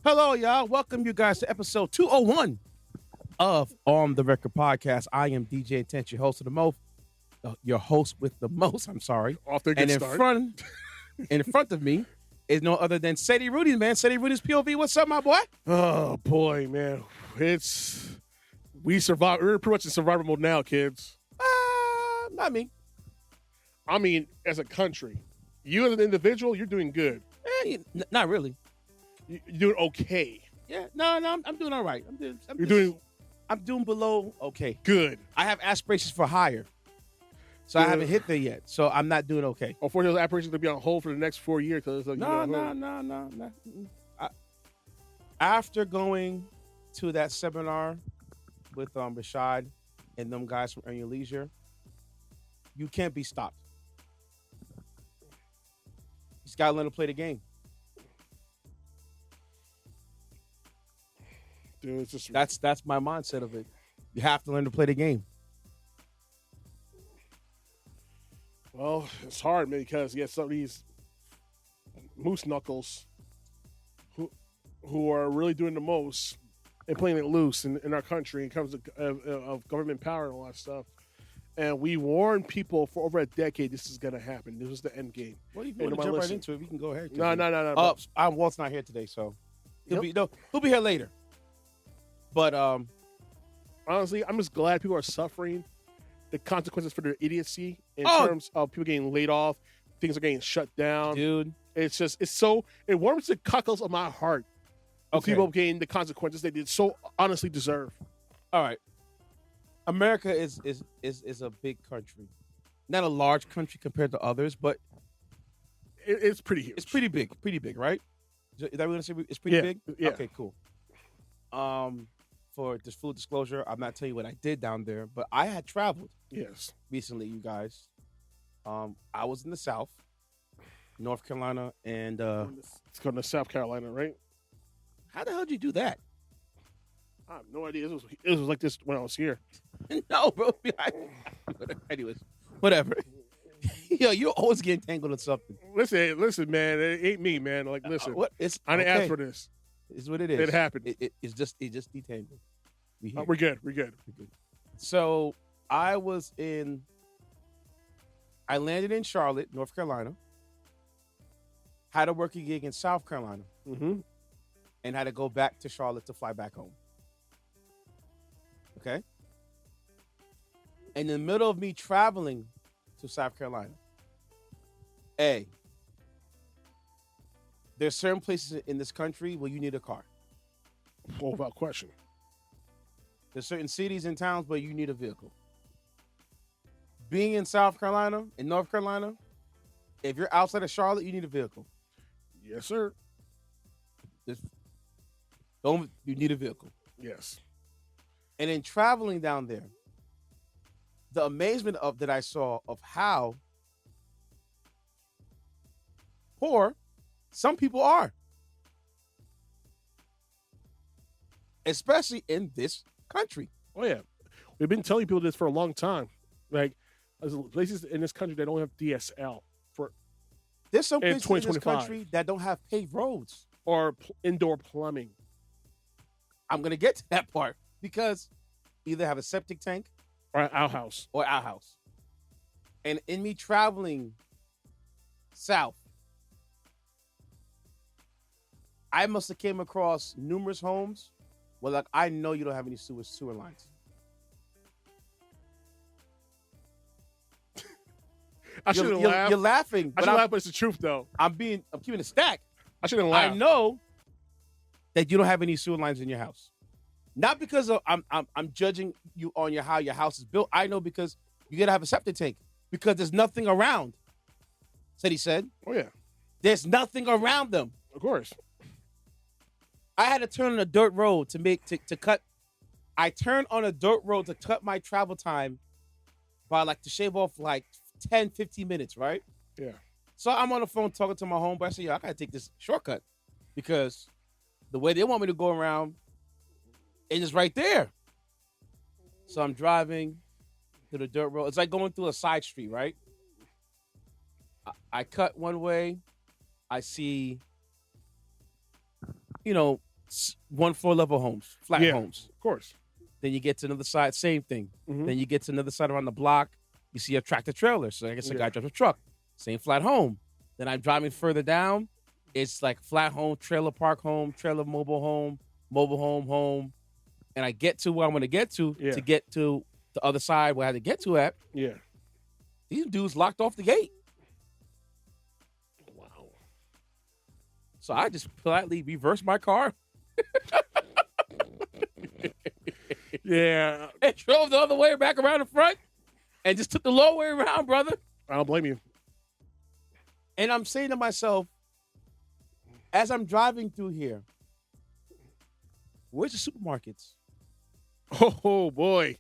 Hello, y'all. Welcome you guys to episode 201 of On the Record podcast. I am DJ Intence, your host of the most, your host with the most. I'm sorry. Off to a good start. In front of me is no other than Ceddy Rudy, man. Ceddy Rudy's POV. What's up, my boy? Oh boy, man, we survive. We're pretty much in survival mode now, kids. Not me. I mean, as a country, you as an individual, you're doing good. Not really. You're doing okay. Yeah, no, I'm doing all right. I'm doing below okay. Good. I have aspirations for higher, so I haven't hit there yet. So I'm not doing okay. Or for those aspirations to be on hold for the next 4 years. No. After going to that seminar with Rashad and them guys from Earn Your Leisure, you can't be stopped. You just gotta learn to play the game. Dude, it's just that's my mindset of it. You have to learn to play the game. Well, it's hard, man, because you have some of these moose knuckles who are really doing the most and playing it loose in our country in terms of government power and all that stuff. And we warned people for over a decade this is going to happen. This was the end game. Well, if you want to jump right into it, we can go ahead. No. Walt's not here today, so he'll be here later. But honestly, I'm just glad people are suffering the consequences for their idiocy in terms of people getting laid off, things are getting shut down. Dude, it warms the cockles of my heart. Okay. People getting the consequences they did so honestly deserve. All right. America is a big country. Not a large country compared to others, but it's pretty huge. It's pretty big. Pretty big, right? Is that what we're gonna say? It's pretty big? Yeah. Okay, cool. For this full disclosure, I'm not telling you what I did down there, but I had traveled recently, you guys. I was in the South, North Carolina, and it's going to South Carolina, right? How the hell did you do that? I have no idea. It was like this when I was here. No, bro. Anyways, whatever. Yo, you're always getting tangled in something. Listen, man. It ain't me, man. Like, listen. I didn't ask for this. It's what it is. It happened. It just detangled. We're good. So I landed in Charlotte, North Carolina. Had a working gig in South Carolina. Mm-hmm. And had to go back to Charlotte to fly back home. Okay? In the middle of me traveling to South Carolina, there's certain places in this country where you need a car. Well, without question. There's certain cities and towns where you need a vehicle. Being in South Carolina, in North Carolina, if you're outside of Charlotte, you need a vehicle. Yes, sir. You need a vehicle. Yes. And in traveling down there, the amazement that I saw of how poor some people are. Especially in this country. Oh, yeah. We've been telling people this for a long time. Like, there's places in this country that don't have DSL. There's some places in this country that don't have paved roads. Or indoor plumbing. I'm going to get to that part. Because either have a septic tank. Or an outhouse. And in me traveling south, I must have came across numerous homes where, like, I know you don't have any sewer lines. I shouldn't laugh. You're laughing. I shouldn't laugh, but it's the truth, though. I'm keeping it stacked. I shouldn't laugh. I know that you don't have any sewer lines in your house. Not because I'm judging you on how your house is built. I know because you gotta have a septic tank because there's nothing around. Ceddy said. Oh yeah. There's nothing around them. Of course. I had to turn on a dirt road to cut. I turned on a dirt road to cut my travel time to shave off like 10, 15 minutes, right? Yeah. So I'm on the phone talking to my homeboy. I said, I gotta take this shortcut because the way they want me to go around. And it's right there. So I'm driving to the dirt road. It's like going through a side street, right? I cut one way. I see, one floor level homes, flat homes. Of course. Then you get to another side, same thing. Mhm. Then you get to another side around the block, you see a tractor trailer. So I guess a guy drives a truck. Same flat home. Then I'm driving further down. It's like flat home, trailer park home, trailer mobile home, home. And I get to where I'm going to get to get to the other side where I had to get to at. Yeah. These dudes locked off the gate. Wow. So I just politely reversed my car. Yeah. And drove the other way back around the front and just took the low way around, brother. I don't blame you. And I'm saying to myself, as I'm driving through here, where's the supermarkets? Oh, boy.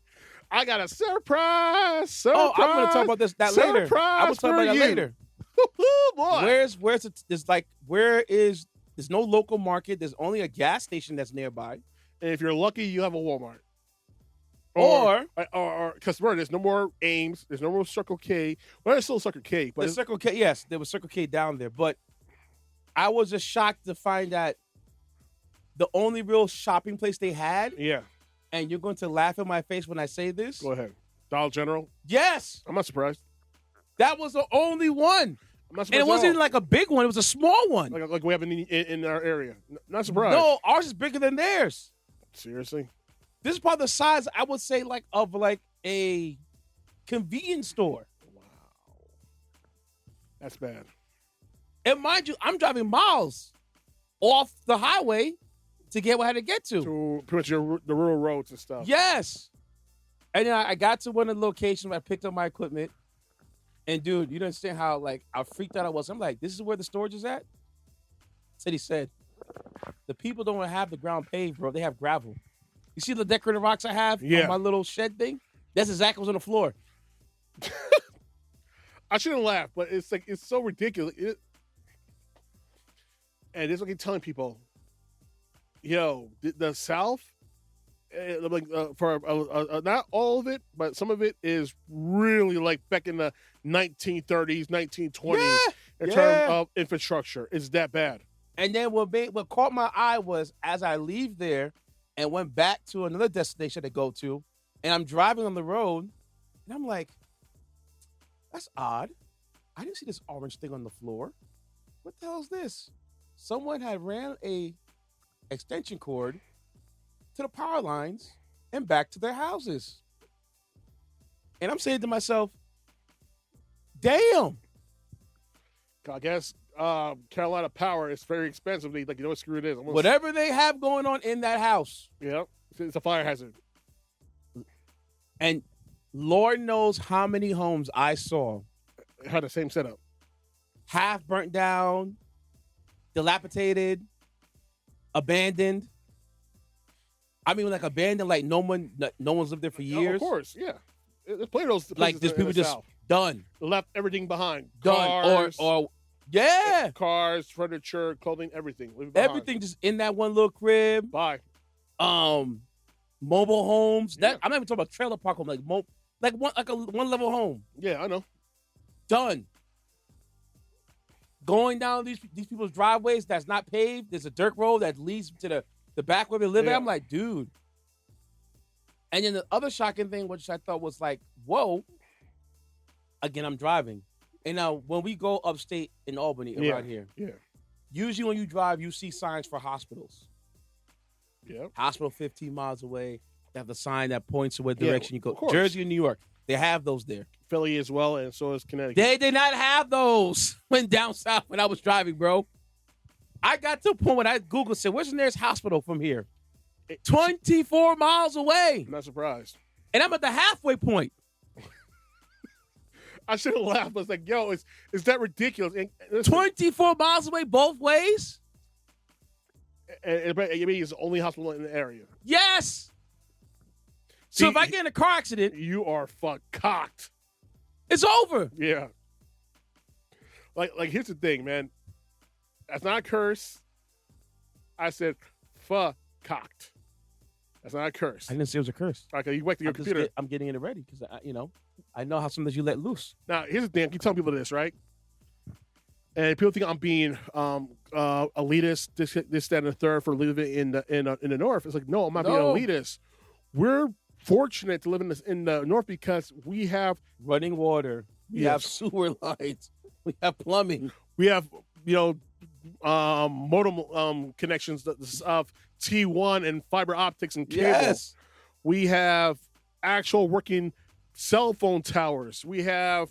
I got a surprise. Oh, I'm going to talk about that later. I'm going to talk about that later. Oh, boy. There's no local market. There's only a gas station that's nearby. And if you're lucky, you have a Walmart. Or because there's no more Ames. There's no more Circle K. Well, there's still Circle K. But Circle K, yes, there was Circle K down there. But I was just shocked to find that the only real shopping place they had. Yeah. And you're going to laugh in my face when I say this. Go ahead. Dollar General. Yes. I'm not surprised. That was the only one. I'm not surprised. And it wasn't even like a big one. It was a small one. Like we have in our area. Not surprised. No, ours is bigger than theirs. Seriously? This is probably the size, I would say, of a convenience store. Wow. That's bad. And mind you, I'm driving miles off the highway to get where I had to get to. To pretty much the rural roads and stuff. Yes. And then I got to one of the locations where I picked up my equipment. And, dude, you don't understand how freaked out I was. I'm like, this is where the storage is at? Ceddy said, the people don't have the ground paved, bro. They have gravel. You see the decorative rocks I have on my little shed thing? That's exactly what's on the floor. I shouldn't laugh, but it's so ridiculous. And it's like telling people, yo, the South, for not all of it, but some of it is really like back in the 1930s, 1920s in terms of infrastructure. It's that bad. And then what caught my eye was as I leave there and went back to another destination to go to, and I'm driving on the road, and I'm like, that's odd. I didn't see this orange thing on the floor. What the hell is this? Someone had ran a extension cord to the power lines and back to their houses. And I'm saying to myself, damn. I guess Carolina Power is very expensive. Like, you know what screw it is. Whatever they have going on in that house. Yeah, it's a fire hazard. And Lord knows how many homes I saw had the same setup. Half burnt down, dilapidated, abandoned. I mean, like abandoned, like no one's lived there for years. Of course, yeah. There's plenty of those places like there's people just South. Done, left everything behind. Done, Cars, yeah, cars, furniture, clothing, everything. Everything just in that one little crib. Bye. Mobile homes. That I'm not even talking about trailer park home, like one level home. Yeah, I know. Done. Going down these people's driveways that's not paved. There's a dirt road that leads to the back where they live at. I'm like, dude. And then the other shocking thing, which I thought was like, whoa. Again, I'm driving. And now when we go upstate in Albany around here, usually when you drive, you see signs for hospitals. Yeah. Hospital 15 miles away. They have the sign that points to what direction you go. Of course. Jersey and New York, they have those there. Philly as well, and so is Connecticut. They did not have those when down south when I was driving, bro. I got to a point when I Googled, said, where's the nearest hospital from here? 24 miles away. I'm not surprised. And I'm at the halfway point. I should have laughed. I was like, yo, is that ridiculous? And 24 miles away both ways? And it means it's the only hospital in the area. Yes. So if I get in a car accident, you are cocked. It's over. Yeah. Like here's the thing, man. That's not a curse. I said cocked. That's not a curse. I didn't say it was a curse. Okay, you went to your computer. I'm getting it ready because I know how sometimes you let loose. Now, here's the thing. I keep telling people this, right? And people think I'm being elitist, this, that, and the third for living in the North. It's like, no, I'm not being elitist. We're fortunate to live in the North because we have running water, we have sewer lines, we have plumbing, we have modem connections of T1 and fiber optics and cable. Yes. We have actual working cell phone towers. We have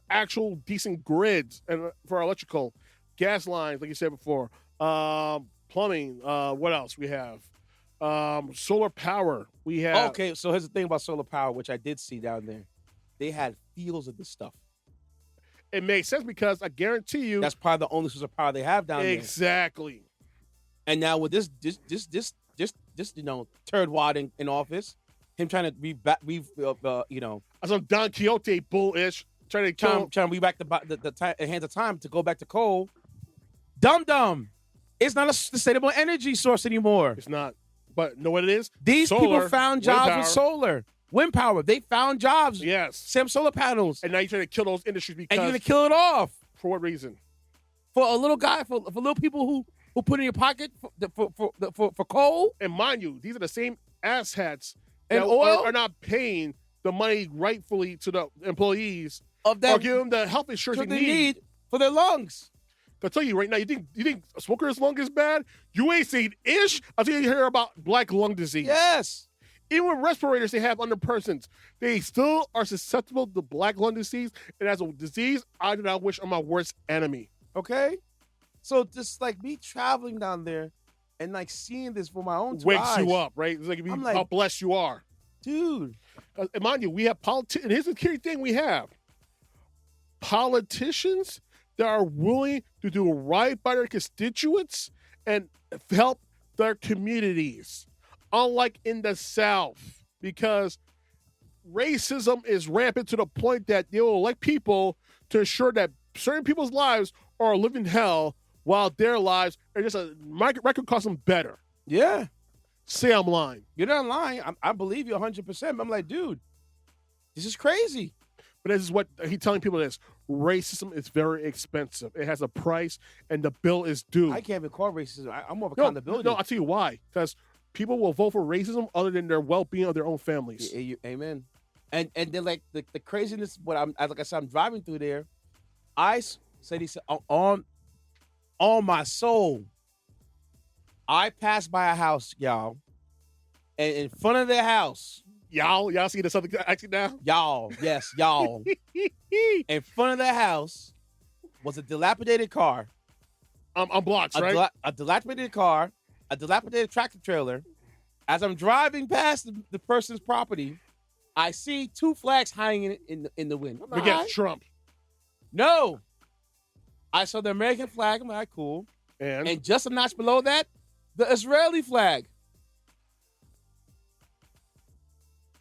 actual decent grids and for electrical, gas lines, like you said before, plumbing. What else we have? Solar power. We have. Okay, so here's the thing about solar power, which I did see down there. They had fields of this stuff. It makes sense because I guarantee you that's probably the only source of power they have down there. Exactly. And now with this turd wad in office, him trying to some Don Quixote bullish. Trying to be back the hands of time to go back to coal. Dumb. It's not a sustainable energy source anymore. It's not. But know what it is? These people found jobs with solar. Wind power. They found jobs. Yes. Some solar panels. And now you're trying to kill those industries because... And you're going to kill it off. For what reason? For a little guy, for little people who put in your pocket for coal. And mind you, these are the same asshats and that oil are not paying the money rightfully to the employees of that, or give them the health insurance they need for their lungs. I'll tell you right now, you think a smoker's lung is bad? You ain't seen ish. I'll tell you hear about black lung disease. Yes. Even with respirators they have under persons, they still are susceptible to black lung disease. And as a disease, I do not wish on my worst enemy. Okay? So just like me traveling down there and like seeing this for my own wakes eyes, you up, right? It's like how blessed you are. Dude. And mind you, we have politicians. Here's the key thing we have. Politicians that are willing to do right by their constituents and help their communities. Unlike in the South, because racism is rampant to the point that they will elect people to ensure that certain people's lives are living hell while their lives are just a microcosm better. Yeah. Say I'm lying. You're not lying. I believe you 100%. I'm like, dude, this is crazy. But this is what he's telling people this. Racism is very expensive. It has a price, and the bill is due. I can't even call racism. I'm more of accountability. No, I'll tell you why. Because people will vote for racism other than their well-being of their own families. Amen. And then like the craziness. Like I said, I'm driving through there. He said on my soul. I passed by a house, y'all, and in front of their house. Y'all see the Southern accent now? Y'all, yes, y'all. In front of the house was a dilapidated car. On blocks, right? A dilapidated car, a dilapidated tractor trailer. As I'm driving past the person's property, I see two flags hanging in the wind. Against Trump. No. I saw the American flag. I'm like, cool. And just a notch below that, the Israeli flag.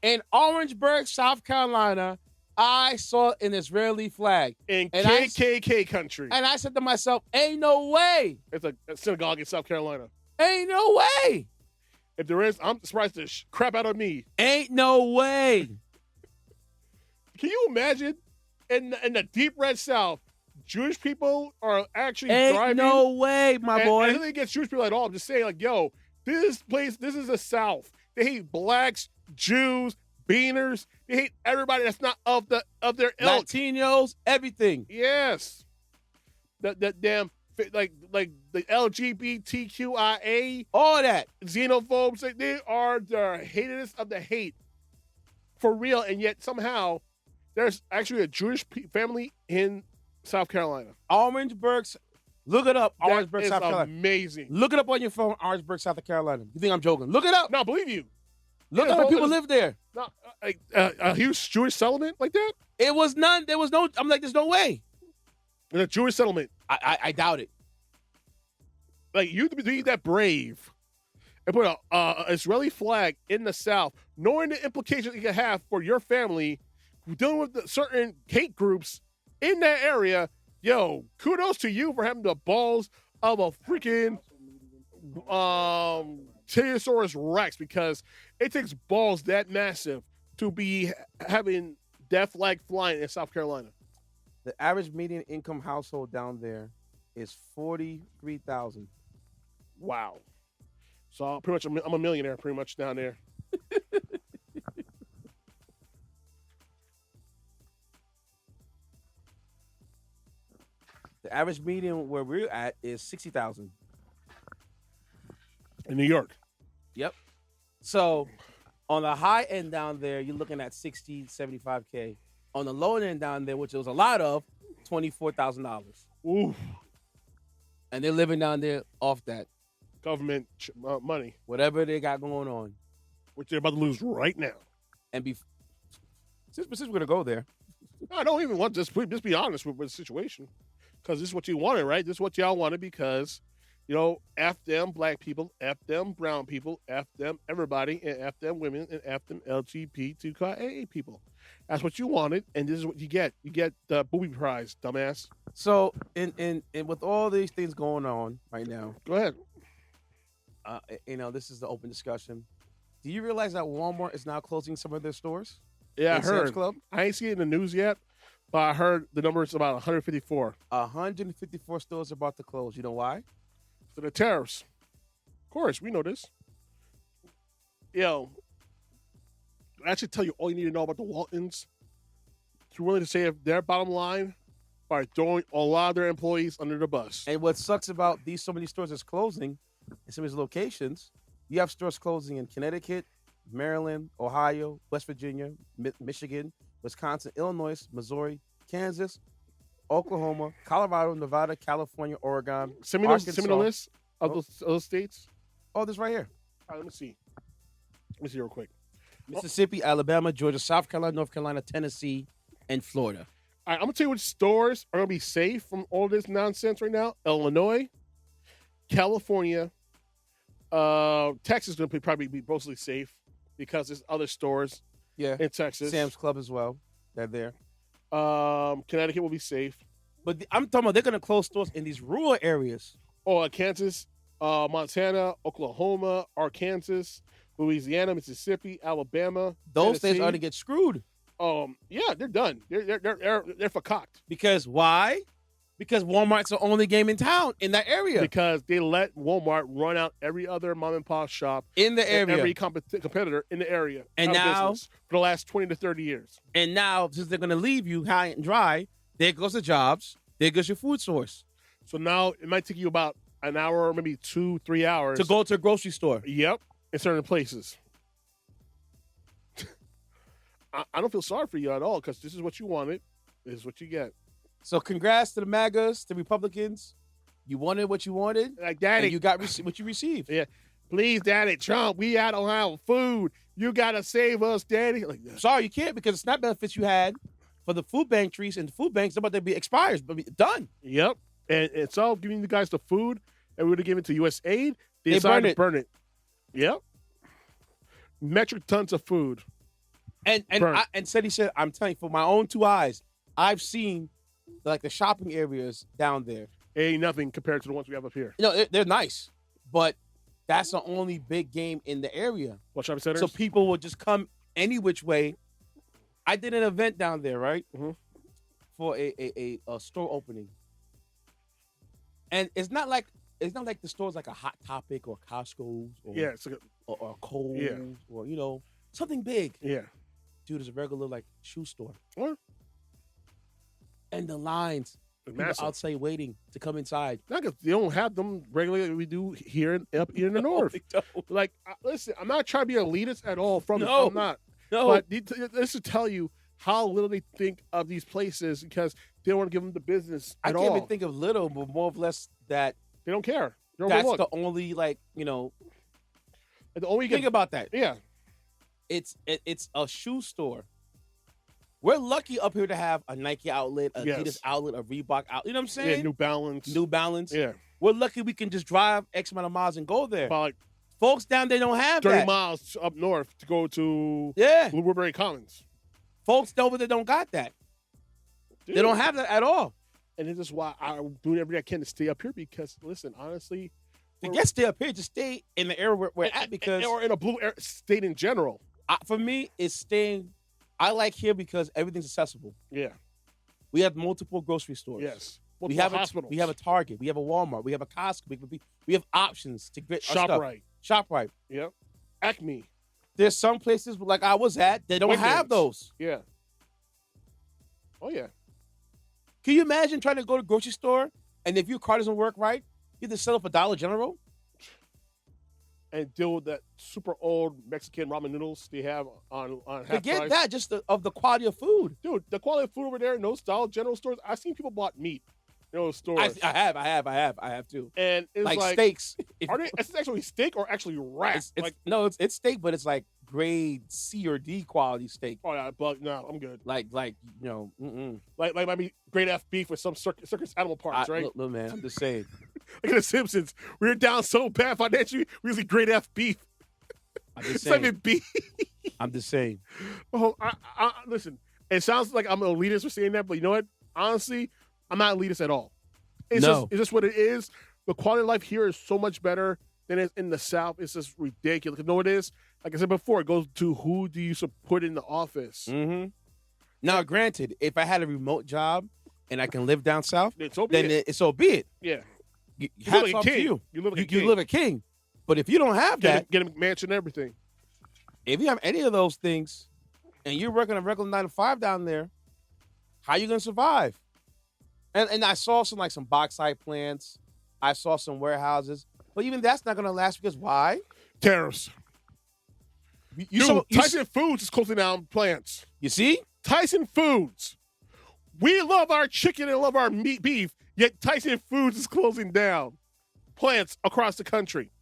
In Orangeburg, South Carolina, I saw an Israeli flag. In KKK country. And I said to myself, ain't no way. It's a synagogue in South Carolina. Ain't no way. If there is, I'm surprised the crap out of me. Ain't no way. Can you imagine in the deep red South, Jewish people are actually driving? Ain't no way, my boy. I don't think against Jewish people at all. I'm just saying, like, yo, this is the South. They hate blacks, Jews, beaners. They hate everybody that's not of their ilk. Latinos, everything. Yes. The damn like the LGBTQIA, all that xenophobes. They are the haters of the hate for real. And yet somehow there's actually a Jewish family in South Carolina. Orangeburg. Look it up. Orangeburg, South Carolina. Amazing. Look it up on your phone. Orangeburg, South Carolina. You think I'm joking? Look it up. No, I believe you. Look at how people live there. No, a huge Jewish settlement like that? It was none. There was no. I'm like, there's no way. In a Jewish settlement. I doubt it. Like, you have to be that brave and put a Israeli flag in the South, knowing the implications it can have for your family, dealing with certain hate groups in that area. Yo, kudos to you for having the balls of a freaking Tyrannosaurus Rex, because it takes balls that massive to be having that flag flying in South Carolina. The average median income household down there is 43,000. Wow. So pretty much, I'm a millionaire pretty much down there. The average median where we're at is 60,000. In New York. Yep. So on the high end down there, you're looking at 60, 75K. On the low end down there, which there was a lot of, $24,000. Ooh. And they're living down there off that. Government money. Whatever they got going on. Which they're about to lose right now. And since we're going to go there. I don't even want to just be honest with the situation. Because this is what you wanted, right? This is what y'all wanted because, F them black people, F them brown people, F them everybody, and F them women, and F them LGBTQIA people. That's what you wanted, and this is what you get. You get the booby prize, dumbass. So, in with all these things going on right now. Go ahead. This is the open discussion. Do you realize that Walmart is now closing some of their stores? Yeah, I heard. Sam's Club? I ain't seen it in the news yet. But I heard the number is about 154. 154 stores are about to close. You know why? For the tariffs. Of course, we know this. I should tell you all you need to know about the Waltons. They're willing to save their bottom line by throwing a lot of their employees under the bus. And what sucks about so many stores that's closing in some of these locations, you have stores closing in Connecticut, Maryland, Ohio, West Virginia, Michigan, Wisconsin, Illinois, Missouri, Kansas, Oklahoma, Colorado, Nevada, California, Oregon. Send me the list of those states. Oh, this right here. All right, let me see real quick. Mississippi, Alabama, Georgia, South Carolina, North Carolina, Tennessee, and Florida. All right, I'm going to tell you which stores are going to be safe from all this nonsense right now. Illinois, California, Texas is going to probably be mostly safe because there's other stores. Yeah, in Texas, Sam's Club as well. They're there. Connecticut will be safe, but I'm talking about they're going to close stores in these rural areas. Oh, Kansas, Montana, Oklahoma, Arkansas, Louisiana, Mississippi, Alabama. Those Tennessee. states are going to get screwed. Yeah, they're done. They're forcocked. Because why? Because Walmart's the only game in town in that area. Because they let Walmart run out every other mom and pop shop in the area, every competitor in the area, and now for the last 20 to 30 years. And now, since they're going to leave you high and dry, there goes the jobs, there goes your food source. So now it might take you about an hour, or maybe 2-3 hours to go to a grocery store. Yep, in certain places. I don't feel sorry for you at all because this is what you wanted. This is what you get. So congrats to the MAGAs, to Republicans. You wanted what you wanted. Like, Daddy. And you got what you received. Yeah. Please, Daddy, Trump, we don't have food. You got to save us, Daddy. Like, sorry, you can't because the SNAP benefits you had for the food banks, and the food banks, they're about to be expired, but done. Yep. And it's all giving you guys the food, and we would have given it to USAID. They decided to burn it. Yep. Metric tons of food. And Ceddy said, I'm telling you, for my own two eyes, I've seen like the shopping areas down there. Ain't nothing compared to the ones we have up here. They're nice, but that's the only big game in the area. What shopping centers? So people will just come any which way. I did an event down there, right? Mm-hmm. For a store opening. And it's not like the store's like a Hot Topic or Costco's or, it's like or Kohl's or something big. Yeah. Dude, it's a regular like shoe store. What? And the lines, people outside waiting to come inside. Not because they don't have them regularly like we do here up in the north. Like, listen, I'm not trying to be elitist at all. I'm not. No. But this to tell you how little they think of these places because they don't want to give them the business at all. I can't even think of little, but more or less that they don't care. That's the only the only think about that. Yeah. It's a shoe store. We're lucky up here to have a Nike outlet, a Adidas outlet, a Reebok outlet. You know what I'm saying? Yeah, New Balance. Yeah. We're lucky we can just drive X amount of miles and go there. About like folks down there don't have 30 that. miles up north to go to Woodbury Commons. Folks over there don't got that. Dude. They don't have that at all. And this is why I'm doing everything I can to stay up here because, listen, honestly. To get stay up here, just stay in the area we're at because. Or in a blue state in general. For me, it's staying. I like here because everything's accessible. Yeah. We have multiple grocery stores. Yes. We have hospitals. We have a Target. We have a Walmart. We have a Costco. We have options to get our stuff. ShopRite. ShopRite. Yep. Acme. There's some places like I was at, they don't have those. Yeah. Oh, yeah. Can you imagine trying to go to the grocery store and if your car doesn't work right, you have to settle for Dollar General? And deal with that super old Mexican ramen noodles they have on half Forget price. that, just of the quality of food. Dude, the quality of food over there in those Dollar General stores, I've seen people bought meat in those stores. I have too. And it's like steaks. Are they? Is it actually steak or actually rat? It's steak, but it's like grade C or D quality steak. Oh yeah, but no, I'm good. Like mm-mm. Like might be grade F beef with some circus animal parts, right? Look, man, I'm just saying. Look at the Simpsons. We're down so bad financially. We usually grade F beef. I'm just It's saying. not even beef. I'm just saying. Oh, listen. It sounds like I'm an elitist for saying that, but you know what? Honestly, I'm not elitist at all. It's just what it is. The quality of life here is so much better than it's in the South. It's just ridiculous. You know what it is? Like I said before, it goes to who do you put in the office. Mm-hmm. Now, granted, if I had a remote job and I can live down south, so be it. Yeah. You live like a king. You live a king. But if you don't have that, get a mansion and everything. If you have any of those things and you're working a regular 9 to 5 down there, how are you going to survive? And I saw some bauxite plants. I saw some warehouses. But even that's not going to last because why? Tariffs. Tyson Foods is closing down plants. You see? Tyson Foods. We love our chicken and love our beef, yet Tyson Foods is closing down plants across the country.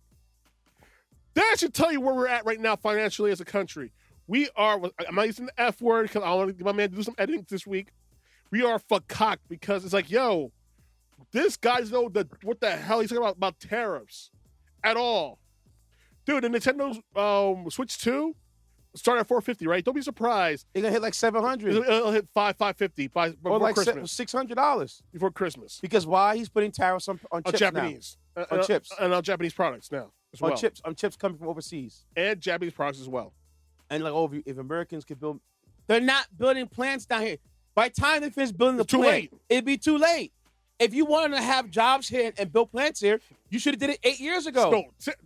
That should tell you where we're at right now financially as a country. We are, I'm not using the F word because I want to get my man to do some editing this week. We are fuckcocked because it's like, yo, this guy's know what the hell he's talking about tariffs at all. Dude, the Nintendo Switch 2 start at $450, right? Don't be surprised. It's going to hit like $700. It'll hit $550 before like Christmas. $600. Before Christmas. Because why? He's putting tariffs on chips Japanese. now. On chips. And on Japanese products now as well. On chips coming from overseas. And Japanese products as well. And like, if Americans could build... They're not building plants down here. By the time they finish building the plant, it'd be too late. If you wanted to have jobs here and build plants here, you should have did it 8 years ago. No,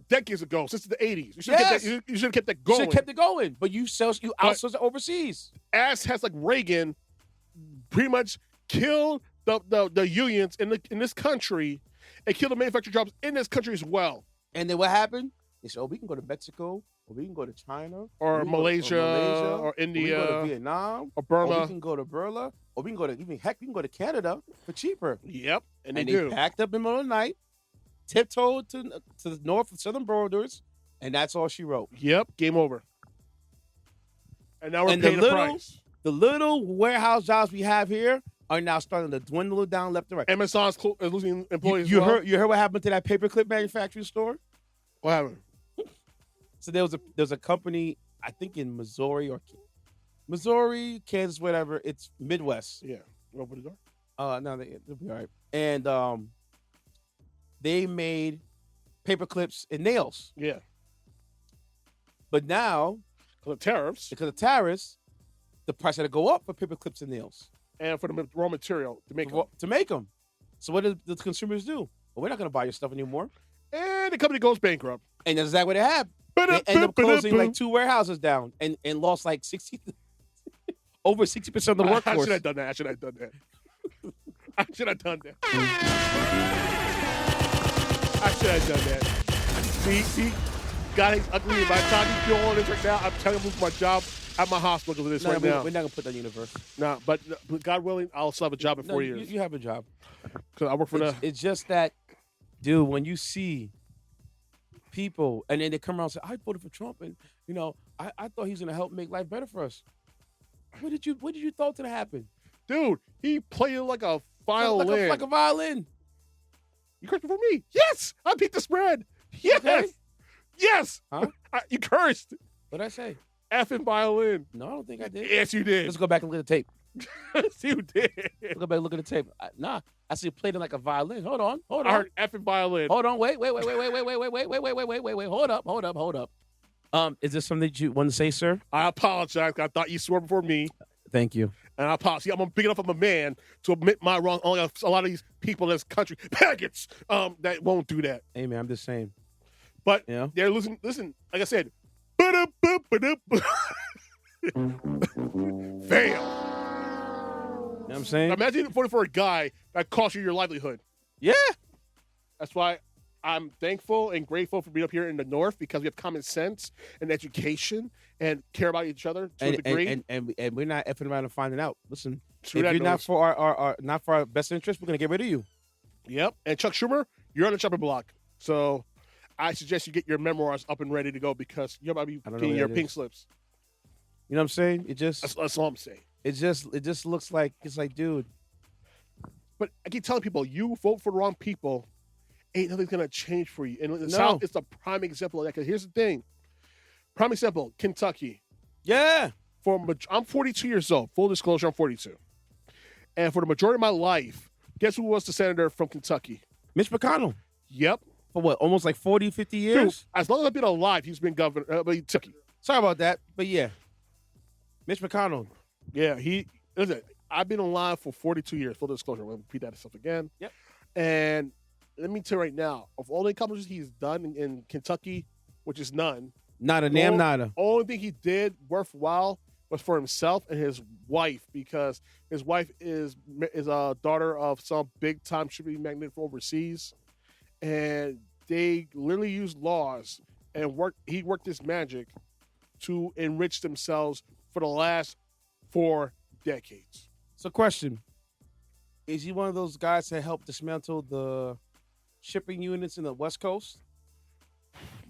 decades ago, since the 80s. You should have kept that going. You should have kept it going, but you outsource it overseas. Ass has like Reagan pretty much killed the unions in this country and killed the manufacturing jobs in this country as well. And then what happened? They said, we can go to Mexico, or we can go to China, or Malaysia, or India, or we can go to Vietnam, or Burma. Or we can go to Burma, or we can go to we can go to Canada for cheaper. Yep, and they packed up in the middle of the night, tiptoed to the north and southern borders, and that's all she wrote. Yep, game over. And now we're paying the price. The little warehouse jobs we have here are now starting to dwindle down left and right. Amazon's losing employees. You heard what happened to that paperclip manufacturing store? What happened? So there was a company, I think in Missouri, Kansas, whatever. It's Midwest. Yeah. You open the door? No, they'll be all right. And they made paper clips and nails. Yeah. But now, because of tariffs, the price had to go up for paper clips and nails. And for the raw material to make them. So what do the consumers do? Well, we're not going to buy your stuff anymore. And the company goes bankrupt. And that's exactly what they have. They end up closing like 2 warehouses down and lost like over 60% of the workforce. I should have done that. I should have done that. See, God is ugly. By the time you feel all this right now, I'm telling you, my job at my hospital because of this now. We're not going to put that in the universe. No, but God willing, I'll still have a job in 4 years. You have a job. Because I work for It's just that, dude, when you see people, and then they come around and say, I voted for Trump, and, I thought he was going to help make life better for us. What did you thought to happen? Dude, he played it like a violin. Like a violin. You cursed before me? Yes! I beat the spread. Yes! Okay. Yes! Huh? You cursed. What'd I say? Effing violin. No, I don't think I did. Yes, you did. Let's go back and look at the tape. Yes, you did. Let's go back and look at the tape. I see you played it like a violin. Hold on. I heard effing violin. Hold on. Wait. Hold up. Is this something that you want to say, sir? I apologize. I thought you swore before me. Thank you. And I apologize. I'm big enough of a man to admit my wrong. Only a lot of these people in this country, maggots, that won't do that. Hey, man, I'm just saying. But Yeah. they're listen, like I said, fail. You know what I'm saying? Imagine voting for a guy that costs you your livelihood. Yeah. That's why I'm thankful and grateful for being up here in the North because we have common sense and education and care about each other to a degree. And we're not effing around and finding out. Listen, True if that you're not noise. for our not for our best interest, we're gonna get rid of you. Yep. And Chuck Schumer, you're on the chopping block. So I suggest you get your memoirs up and ready to go because you're about to be I don't know getting what your that pink is. slips. You know what I'm saying? That's all I'm saying. It just looks like it's like, dude. But I keep telling people, you vote for the wrong people, ain't nothing's going to change for you. And the No. South is the prime example of that. Because here's the thing. Prime example, Kentucky. Yeah. I'm 42 years old. Full disclosure, I'm 42. And for the majority of my life, guess who was the senator from Kentucky? Mitch McConnell. Yep. For what? Almost like 40, 50 years? Dude, as long as I've been alive, he's been governor. Kentucky. Sorry about that, but yeah. Mitch McConnell. Yeah, listen, I've been alive for 42 years. Full disclosure. I'm going to repeat that stuff again. Yep. And let me tell you right now, of all the accomplishments he's done in Kentucky, which is none, Nada, nam, nada. only thing he did worthwhile was for himself and his wife, because his wife is a daughter of some big time shipping magnate from overseas, and they literally used laws and he worked this magic to enrich themselves for the last 4 decades. So, question: is he one of those guys that helped dismantle the shipping units in the West Coast?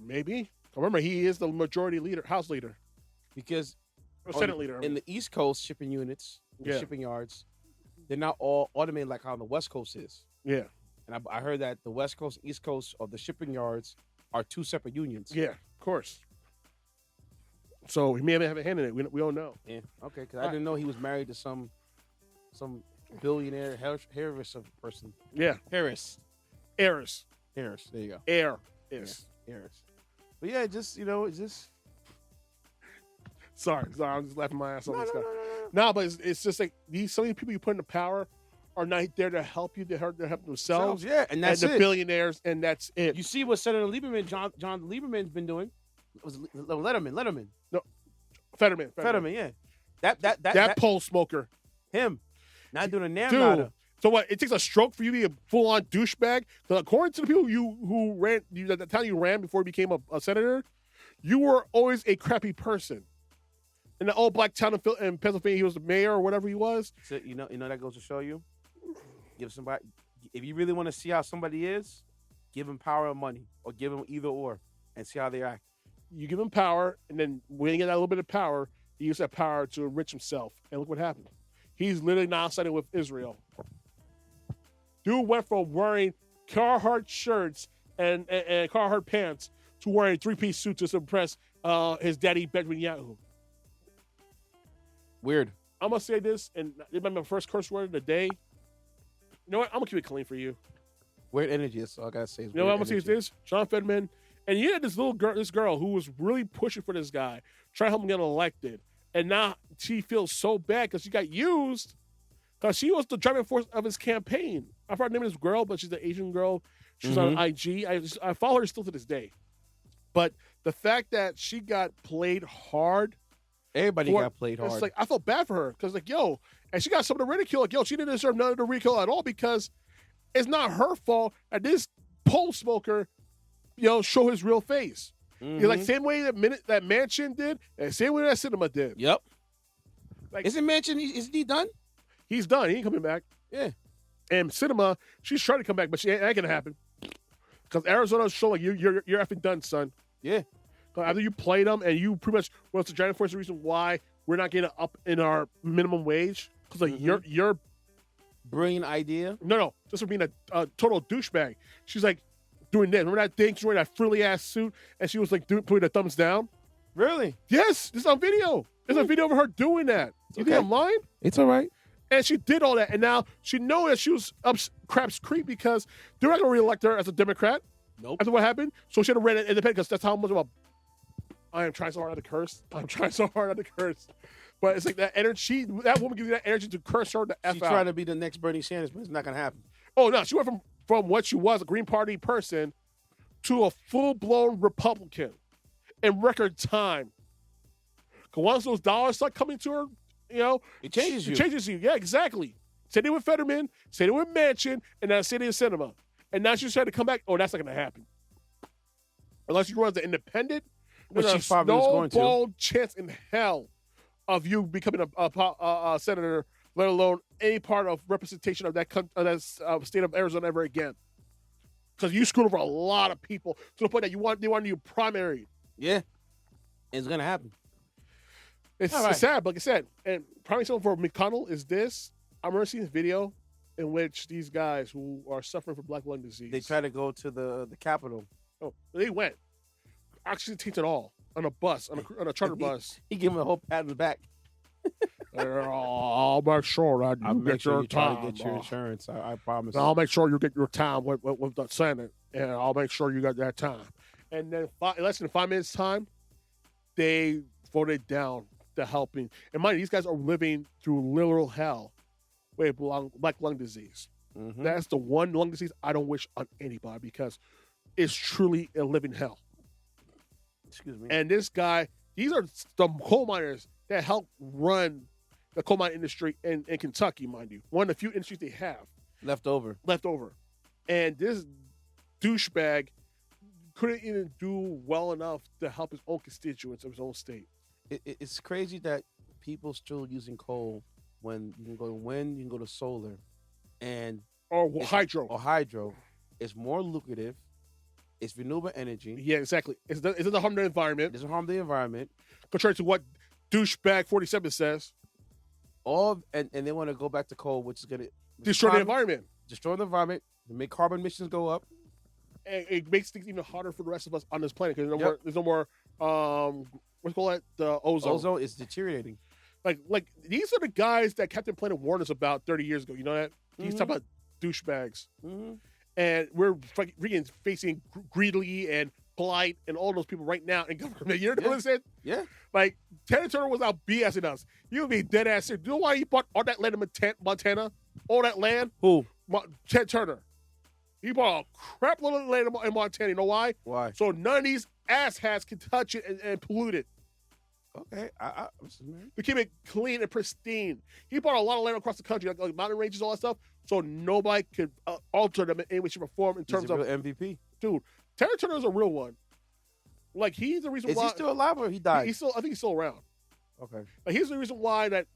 Maybe. Remember, he is the majority leader, House leader, Because or Senate leader. in the East Coast shipping units, Yeah. shipping yards, they're not all automated like how on the West Coast is. Yeah. And I heard that the West Coast and East Coast of the shipping yards are two separate unions. Yeah, of course. So he may have a hand in it. We don't know. Yeah. Okay. Because I didn't know he was married to some billionaire Harris person. Yeah. Harris. Harris. There you go. Air is. Harris. But yeah, just it's just. Sorry. I'm just laughing my ass off. No, this no, guy. no, no, No, but it's just like some of these people you put into power are not there to help you. They're help themselves. Yeah, and that's the it. billionaires, and that's it. You see what Senator Lieberman, John Lieberman's been doing. It was Letterman. Fetterman. Yeah. That pole smoker. him. Not doing a damn Dude. nada. So what? It takes a stroke for you to be a full-on douchebag. Because according to the people who ran, the time you ran before you became a senator, you were always a crappy person. In the old black town in Pennsylvania, he was the mayor or whatever he was. So, you know that goes to show you. Give somebody, if you really want to see how somebody is, give him power or money, or give him either or, and see how they act. You give him power, and then when you get that little bit of power, he used that power to enrich himself. And look what happened. He's literally now siding with Israel. Dude went from wearing Carhartt shirts and Carhartt pants to wearing a three-piece suit to impress his daddy, Benjamin Netanyahu. Weird. I'm going to say this, and it might be my first curse word of the day. You know what? I'm going to keep it clean for you. Weird energy. That's all I gotta say. You know what I'm going to say is this? John Fetterman. And you had this girl who was really pushing for this guy, trying to help him get elected. And now she feels so bad because she got used because she was the driving force of his campaign. I forgot the name of this girl, but she's an Asian girl. She's on IG. I follow her still to this day. But the fact that she got played hard. Everybody got played hard. It's like, I felt bad for her because, like, yo, and she got some of the ridicule. Like, yo, she didn't deserve none of the ridicule at all because it's not her fault that this pole smoker, show his real face. You're like, same way that Manchin did, and same way that Cinema did. Yep. Like, Isn't Manchin, isn't he done? He's done. He ain't coming back. Yeah. And Cinema, she's trying to come back, but she ain't gonna happen. Because Arizona's showing like you're effing done, son. Yeah. Either you played them and you pretty much was the giant force the reason why we're not getting up in our minimum wage. Because like you're brilliant idea. No, just for being a total douchebag. She's like doing this. Remember that thing? She's wearing that frilly ass suit, and she was like putting the thumbs down. Really? Yes, this is on video. There's a video of her doing that. You think I'm lying? It's all right. And she did all that, and now she knows that she was up crap's creek because they're not going to reelect her as a Democrat. Nope. After what happened, so she had to run independent because that's how much of a. I am trying so hard not to curse. But it's like that energy. That woman gives you that energy to curse her the F She's out. trying to be the next Bernie Sanders, but it's not gonna happen. Oh no, she went from what she was, a Green Party person, to a full-blown Republican in record time. Because once those dollars start coming to her, It changes you. It changes you. Yeah, exactly. Said it with Fetterman, said it with Manchin, and now said it in Cinema. And now she's trying to come back. Oh, that's not going to happen. Unless you run as an independent, Which there's she probably was going to. no chance in hell of you becoming a senator, let alone any part of representation of that state of Arizona ever again. Because you screwed over a lot of people to the point that they want you primary. Yeah, it's gonna happen. It's All right. sad, but like I said, and primary someone for McConnell is this. I remember seeing this video in which these guys who are suffering from black lung disease. They try to go to the Capitol. Oh, they went. Actually, tainted all on a bus, on a charter bus. He gave him a whole pat on the back. I'll make sure that you get your time. Try to get your insurance. I promise. I'll make sure you get your time with the Senate, and I'll make sure you got that time. And then less than 5 minutes time, they voted down the helping. And mind you, these guys are living through literal hell with black lung disease. Mm-hmm. That's the one lung disease I don't wish on anybody because it's truly a living hell. Excuse me. And this guy, these are the coal miners that help run the coal mine industry in Kentucky, mind you. One of the few industries they have left over. And this douchebag couldn't even do well enough to help his own constituents of his own state. It's crazy that people still using coal when you can go to wind, you can go to solar, or hydro. It's more lucrative. It's renewable energy. Yeah, exactly. It doesn't harm the environment. It doesn't harm the environment. Contrary to what douchebag 47 says. And they want to go back to coal, which is going to destroy the environment. Destroy the environment, make carbon emissions go up. And it makes things even harder for the rest of us on this planet because there's no more what's called that? The ozone. Ozone is deteriorating. Like these are the guys that Captain Planet warned us about 30 years ago. You know that? These Mm-hmm. type of douchebags. Mm-hmm. And we're freaking facing greedily and polite and all those people right now in government. You know what I'm saying? Yeah. Like, Ted Turner was out BSing us. You would be dead ass serious. Do you know why he bought all that land in Montana? All that land? Who? Ted Turner. He bought a crap load of land in Montana. You know why? Why? So none of these asshats can touch it and pollute it. Okay. To keep it clean and pristine. He bought a lot of land across the country, like mountain ranges, all that stuff, so nobody could alter them in any way, shape, or form in terms of MVP. Dude, Ted Turner is a real one. Like, he's the reason why. Is he still alive or he died? I think he's still around. Okay. Like, here's the reason why that,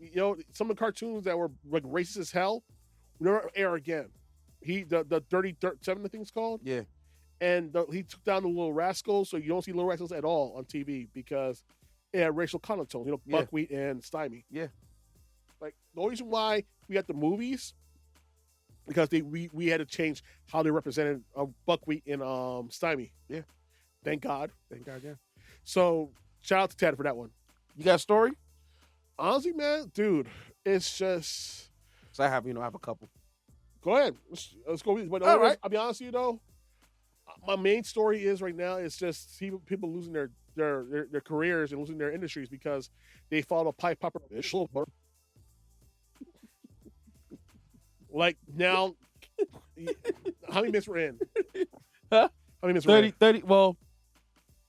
some of the cartoons that were like racist as hell will never air again. The Dirty Dirt 7, I think it's called. Yeah. And he took down the Little Rascals, so you don't see Little Rascals at all on TV because it had racial connotations, buckwheat and stymie. Yeah. Like, the only reason why we got the movies, because we had to change how they represented buckwheat and stymie. Yeah. Thank God. Yeah. So, shout out to Ted for that one. You got a story? Honestly, man, dude, it's just. So I have a couple. Go ahead. Let's go. But all right. I'll be honest with you though. My main story is right now is just people losing their careers and losing their industries because they follow a pipe popper. Like now, how many minutes we're in? Huh? How many minutes we're in? 30. Well,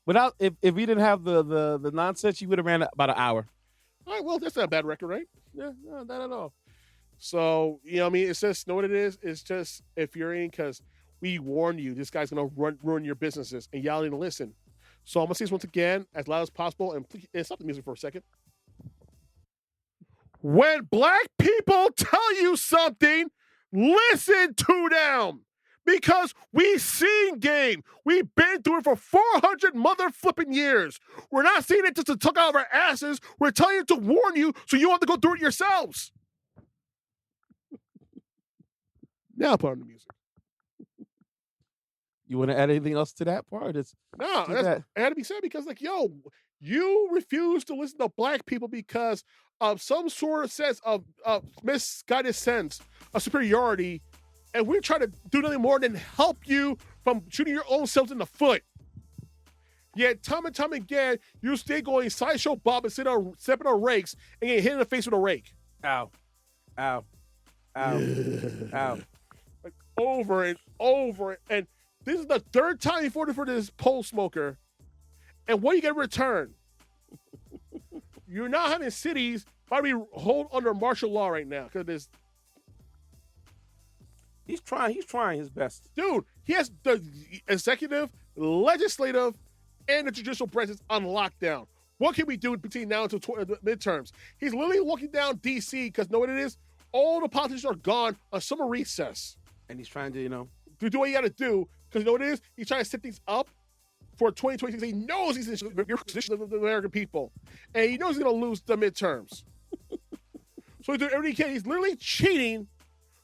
without if we didn't have the nonsense, you would have ran about an hour. All right. Well, that's not a bad record, right? Yeah, no, not at all. So, what I mean? It's just, know what it is? It's just infuriating because we warned you. This guy's going to ruin your businesses, and y'all didn't listen. So I'm going to say this once again, as loud as possible, and please stop the music for a second. When black people tell you something, listen to them. Because we seen game. We've been through it for 400 mother flipping years. We're not seeing it just to tuck out of our asses. We're telling you to warn you so you don't have to go through it yourselves. Now put on the music. You want to add anything else to that part? No, it had to be said because, you refuse to listen to black people because of some sort of sense of misguided sense of superiority, and we're trying to do nothing more than help you from shooting your own selves in the foot. Yet time and time again, you stay going sideshow Bob and stepping on rakes and get hit in the face with a rake. Ow. Ow. Ow. Ow. Like over and over. And this is the third time he voted for this pole smoker. And what do you get in return? You're now having cities probably hold under martial law right now because this. He's trying his best. Dude, he has the executive, legislative, and the judicial branches on lockdown. What can we do between now until the midterms? He's literally looking down D.C. because know what it is? All the politicians are gone on summer recess. And he's trying to, do what you got to do because you know what it is? He's trying to set things up for 2026. He knows he's in the position of the American people. And he knows he's going to lose the midterms. So he's doing everything he can. He's literally cheating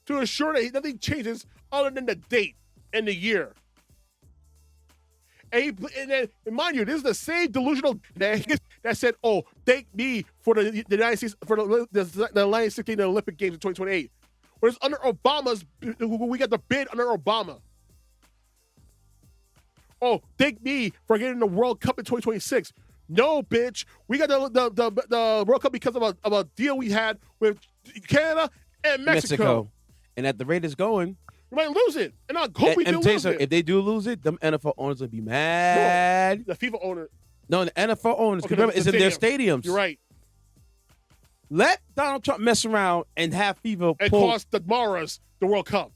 to ensure that nothing changes other than the date and the year. And then, mind you, this is the same delusional that said, "Oh, thank me for the United States for the United States in the Olympic Games in 2028." Whereas under Obama's, we got the bid under Obama. Oh, thank me for getting the World Cup in 2026. No, bitch, we got the World Cup because of a deal we had with Canada and Mexico. And at the rate it's going, you might lose it. And I hope we do lose it. If they do lose it, them NFL owners will be mad. No, the FIFA owner. No, the NFL owners. Okay, remember, it's in their stadiums. You're right. Let Donald Trump mess around and have FIFA and cost the Maras the World Cup.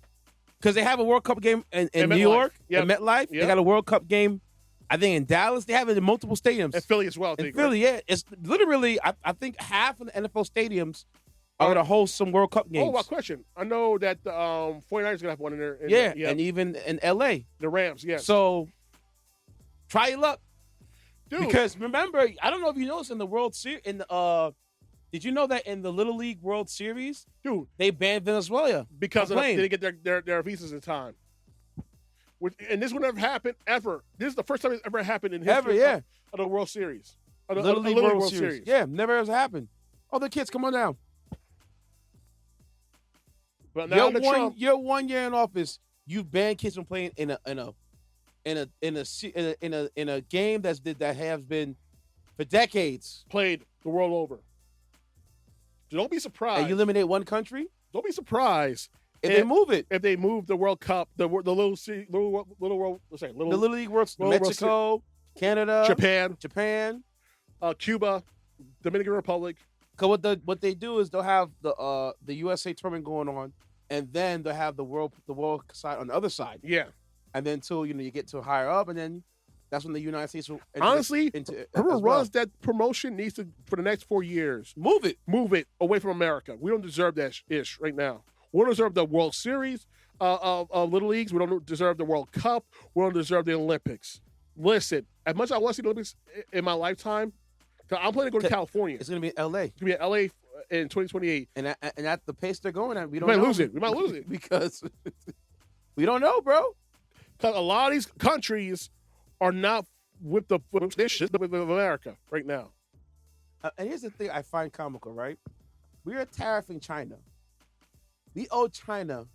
Because they have a World Cup game in New York, in MetLife. Yep. They got a World Cup game, I think, in Dallas. They have it in multiple stadiums. And Philly as well. In Philly, yeah. It's literally, I think, half of the NFL stadiums are going to host some World Cup games. Oh, my question. I know that the 49ers are going to have one in there. And even in L.A. The Rams, yes. So, try your luck. Dude. Because remember, I don't know if you noticed in the World Series, did you know that in the Little League World Series, dude, they banned Venezuela because they didn't get their visas in time? And this would never happen ever. This is the first time it's ever happened in history of the World Series. Little League World Series. Yeah, never has happened. Oh, the kids, come on down. But now you're 1 year in office. You banned kids from playing in a game that has been for decades played the world over. Don't be surprised. And you eliminate one country. Don't be surprised if they move it. If they move the World Cup, the Little League World, Mexico, Canada, Japan, Cuba, Dominican Republic. Because what they do is they'll have the USA tournament going on, and then they'll have the world side on the other side. Yeah, and then till you get to higher up, and then that's when the United States will honestly whoever runs that promotion needs to for the next 4 years move it away from America. We don't deserve that ish right now. We don't deserve the World Series of Little Leagues. We don't deserve the World Cup. We don't deserve the Olympics. Listen, as much as I want to see the Olympics in my lifetime, I'm planning to go to California. It's going to be in L.A. It's going to be in L.A. in 2028. And at the pace they're going at, we might lose it. We might lose it. Because we don't know, bro. Because a lot of these countries are not with America right now. And here's the thing I find comical, right? We are tariffing China. We owe China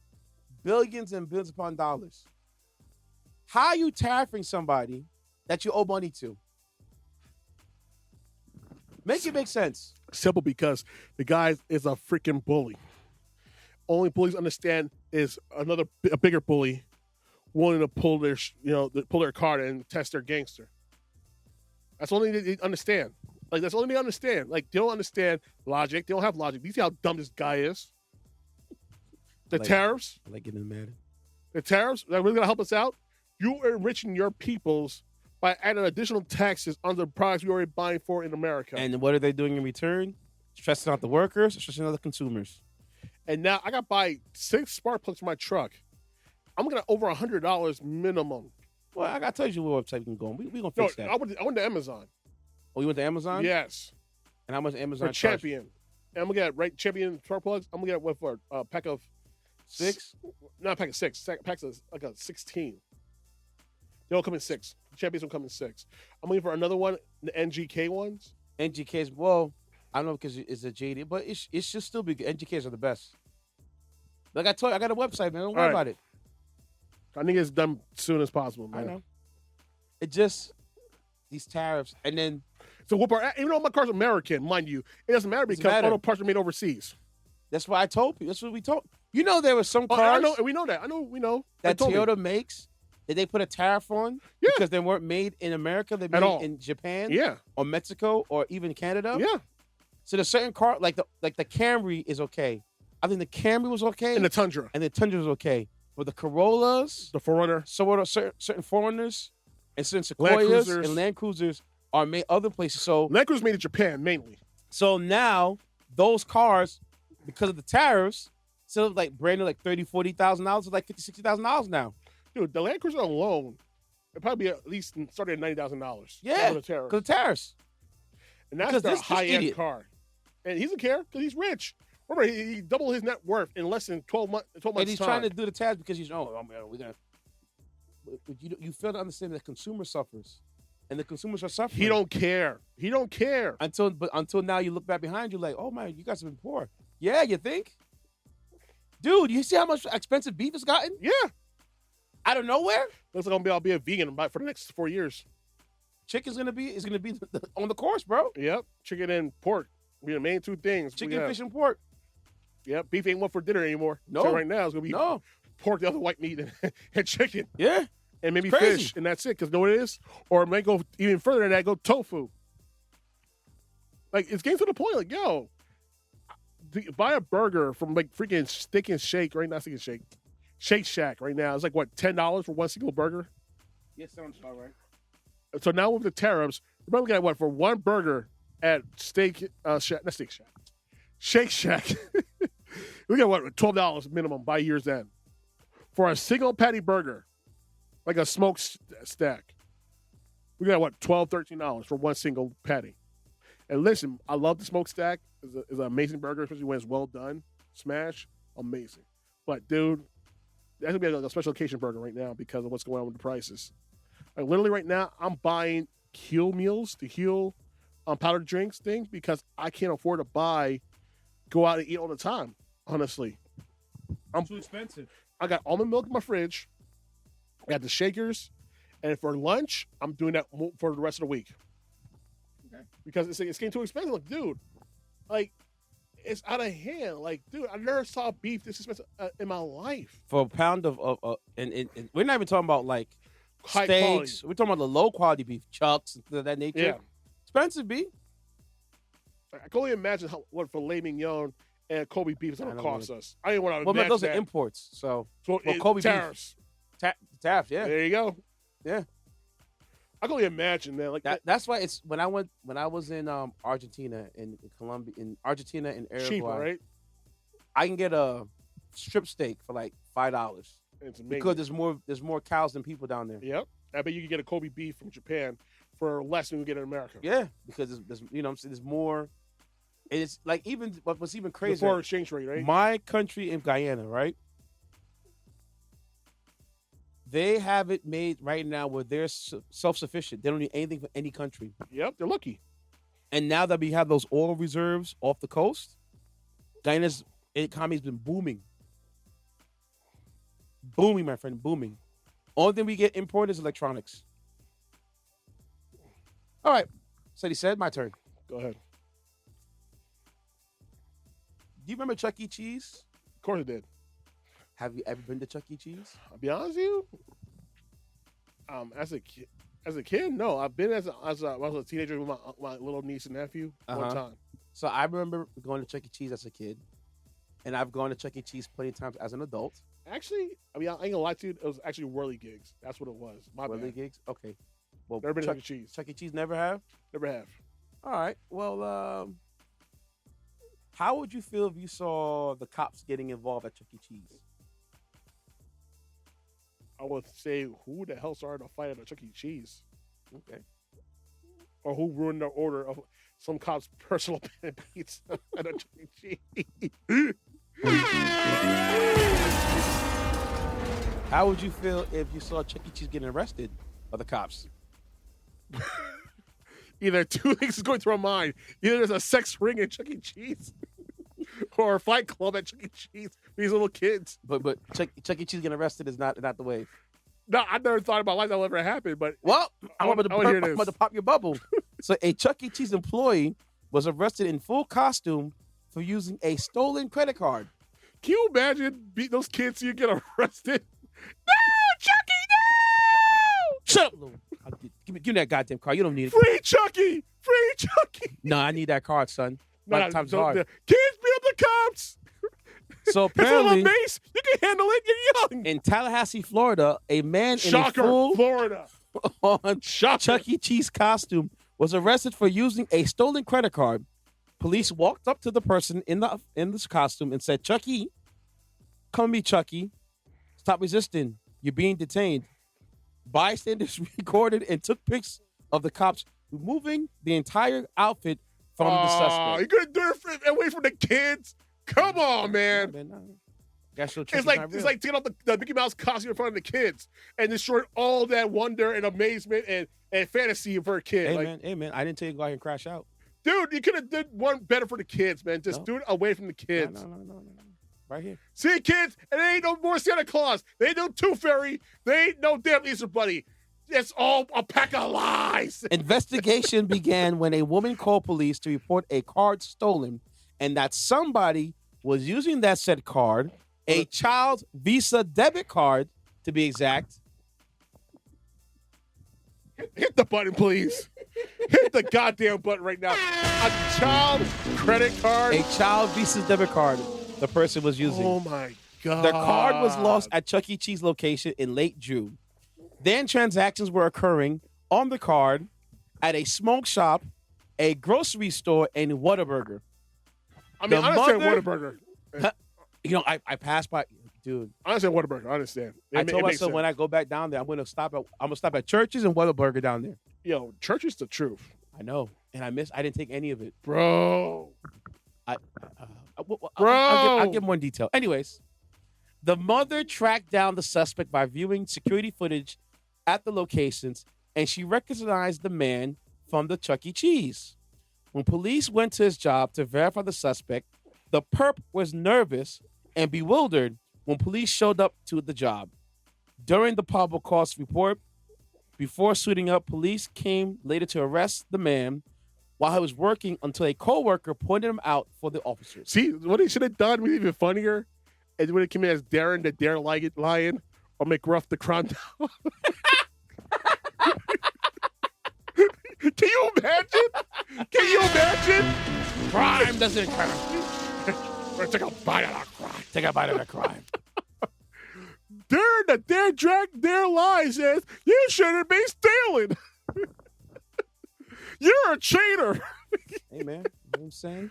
billions and billions upon dollars. How are you tariffing somebody that you owe money to? Make it make sense. Simple, because the guy is a freaking bully. Only bullies understand is a bigger bully wanting to pull their card and test their gangster. That's the only thing they understand. Like, that's the only thing they understand. Like, they don't understand logic. They don't have logic. You see how dumb this guy is? The tariffs. I like getting mad. The tariffs that are really going to help us out. You are enriching your peoples by adding additional taxes on the products we're already buying for in America. And what are they doing in return? Stressing out the workers, stressing out the consumers. And now I got to buy 6 spark plugs for my truck. I'm looking at over $100 minimum. Well, I got to tell you what website we can go on. We going to fix that. I went to Amazon. Oh, you went to Amazon? Yes. And how much Amazon for Champion. And I'm going to get Champion spark plugs. I'm going to get what for a pack of 6? Not a pack of 6. Packs of like a 16. They all come in 6. Champions will come in 6. I'm looking for another one, the NGK ones. NGKs, well, I don't know because it's a JD, but it should still be good. NGKs are the best. Like I told you, I got a website, man. Don't worry about it. I think it's done as soon as possible, man. I know. It just, these tariffs, and then So what part? Even though my car's American, mind you, it doesn't matter because matter. all the parts are made overseas. that's what I told you. That's what we told. You know, there were some Oh, cars I know. We know that. I know. We know. that They told me. Toyota makes that they put a tariff on Yeah. because they weren't made in America. They're At all. made in Japan, Yeah. or Mexico, or even Canada. Yeah. So there's certain car like the Camry is okay. I think the Camry was okay, And the Tundra, and the Tundra was okay. But the Corollas, the Forerunner, certain Foreigners, and certain Land Sequoias Cruisers. and Land Cruisers are made other places. So Land Cruiser's made in Japan mainly. So now those cars, because of the tariffs, instead of like brand new like $30,000-$40,000, it's like $50,000-$60,000 now. Dude, the Land Cruiser alone, it'd probably be at least started at $90,000. Yeah, because of the tariffs. because of tariffs. And that's because the this high-end idiot- car. And he doesn't care because he's rich. Remember, he doubled his net worth in less than 12 months. And he's trying to do the tariffs because he's we're gonna. But you fail to understand that consumer suffers, and the consumers are suffering. He don't care. He don't care. Until now, you look back behind you like, oh man, you guys have been poor. Yeah, you think, dude? You see how much expensive beef has gotten Yeah. out of nowhere? Looks like I'll be a vegan for the next 4 years. Chicken's gonna be on the course, bro. Yep. Chicken and pork. We the main two things. we Chicken, have. fish, and pork. Yep. Beef ain't one for dinner anymore. No. So right now it's gonna be No. pork, the other white meat, and chicken, Yeah. and maybe It's crazy. fish, and that's it. Because know what it is, or it might go even further than that. Go tofu. Like it's getting to the point. Like yo, buy a burger from like freaking Stick and Shake right now. Stick and Shake, Shake Shack right now. It's like what $10 for one single burger. Yeah, sounds about right. So now with the tariffs, you're probably looking at what for one burger at Steak Shack, not Steak Shack, Shake Shack. We got what $12 minimum by year's end for a single patty burger, like a smoked stack. We got what $12-$13 for one single patty. And listen, I love the smokestack. It's an amazing burger, especially when it's well done. Smash, amazing. But dude, that's gonna be like a special occasion burger right now because of what's going on with the prices. Like literally right now, I'm buying Heal meals, the Heal powdered drinks things because I can't afford to go out and eat all the time. Honestly, I'm Too expensive. I got almond milk in my fridge. I got the shakers, and for lunch, I'm doing that for the rest of the week. Okay. Because it's getting too expensive. Like, dude, like it's out of hand. Like, dude, I never saw beef this expensive in my life. For a pound of and we're not even talking about like High steaks. quality. We're talking about the low quality beef, chucks, and things of that nature. Yeah. Expensive beef. I can only imagine what filet mignon and Kobe beef is going I to don't cost us. I didn't want to Well, imagine those are that. imports. So So Kobe beef. tariffs. tariffs, yeah. There you go. Yeah. I can only imagine that. Like That's why it's when I was in Argentina and Colombia, in Argentina and Uruguay, cheaper, right? I can get a strip steak for like $5 It's amazing. because there's more cows than people down there. Yep. I bet you can get a Kobe beef from Japan for less than we get in America. Yeah, because there's more. And it's like even what's even The crazier. foreign exchange rate, right? My country in Guyana, right? They have it made right now where they're self-sufficient. They don't need anything from any country. Yep, they're lucky. And now that we have those oil reserves off the coast, Guyana's economy's been booming. Booming, my friend, booming. Only thing we get imported is electronics. All right. So he said, my turn. Go ahead. Do you remember Chuck E. Cheese? Of course it did. Have you ever been to Chuck E. Cheese? I'll be honest with you. As a kid, no. I've been as I was a teenager with my little niece and nephew one time. So I remember going to Chuck E. Cheese as a kid, and I've gone to Chuck E. Cheese plenty of times as an adult. Actually, I mean, I ain't gonna lie to you. It was actually whirly gigs. That's what it was. My Whirly bad. gigs? Okay. Well, Never been to Chuck, Chuck E. Cheese. Chuck E. Cheese never have? Never have. All right. Well, how would you feel if you saw the cops getting involved at Chuck E. Cheese? I would say, who the hell started a fight at a Chuck E. Cheese? Okay. Or who ruined the order of some cop's personal pan pizza at a Chuck E. Cheese? How would you feel if you saw Chuck E. Cheese getting arrested by the cops? Either two things is going through my mind. Either there's a sex ring at Chuck E. Cheese or a fight club at Chuck E. Cheese for these little kids. But Chuck E. Cheese getting arrested is not the way. No, I never thought in my life that would ever happen. But Well, I'm about this. to pop your bubble. So a Chuck E. Cheese employee was arrested in full costume for using a stolen credit card. Can you imagine beating those kids so you get arrested? No, Chucky, no! Shut up, Lou. Give me that goddamn card. You don't need it. Free Chucky! Free Chucky! No, I need that card, son. Time's hard. Kids, beat up the cops! So It's a apparently, little mace. You can handle it. You're young. in Tallahassee, Florida, a man Shocker, in a full Florida. on Shocker. Chuck E. Cheese costume was arrested for using a stolen credit card. Police walked up to the person in this costume and said, "Chucky, come meet Chucky. Stop resisting. You're being detained." Bystanders recorded and took pics of the cops removing the entire outfit from the suspect. You couldn't do it away from the kids? Come on, man. It's like taking off the Mickey Mouse costume in front of the kids and destroying all that wonder and amazement and fantasy for a kid. Hey, man, I didn't tell you to go out and crash out. Dude, you could have done one better for the kids, man. Just do it away from the kids. No. Right here. See, kids, and there ain't no more Santa Claus. They ain't no Tooth Fairy. They ain't no damn Easter Bunny. It's all a pack of lies. Investigation began when a woman called police to report a card stolen and that somebody was using that said card, a child's Visa debit card, to be exact. Hit the button, please. Hit the goddamn button right now. A child's credit card. A child Visa debit card the person was using. Oh, my God. The card was lost at Chuck E. Cheese location in late June. Then transactions were occurring on the card at a smoke shop, a grocery store, and Whataburger. I mean, I understand Whataburger. I passed by, dude. I understand Whataburger. I understand. I told myself when I go back down there, I'm gonna stop at Church's and Whataburger down there. Yo, Church is the truth. I know, and I didn't take any of it, bro. I'll give more detail. Anyways, the mother tracked down the suspect by viewing security footage at the locations, and she recognized the man from the Chuck E. Cheese. When police went to his job to verify the suspect, the perp was nervous and bewildered when police showed up to the job. During the probable cause report, before suiting up, police came later to arrest the man while he was working until a co-worker pointed him out for the officers. See, what he should have done was even funnier is when it came in as Darren the Dare Lion or McGruff the Crime Dog. Can you imagine? Can you imagine? Crime doesn't occur. Take a bite of that crime. Take a bite of that crime. Darren the Dare Lion says, you shouldn't be stealing. You're a cheater. Hey, man. You know what I'm saying?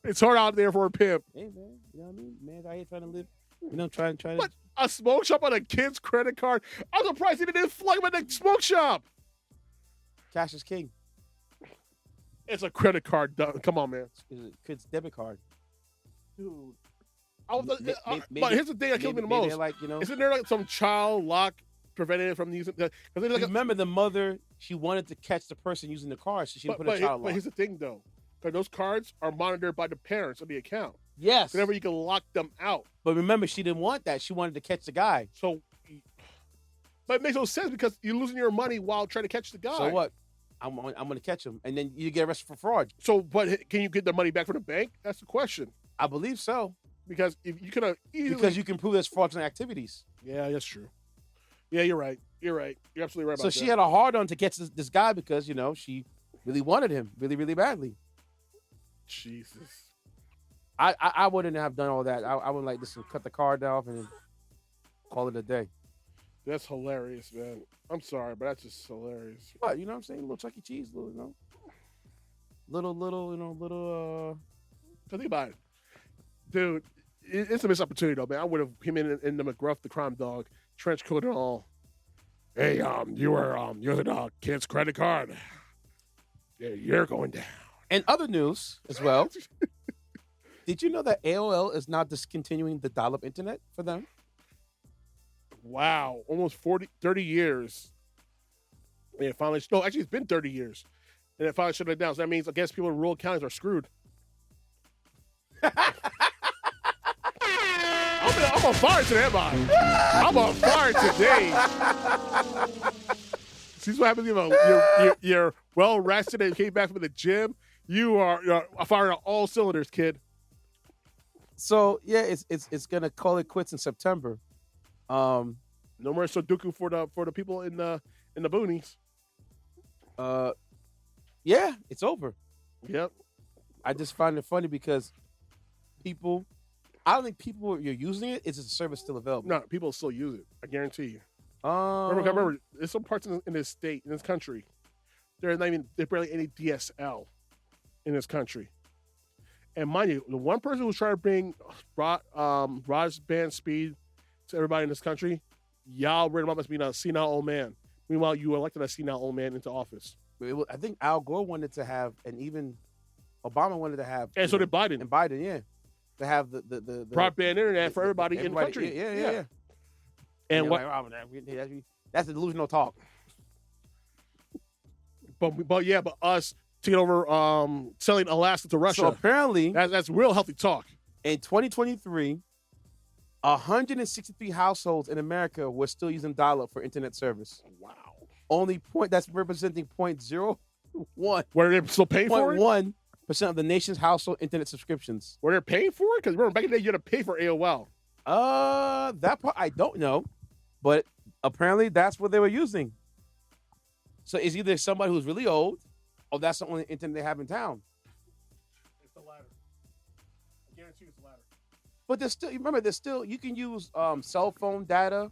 It's hard out there for a pimp. Hey, man. You know what I mean? Man's out here trying to live. Trying to. What? A smoke shop on a kid's credit card? I'm surprised he didn't flag him at the smoke shop. Cash is king. It's a credit card. Come on, man. It's a kid's debit card. Dude. But here's the thing that kills me the most. Isn't there like some child lock preventing it from using? Remember, the mother, she wanted to catch the person using the card, so she didn't put a child lock. But here's the thing, though. Those cards are monitored by the parents of the account. Yes. Whenever you can lock them out. But remember, she didn't want that. She wanted to catch the guy. But it makes no sense because you're losing your money while trying to catch the guy. So what? I'm going to catch him, and then you get arrested for fraud. So, but can you get the money back from the bank? That's the question. I believe so. Because if you could have easily... Because you can prove there's fraudulent activities. Yeah, that's true. Yeah, you're right. You're absolutely right about that. So she had a hard-on to catch this guy because, she really wanted him really, really badly. Jesus. I wouldn't have done all that. I would cut the card off and call it a day. That's hilarious, man. I'm sorry, but that's just hilarious. What? You know what I'm saying? Little Chuck E. Cheese, little. Think about it. Dude, it's a missed opportunity, though, man. I would have him in the McGruff, the crime dog, trench coat and all. Hey, you're using a kid's credit card. Yeah, you're going down. And other news as well. Did you know that AOL is now discontinuing the dial-up internet for them? Wow. Almost 30 years. And it finally, no, actually it's been 30 years. And it finally shut it down. So that means I guess people in rural counties are screwed. I'm I'm on fire today, am I? I'm on fire today. See what happens, you're well rested and came back from the gym. You're firing on all cylinders, kid. So yeah, it's gonna call it quits in September. No more Sudoku for the people in the boonies. Yeah, it's over. Yep. I just find it funny because people, I don't think people you're using it. It's a service still available. No, people still use it. I guarantee you. Remember, there's some parts in this state, in this country, there's barely any DSL in this country. And mind you, the one person who's trying to bring broadband speed to everybody in this country, y'all read about as being a senile old man. Meanwhile, you elected a senile old man into office. I think Al Gore wanted to have, and even Obama wanted to have. And so did Biden. And Biden, yeah. To have the broadband internet for everybody in the country. Yeah. And what? Like, that's delusional talk. But us taking over, selling Alaska to Russia. So apparently, that's real healthy talk. In 2023, 163 households in America were still using dial-up for internet service. Wow. That's representing 0.01. Were they still paying for it? 0.1% of the nation's household internet subscriptions. Were they paying for it? Because remember, back in the day, you had to pay for AOL. That part I don't know, but apparently that's what they were using. So it's either somebody who's really old, or that's the only internet they have in town. It's the latter. I guarantee it's the latter. But there's still you can use cell phone data,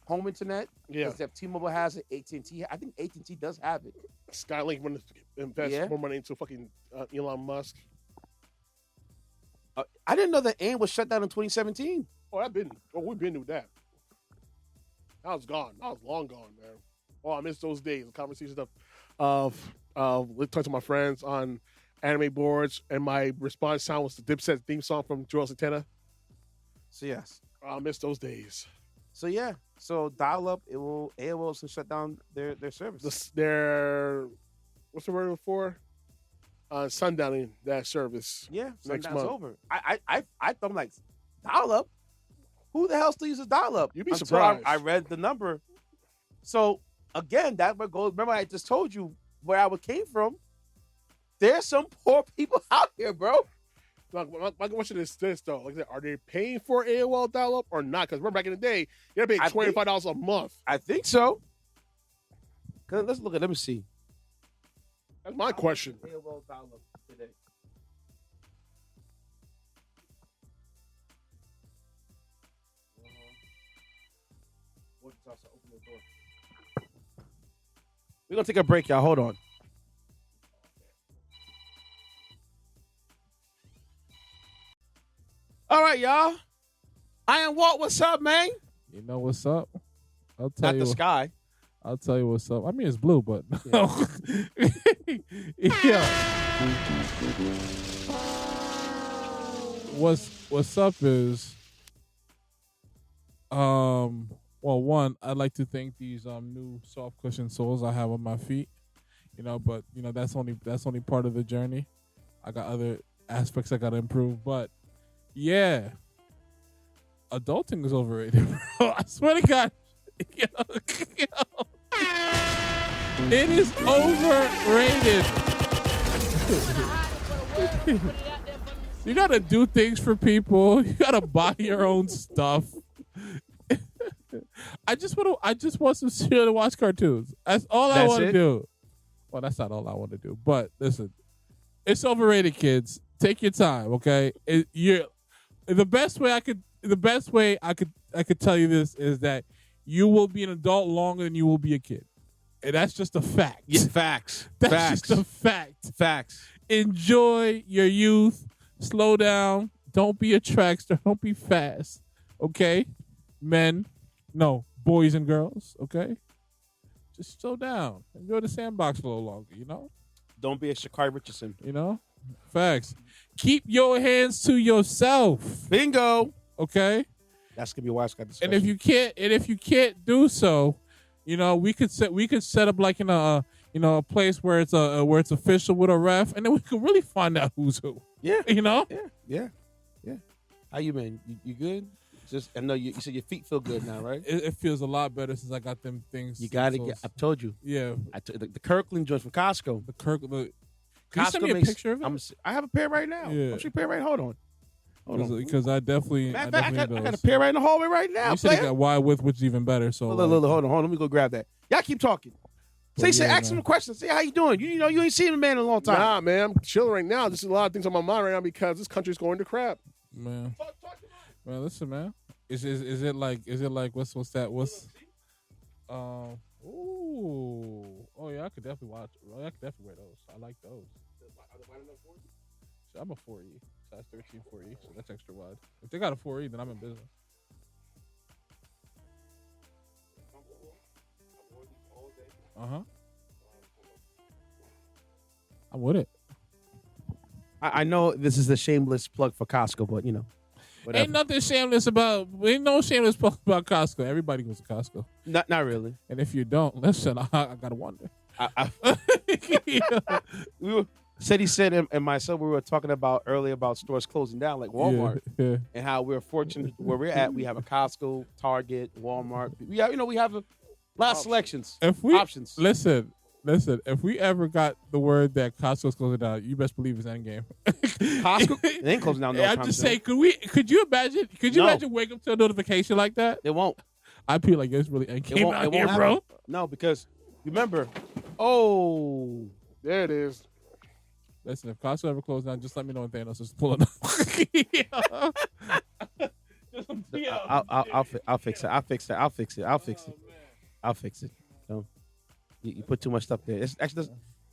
home internet. Yeah. Except T-Mobile has it. AT&T. I think AT&T does have it. Skylink wanted to invest more money into fucking Elon Musk. I didn't know that AIM was shut down in 2017. We've been through that. I was gone. I was long gone, man. Oh, I miss those days. The conversations of talking to my friends on anime boards, and my response sound was the Dipset theme song from Joel Santana. So yes, I miss those days. So yeah, so dial-up, AOL will shut down their service. What's the word for? Sundowning that service. Yeah, next sundown's month. over. I thought, I'm like, dial-up? Who the hell still uses dial-up? You'd be surprised. I read the number. So again, that goes. Remember, I just told you where I came from. There's some poor people out here, bro. My question is this, though. Like I said, are they paying for AOL dial-up or not? Because remember, back in the day, you had to pay $25 a month. I think so. Let me see. That's my question. AOL dial-up today. We're going to take a break, y'all. Hold on. All right, y'all. I am Walt. What's up, man? You know what's up? I'll tell Not you. the sky. I'll tell you what's up. I mean, it's blue, but yeah. What's up is well, one, I'd like to thank these new soft cushion soles I have on my feet. But that's only part of the journey. I got other aspects I gotta improve, but yeah, adulting is overrated, bro. I swear to God, yo. It is overrated. You gotta do things for people. You gotta buy your own stuff. I just want some chill to watch cartoons. That's all I want to do. Well, that's not all I want to do. But listen, it's overrated, kids. Take your time, okay? The best way I could tell you this is that you will be an adult longer than you will be a kid. And that's just a fact. Yeah, facts. That's just a fact. Facts. Enjoy your youth. Slow down. Don't be a trackster. Don't be fast. Okay? Boys and girls, okay? Just slow down. Enjoy the sandbox a little longer, Don't be a Sha'Carri Richardson. Facts. Keep your hands to yourself. Bingo. Okay? That's gonna be a wise guy discussion. And if you can't do so, we could set up like in a place where it's official with a ref, and then we could really find out who's who. Yeah. Yeah. Yeah. How you, man? You good? Just I know you said your feet feel good now, right? It feels a lot better since I got them things. You got to get. I've told you. Yeah. The Kirkland joints from Costco. The Kirkland. Costco Can you send me a picture of it? I have a pair right now. Yeah. I'm sure pair right. Hold on. Because I definitely. Matter of fact, I got a pair right in the hallway right now. You said you got wide width, which is even better. So hold on. Let me go grab that. Y'all keep talking. Ask him a question. Say how you doing. You ain't seen a man in a long time. Nah, man, I'm chilling right now. There's a lot of things on my mind right now because this country's going to crap. Man, listen, man. Is it like what's that? Oh yeah, I could definitely watch. I could definitely wear those. I like those. I'm a 4E, size 13 4E, so that's extra wide. If they got a 4E, then I'm in business. I'm with it. I know this is a shameless plug for Costco, but whatever. Ain't nothing shameless about. Ain't no shameless plug about Costco. Everybody goes to Costco. Not really. And if you don't, listen, I gotta wonder. Ceddy said and myself we were talking about earlier about stores closing down like Walmart and how we're fortunate where we're at. We have a Costco, Target, Walmart. We have a lot of selections. Options. Listen. If we ever got the word that Costco's closing down, you best believe it's endgame. Costco, it ain't closing down. No I'm just saying. Could you imagine? Imagine waking up to a notification like that? It won't. I'd be like, it's really endgame out here, bro. No, because remember. Oh, there it is. Listen, if Costco ever closed down, just let me know when Thanos is pulling up. I'll fix it. I'll fix it. So, you put too much stuff there. It's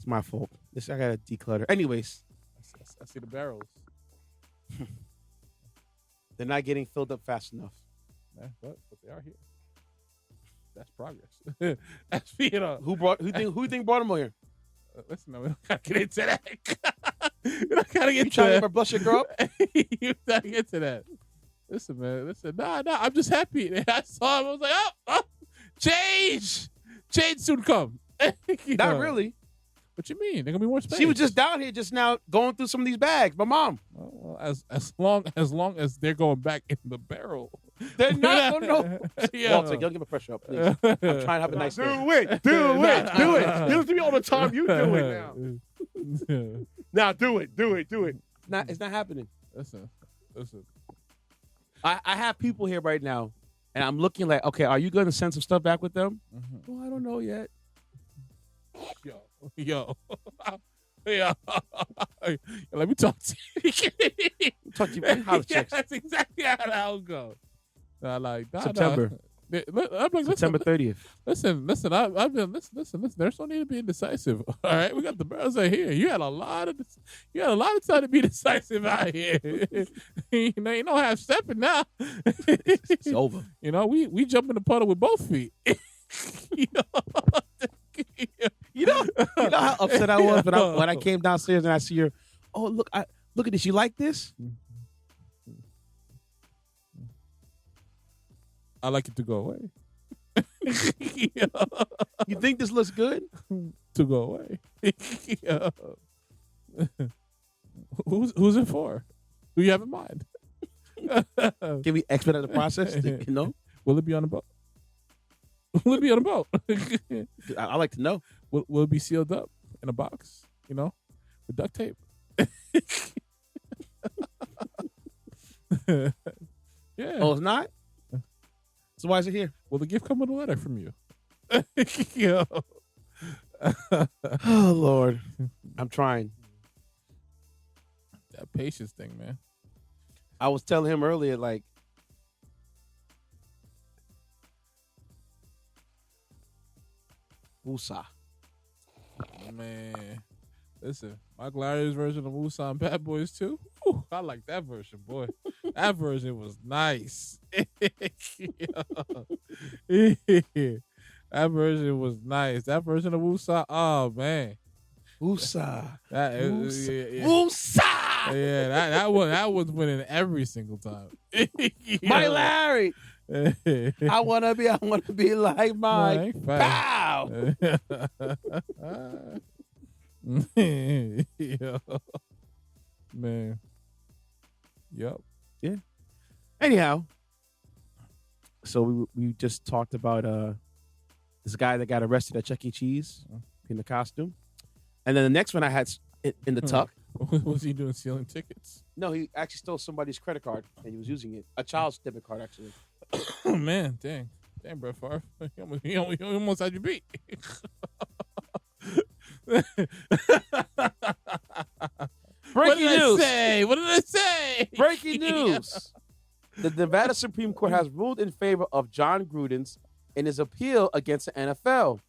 my fault. I gotta declutter. Anyways, I see the barrels. They're not getting filled up fast enough. But they are here. That's progress. Who think brought them over here? Listen, no, we don't gotta get into that. We don't gotta get you trying to ever blush your girl up? You gotta get to that. Listen, man. Nah. I'm just happy. I saw him. I was like, oh, change soon come. Not really. What you mean? They're gonna be more space. She was just down here just now going through some of these bags. My mom. Well, as long as they're going back in the barrel. They're not. No. Walter, don't give a pressure up, please. I'm trying to have a nice day. Do it. Do it. You listen to me all the time. You do it now. Now do it. It's not happening. Listen. I have people here right now, and I'm looking like, okay, are you going to send some stuff back with them? Mm-hmm. Well, I don't know yet. Yo. Let me talk to you. Talk to you. Holla checks. That's exactly how that'll go. September. September 30th. Listen. I've been listen. There's no need to be indecisive. All right, we got the barrels right here. You had a lot of time to be decisive out here. You know half stepping now. It's over. We jump in the puddle with both feet. You know how upset I was when I came downstairs and I see her. Oh, look at this. You like this? I like it to go away. You think this looks good? To go away. Who's it for? Who you have in mind? Can we expedite the process? Will it be on a boat? Will it be on a boat? I like to know. Will it be sealed up in a box? With duct tape. Yeah. Oh, it's not? So why is it here? Will the gift come with a letter from you? Oh, Lord. I'm trying. That patience thing, man. I was telling him earlier, like, Woosah. Man. Listen, my glorious version of Woosah and Bad Boys 2. Whew, I like that version, boy. That version was nice. That version was nice. That version of Woosah, oh, man. Woosah. Woosah! Yeah, that one's winning every single time. My Larry. I wanna be like Mike. Pow. Man. Yep. Yeah. Anyhow, So we just talked about this guy that got arrested at Chuck E. Cheese in the costume, and then the next one I had in the tuck. What was he doing, stealing tickets? No, he actually stole somebody's credit card and he was using it, a child's debit card actually. Oh man, damn, Brett Favre, he almost had you beat. Breaking news. What did I say? Breaking news. The Nevada Supreme Court has ruled in favor of Jon Gruden's in his appeal against the NFL.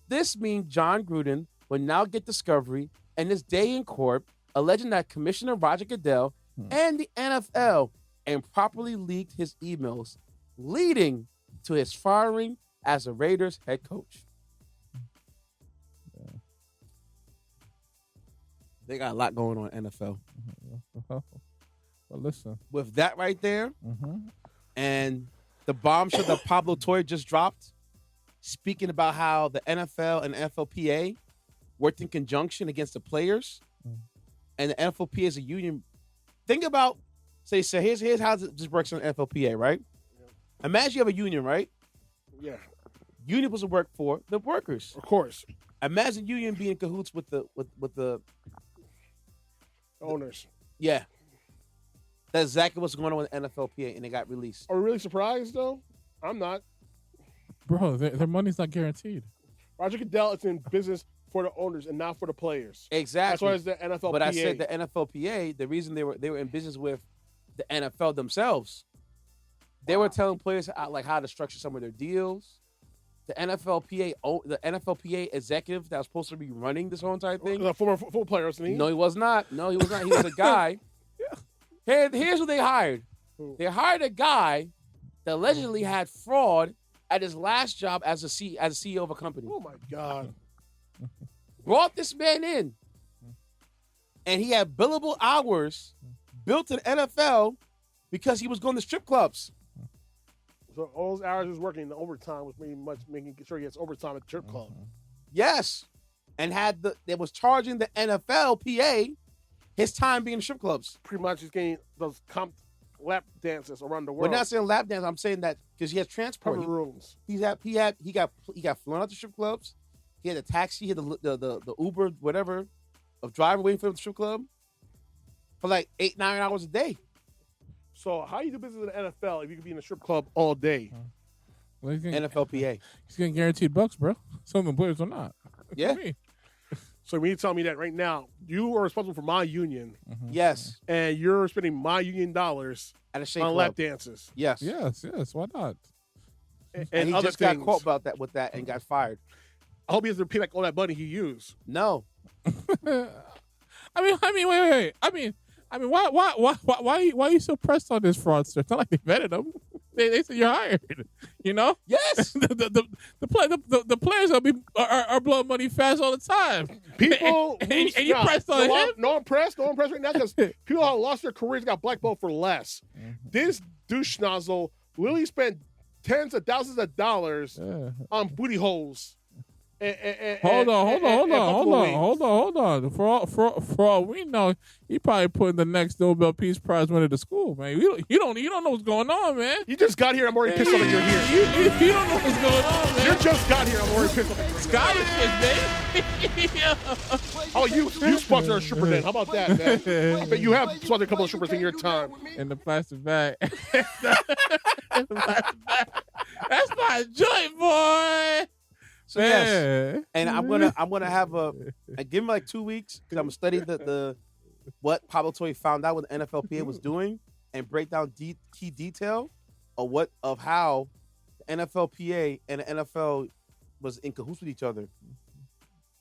This means Jon Gruden will now get discovery and his day in court, alleging that Commissioner Roger Goodell and the NFL improperly leaked his emails, leading to his firing as the Raiders head coach. They got a lot going on in NFL. Well, listen. With that right there, and the bombshell that Pablo Torre just dropped, speaking about how the NFL and NFLPA worked in conjunction against the players, and the NFLPA is a union. Think about, say here's how this works on NFLPA, right? Yeah. Imagine you have a union, right? Yeah. Union was to work for the workers. Of course. Imagine union being in cahoots with the owners. Yeah. That's exactly what's going on with the NFLPA, and it got released. Are we really surprised, though? I'm not. Bro, their money's not guaranteed. Roger Goodell is in business for the owners and not for the players. Exactly. That's why it's the NFLPA. But I said the NFLPA, the reason they were in business with the NFL themselves, they were telling players how to structure some of their deals. The NFLPA executive that was supposed to be running this whole entire thing. The former football player, wasn't he? No, he was not. He was a guy. Here's who they hired. They hired a guy that allegedly had fraud at his last job as a CEO of a company. Oh, my God. Brought this man in, and he had billable hours built to the NFL because he was going to strip clubs. So all those hours he was working, the overtime was making sure he gets overtime at the strip club. Yes, and they was charging the NFLPA his time being in strip clubs. Pretty much, he's getting those lap dances around the world. We're not saying lap dance. I'm saying that because he has transport rooms. He got flown out to strip clubs. He had a taxi. He had the Uber, whatever, of driver waiting for him at the strip club for like 8-9 hours a day. So how you do business in the NFL if you could be in a strip club all day? NFLPA. He's getting guaranteed bucks, bro. Some of the players are not. Yeah. So when you tell me that right now, you are responsible for my union. Yes. And you're spending my union dollars at a shake on club. lap dances. Yes. Yes. Why not? And he other just things. got caught about that with that and got fired. I hope he has to pay back all that money he used. No. I mean, wait. I mean, why are you so pressed on this fraudster? It's not like they vetted him. They said you're hired. You know? Yes. The players are blowing money fast all the time. People and you pressed on him. No, I'm pressed right now because people have lost their careers, got blackballed for less. This douche nozzle literally spent tens of thousands of dollars on booty holes. Hold on. For all we know, he probably putting the next Nobel Peace Prize winner to school, man. You don't know what's going on, man. You just got here. I'm already pissed off that you're here. You don't know what's going on, man. You just got here. I'm already pissed off. Scholarship, baby. Oh, you sponsor a stripper then? How about that, man? I bet you have sponsored a couple of strippers in your time. In the plastic bag. That's my joint, boy. So yes, and I'm gonna have give him like 2 weeks because I'm gonna study the what Pablo Torre found out what the NFLPA was doing and break down key detail of how the NFLPA and the NFL was in cahoots with each other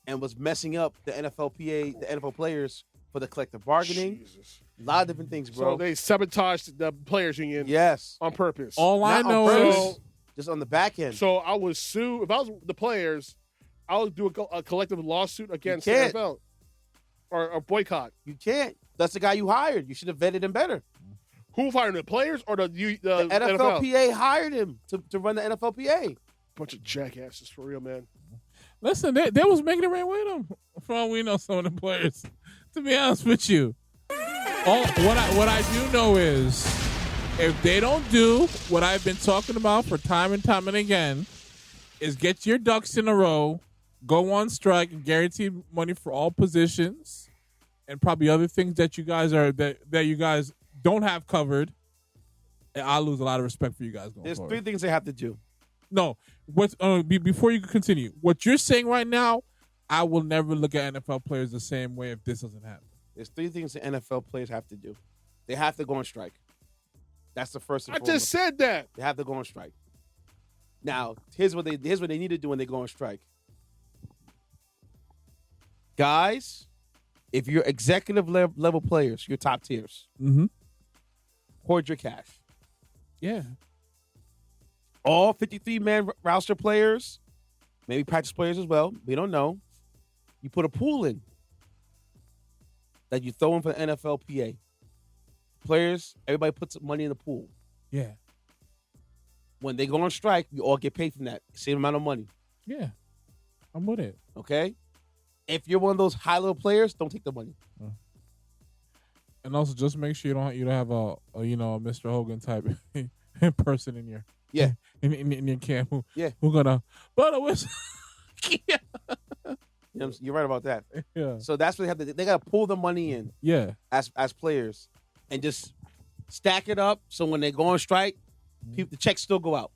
and was messing up the NFLPA, the NFL players for the collective bargaining. Jesus. A lot of different things, bro. So they sabotaged the players union. Yes, on purpose. All I know is. Just on the back end. So I would sue. If I was the players, I would do a collective lawsuit against the NFL or a boycott. You can't. That's the guy you hired. You should have vetted him better. Who fired him? The players or the NFLPA NFL? hired him to run the NFLPA. Bunch of jackasses, for real, man. Listen, they was making it rain with him. For all we know, some of the players. To be honest with you, what I do know is If they don't do what I've been talking about for time and time and again, is get your ducks in a row, go on strike, and guarantee money for all positions, and probably other things that you guys that you guys don't have covered, and I'll lose a lot of respect for you guys going There's forward. 3 things they have to do. No, before you continue, what you're saying right now, I will never look at NFL players the same way if this doesn't happen. There's 3 things the NFL players have to do. They have to go on strike. That's the first. I just said that. They have to go on strike. Now, here's what they need to do when they go on strike. Guys, if you're executive level players, your top tiers, hoard your cash. Yeah. All 53-man roster players, maybe practice players as well, we don't know. You put a pool in that you throw in for the NFLPA. Players, everybody puts money in the pool. Yeah. When they go on strike, we all get paid from that. Same amount of money. Yeah. I'm with it. Okay? If you're one of those high-level players, don't take the money. And also, just make sure you don't have a Mr. Hogan type person in your in your camp who gonna blow the whistle. You're right about that. Yeah. So that's what they have to. They got to pull the money in. Yeah. As players, and just stack it up so when they go on strike, the checks still go out.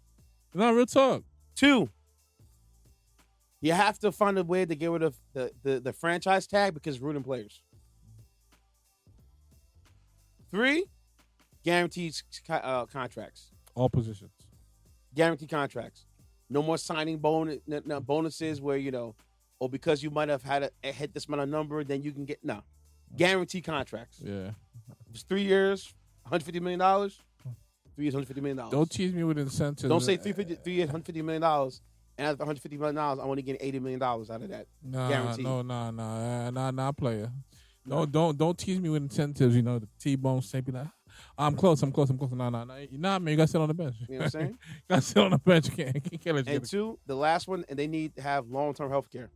No, real talk. 2, you have to find a way to get rid of the franchise tag because it's ruining players. 3, guaranteed contracts. All positions. Guaranteed contracts. No more signing bonuses where, because you might have had a hit this amount of number, then you can get, guaranteed contracts. Yeah. It's 3 years, $150 million. 3 years, $150 million. Don't tease me with incentives. Don't say 3 years, $150 million. And out of the $150 million, I'm only getting $80 million out of that. Guaranteed. Nah, player. Don't tease me with incentives. The T-bone say be like, I'm close. Nah, man, you gotta sit on the bench. You know what I'm saying? You gotta sit on the bench. You can't let you and 2, the last one, and they need to have long-term health care.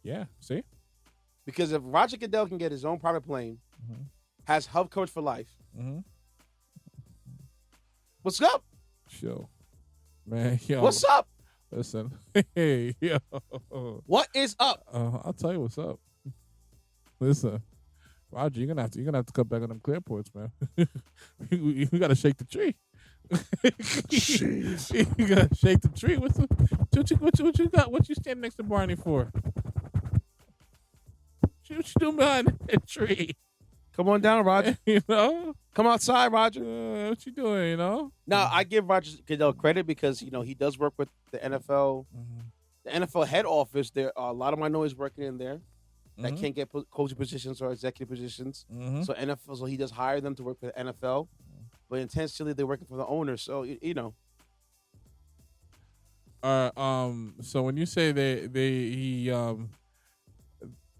Yeah, see? Because if Roger Goodell can get his own private plane, has health coverage for life, what's up? Sure. Man, yo. What's up? Listen. Hey, yo. What is up? I'll tell you what's up. Listen. Roger, you're gonna have to cut back on them clear ports, man. we gotta shake the tree. Jeez. You gotta shake the tree. What you got? What you standing next to Barney for? What you doing behind that tree? Come on down, Roger. Come outside, Roger. What you doing? Now, I give Roger Goodell credit because he does work with the NFL, the NFL head office. There are a lot of minorities working in there that can't get coaching positions or executive positions. So he does hire them to work for the NFL, but intentionally they're working for the owner. So So when you say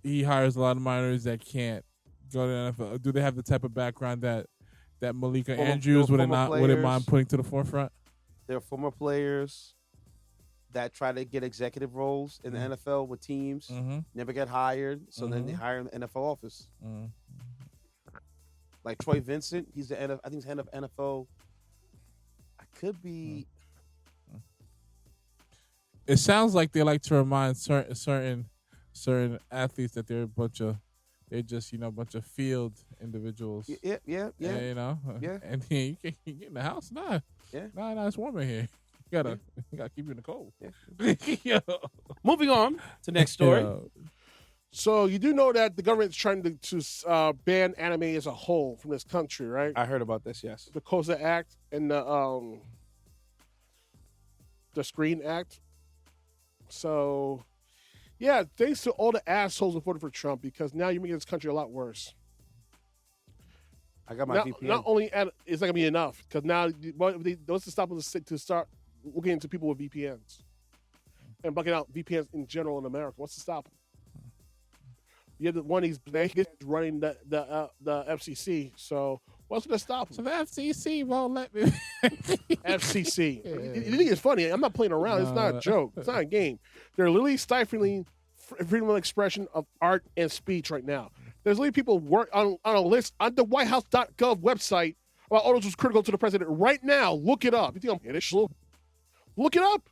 he hires a lot of minors that can't go to the NFL, do they have the type of background that Malika Andrews wouldn't mind putting to the forefront? There are former players that try to get executive roles in the NFL with teams, never get hired, so then they hire in the NFL office. Like Troy Vincent, he's I think he's head of NFL. I could be. It sounds like they like to remind certain athletes that they're a bunch of field individuals. Yeah. Yeah. And then you get in the house, it's warm in here. You gotta keep you in the cold. Yeah. Moving on to next story. So you do know that the government's trying to ban anime as a whole from this country, right? I heard about this. Yes, the COSA Act and the Screen Act. So, yeah, thanks to all the assholes who voted for Trump, because now you're making this country a lot worse. I got my VPN. Not only it's not gonna be enough, because now what's to stop us to start looking into people with VPNs and bucking out VPNs in general in America? What's to stop them? You have one of these blankets running the FCC. So what's going to stop them? So the FCC won't let me. FCC. You think it's funny? I'm not playing around. It's not a joke. It's not a game. They're literally stifling freedom of expression of art and speech right now. There's literally people work on a list on the WhiteHouse.gov website about all those who's critical to the president right now. Look it up. You think I'm getting slow? Look it up.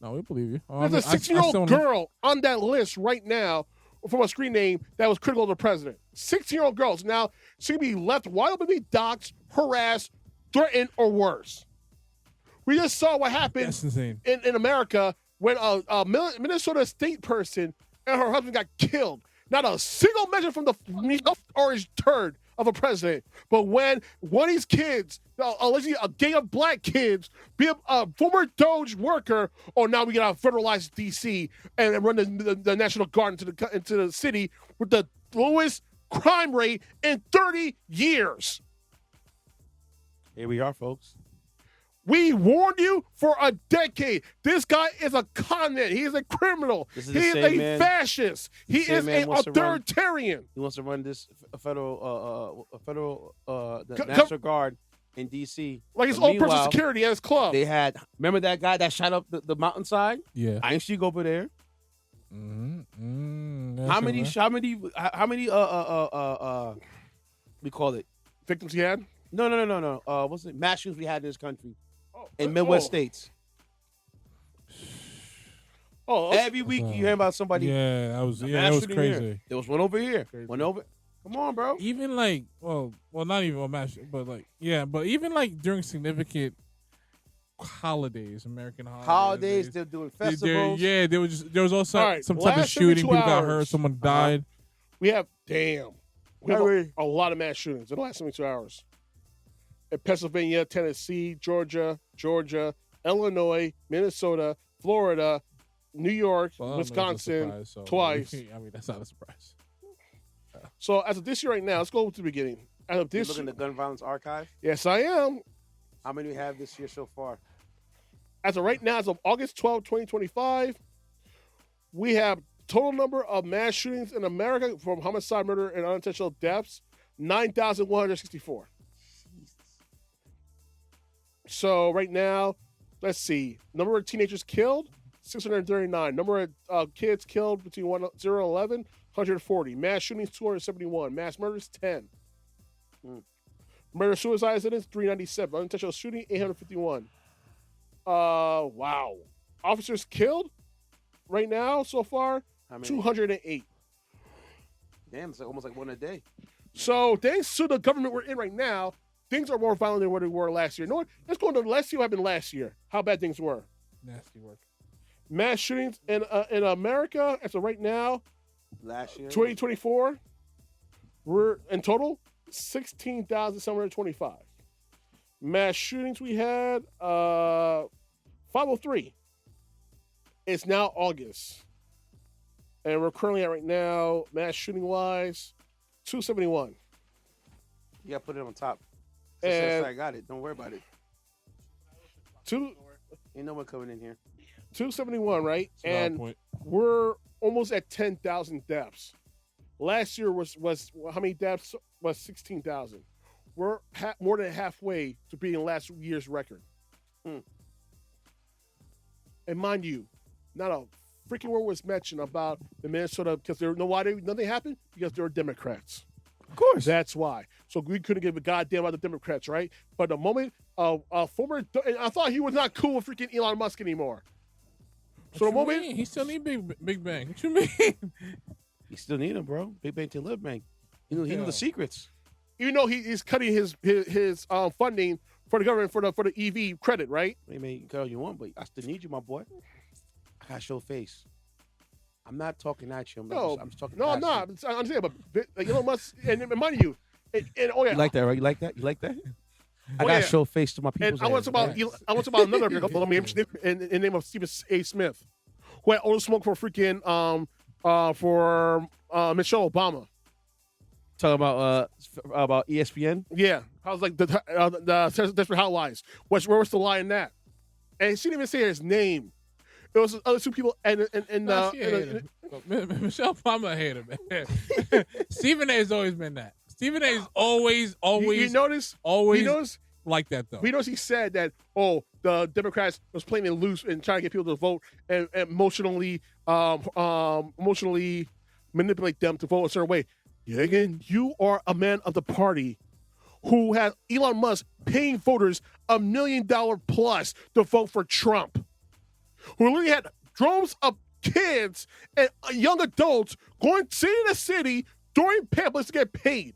No, we believe you. There's a 16-year-old girl on that list right now from a screen name that was critical of the president. 16-year-old girls. Now, she can be left wide open to be doxxed, harassed, threatened, or worse. We just saw what happened That's insane. in America when a Minnesota state person and her husband got killed. Not a single mention from the orange turd of a president. But when one of these kids, allegedly a gang of black kids, be a former Doge worker, now we got to federalize D.C. and run the National Guard into the city with the lowest crime rate in 30 years. Here we are, folks. We warned you for a decade. This guy is a con man. He is a criminal. He is a fascist. He is an authoritarian. He wants to run this federal National Guard in D.C. Like his own personal security at his club. They had, remember that guy that shot up the mountainside? Yeah. I ain't see go over there. How many we call it? Victims he had? No. What's it? Mass shootings we had in this country. In Midwest states. Every week you hear about somebody. Yeah, that was crazy. Here. There was one over here. Crazy. One over. Come on, bro. Even like, well, not even a mass, but like, yeah, but even like during significant holidays, American holidays, they're doing festivals. There was also some type of shooting. People got hurt. Someone died. We have a lot of mass shootings in the last 72 hours. In Pennsylvania, Tennessee, Georgia, Illinois, Minnesota, Florida, New York, Wisconsin, twice. I mean, that's not a surprise. So as of this year right now, let's go to the beginning. As of this, you looking at the gun violence archive? Yes, I am. How many we have this year so far? As of right now, as of August 12, 2025, we have total number of mass shootings in America from homicide, murder, and unintentional deaths, 9,164. So right now, let's see. Number of teenagers killed, 639. Number of kids killed between 0 and 11, 140. Mass shootings, 271. Mass murders, 10. Murder-suicide incidents, 397. Unintentional shooting, 851. Wow. Officers killed right now so far, 208. Damn, it's almost like one a day. So thanks to the government we're in right now, things are more violent than what they were last year. Let's go to let's see what happened last year. How bad things were. Nasty work. Mass shootings in America as of right now, last year, 2024, we're in total 16,725. Mass shootings we had 503. It's now August, and we're currently at right now mass shooting wise 271. You gotta put it on top. And I got it. Don't worry about it. Ain't no one coming in here. 271, right? And we're almost at 10,000 deaths. Last year was how many deaths? Was 16,000. We're more than halfway to being last year's record. And mind you, not a freaking word was mentioned about the Minnesota, because nothing happened? Because they were Democrats. Of course. That's why. So we couldn't give a goddamn about the Democrats, right? But the moment I thought he was not cool with freaking Elon Musk anymore. So the moment he still need Big Bang. What you mean? He still need him, bro. Big Bang to live, man. He knew the secrets. You know he's cutting his funding for the government for the EV credit, right? You can cut all you want, but I still need you, my boy. I gotta show face. I'm not talking at you. I'm just talking. No, I'm not. I'm saying, but Elon Musk, and mind you, and oh yeah, you like that, right? You like that? I gotta show face to my people. And I want to talk about another girl, in the name of Stephen A. Smith, who had all the smoke for freaking for Michelle Obama. Talking about ESPN. Yeah, I was like the Desperate Housewives. Where was the lie in that? And she didn't even say his name. It was other two people, and Michelle Obama hater, man. Stephen A. has always been that. Stephen A. is always. You notice? Always. He knows like that though. He knows. He said that the Democrats was playing it loose and trying to get people to vote and emotionally manipulate them to vote a certain way. Yet again, you are a man of the party who had Elon Musk paying voters $1 million plus to vote for Trump, who literally had droves of kids and young adults going city to city during pamphlets to get paid.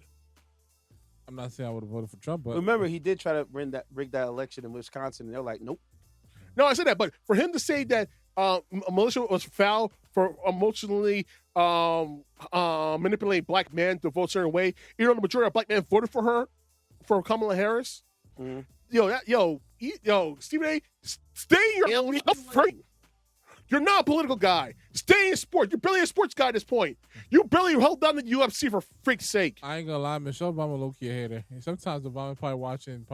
I'm not saying I would have voted for Trump, but remember, he did try to rig that election in Wisconsin, and they're like, nope. No, I said that, but for him to say that militia was foul for emotionally manipulating black men to vote a certain way, the majority of black men voted for her, for Kamala Harris. Mm-hmm. Yo, Stephen A., stay in your frame. You're not a political guy. Stay in sports. You're barely a sports guy at this point. You barely held down the UFC for freak's sake. I ain't gonna lie, Michelle Obama low-key a hater. And sometimes Obama probably watching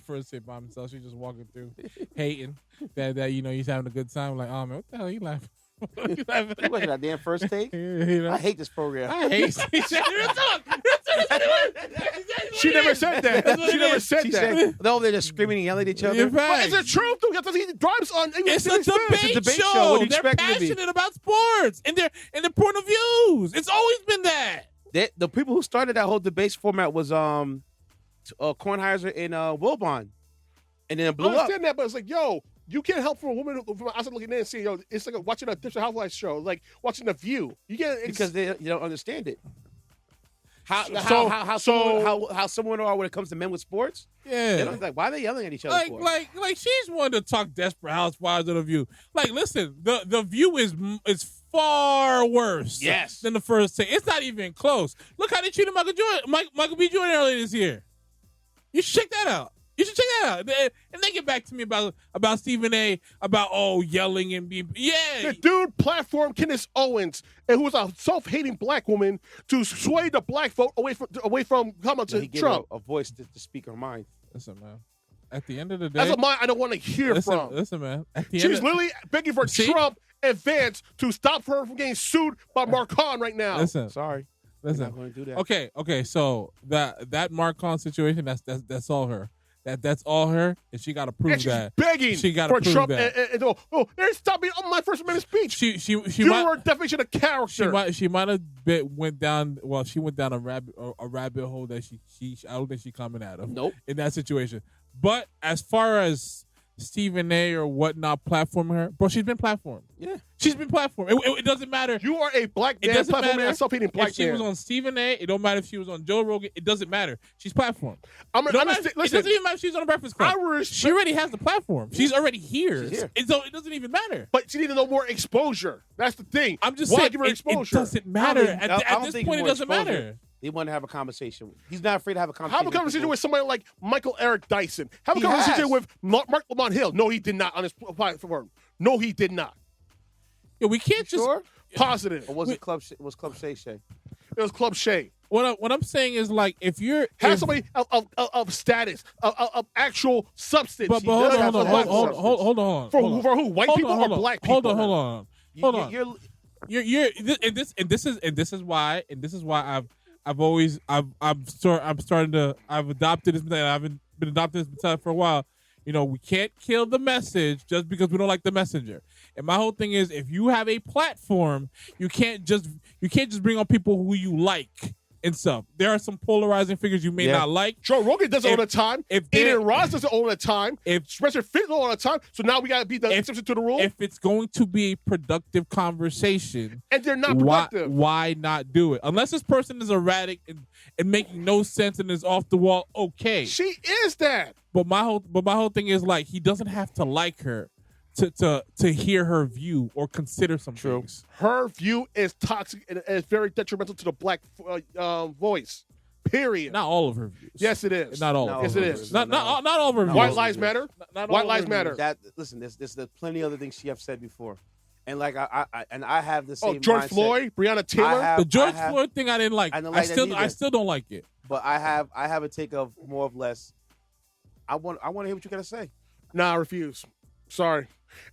first sit by himself. She's just walking through, hating that he's having a good time. Like, oh man, what the hell are you laughing? You watching that damn First Take? I hate this program. I hate. She never said that. She never said that. No, they're just screaming and yelling at each other. But is it true? Because he drives on. It's a debate show. What do you They're expect it to be? passionate about sports and their point of views. It's always been that. The people who started that whole debate format was Kornheiser and Wilbon, and then it blew I up. understand that, but it's like, yo, you can't help from a woman from outside looking in and see, yo, it's like watching a Different Housewives show, like watching The View. You get Because you don't understand it. How someone are when it comes to men with sports? Yeah. They don't, like, why are they yelling at each other for? Like she's one to talk Desperate Housewives of The View. Like, listen, the View is far worse than the First Take. It's not even close. Look how they treated Michael B. Jordan earlier this year. You should check that out. And they get back to me about Stephen A. about yelling and being The dude platformed Candace Owens, and who was a self-hating black woman, to sway the black vote away from coming to Trump. A voice to speak her mind. Listen, man. At the end of the day, that's a mind I don't want to hear from. Listen, man. She's literally begging for Trump and Vance to stop her from getting sued by Marcon right now. Listen, sorry. Listen. I'm not going to do that. Okay. So that Marcon situation, that's all her. That's all her, and she got to prove that. Begging she got for prove Trump that. and they're stopping on my First Amendment speech. She you might, were a definition of character. She might have went down. Well, she went down a rabbit hole that I don't think she coming out of. Nope. In that situation, but as far as Stephen A. or whatnot platforming her, bro, she's been platformed. Yeah, she's been platformed. It doesn't matter. You are a black man platforming a self-hating black man. If she was on Stephen A., it don't matter if she was on Joe Rogan. It doesn't matter. She's platformed. It doesn't even matter if she's on a Breakfast Club. She already has the platform. She's already here. So it doesn't even matter. But she needs no more exposure. That's the thing. I'm just Why saying give her exposure? It doesn't matter. At this point, it doesn't matter. They want to have a conversation. He's not afraid to have a conversation. Have a conversation with somebody like Michael Eric Dyson. Have a conversation with Mark Lamont Hill. No, he did not on his platform. No, he did not. Yeah, we can't just positive. Or was it Club? Was Club Shay Shay? It was Club Shay. What I'm saying is, like, if you're somebody of status, of actual substance. But hold on. For who? White people or black people? Hold on. This is why I've adopted this mentality. I've been adopting this mentality for a while. We can't kill the message just because we don't like the messenger. And my whole thing is, if you have a platform, you can't just bring on people who you like and stuff. There are some polarizing figures you may not like. Joe Rogan does it all the time. Aiden Ross does it all the time. Spencer Fitz all the time. So now we got to be the exception to the rule. If it's going to be a productive conversation, and they're not productive, why not do it? Unless this person is erratic and making no sense and is off the wall, okay. She is that. But my whole thing is, like, he doesn't have to like her to hear her view or consider some things. Her view is toxic and is very detrimental to the black voice. Period. Not all of her views. Yes, it is. Not all. Yes, it is. Not all of her views. White lives matter. White lives matter. Listen, there's plenty of other things she have said before, and like I have the same. George mindset. Floyd, Breonna Taylor. The George Floyd thing I didn't like. I still don't like it. But I have a take of more of less. I want to hear what you gotta say. Nah, I refuse. Sorry.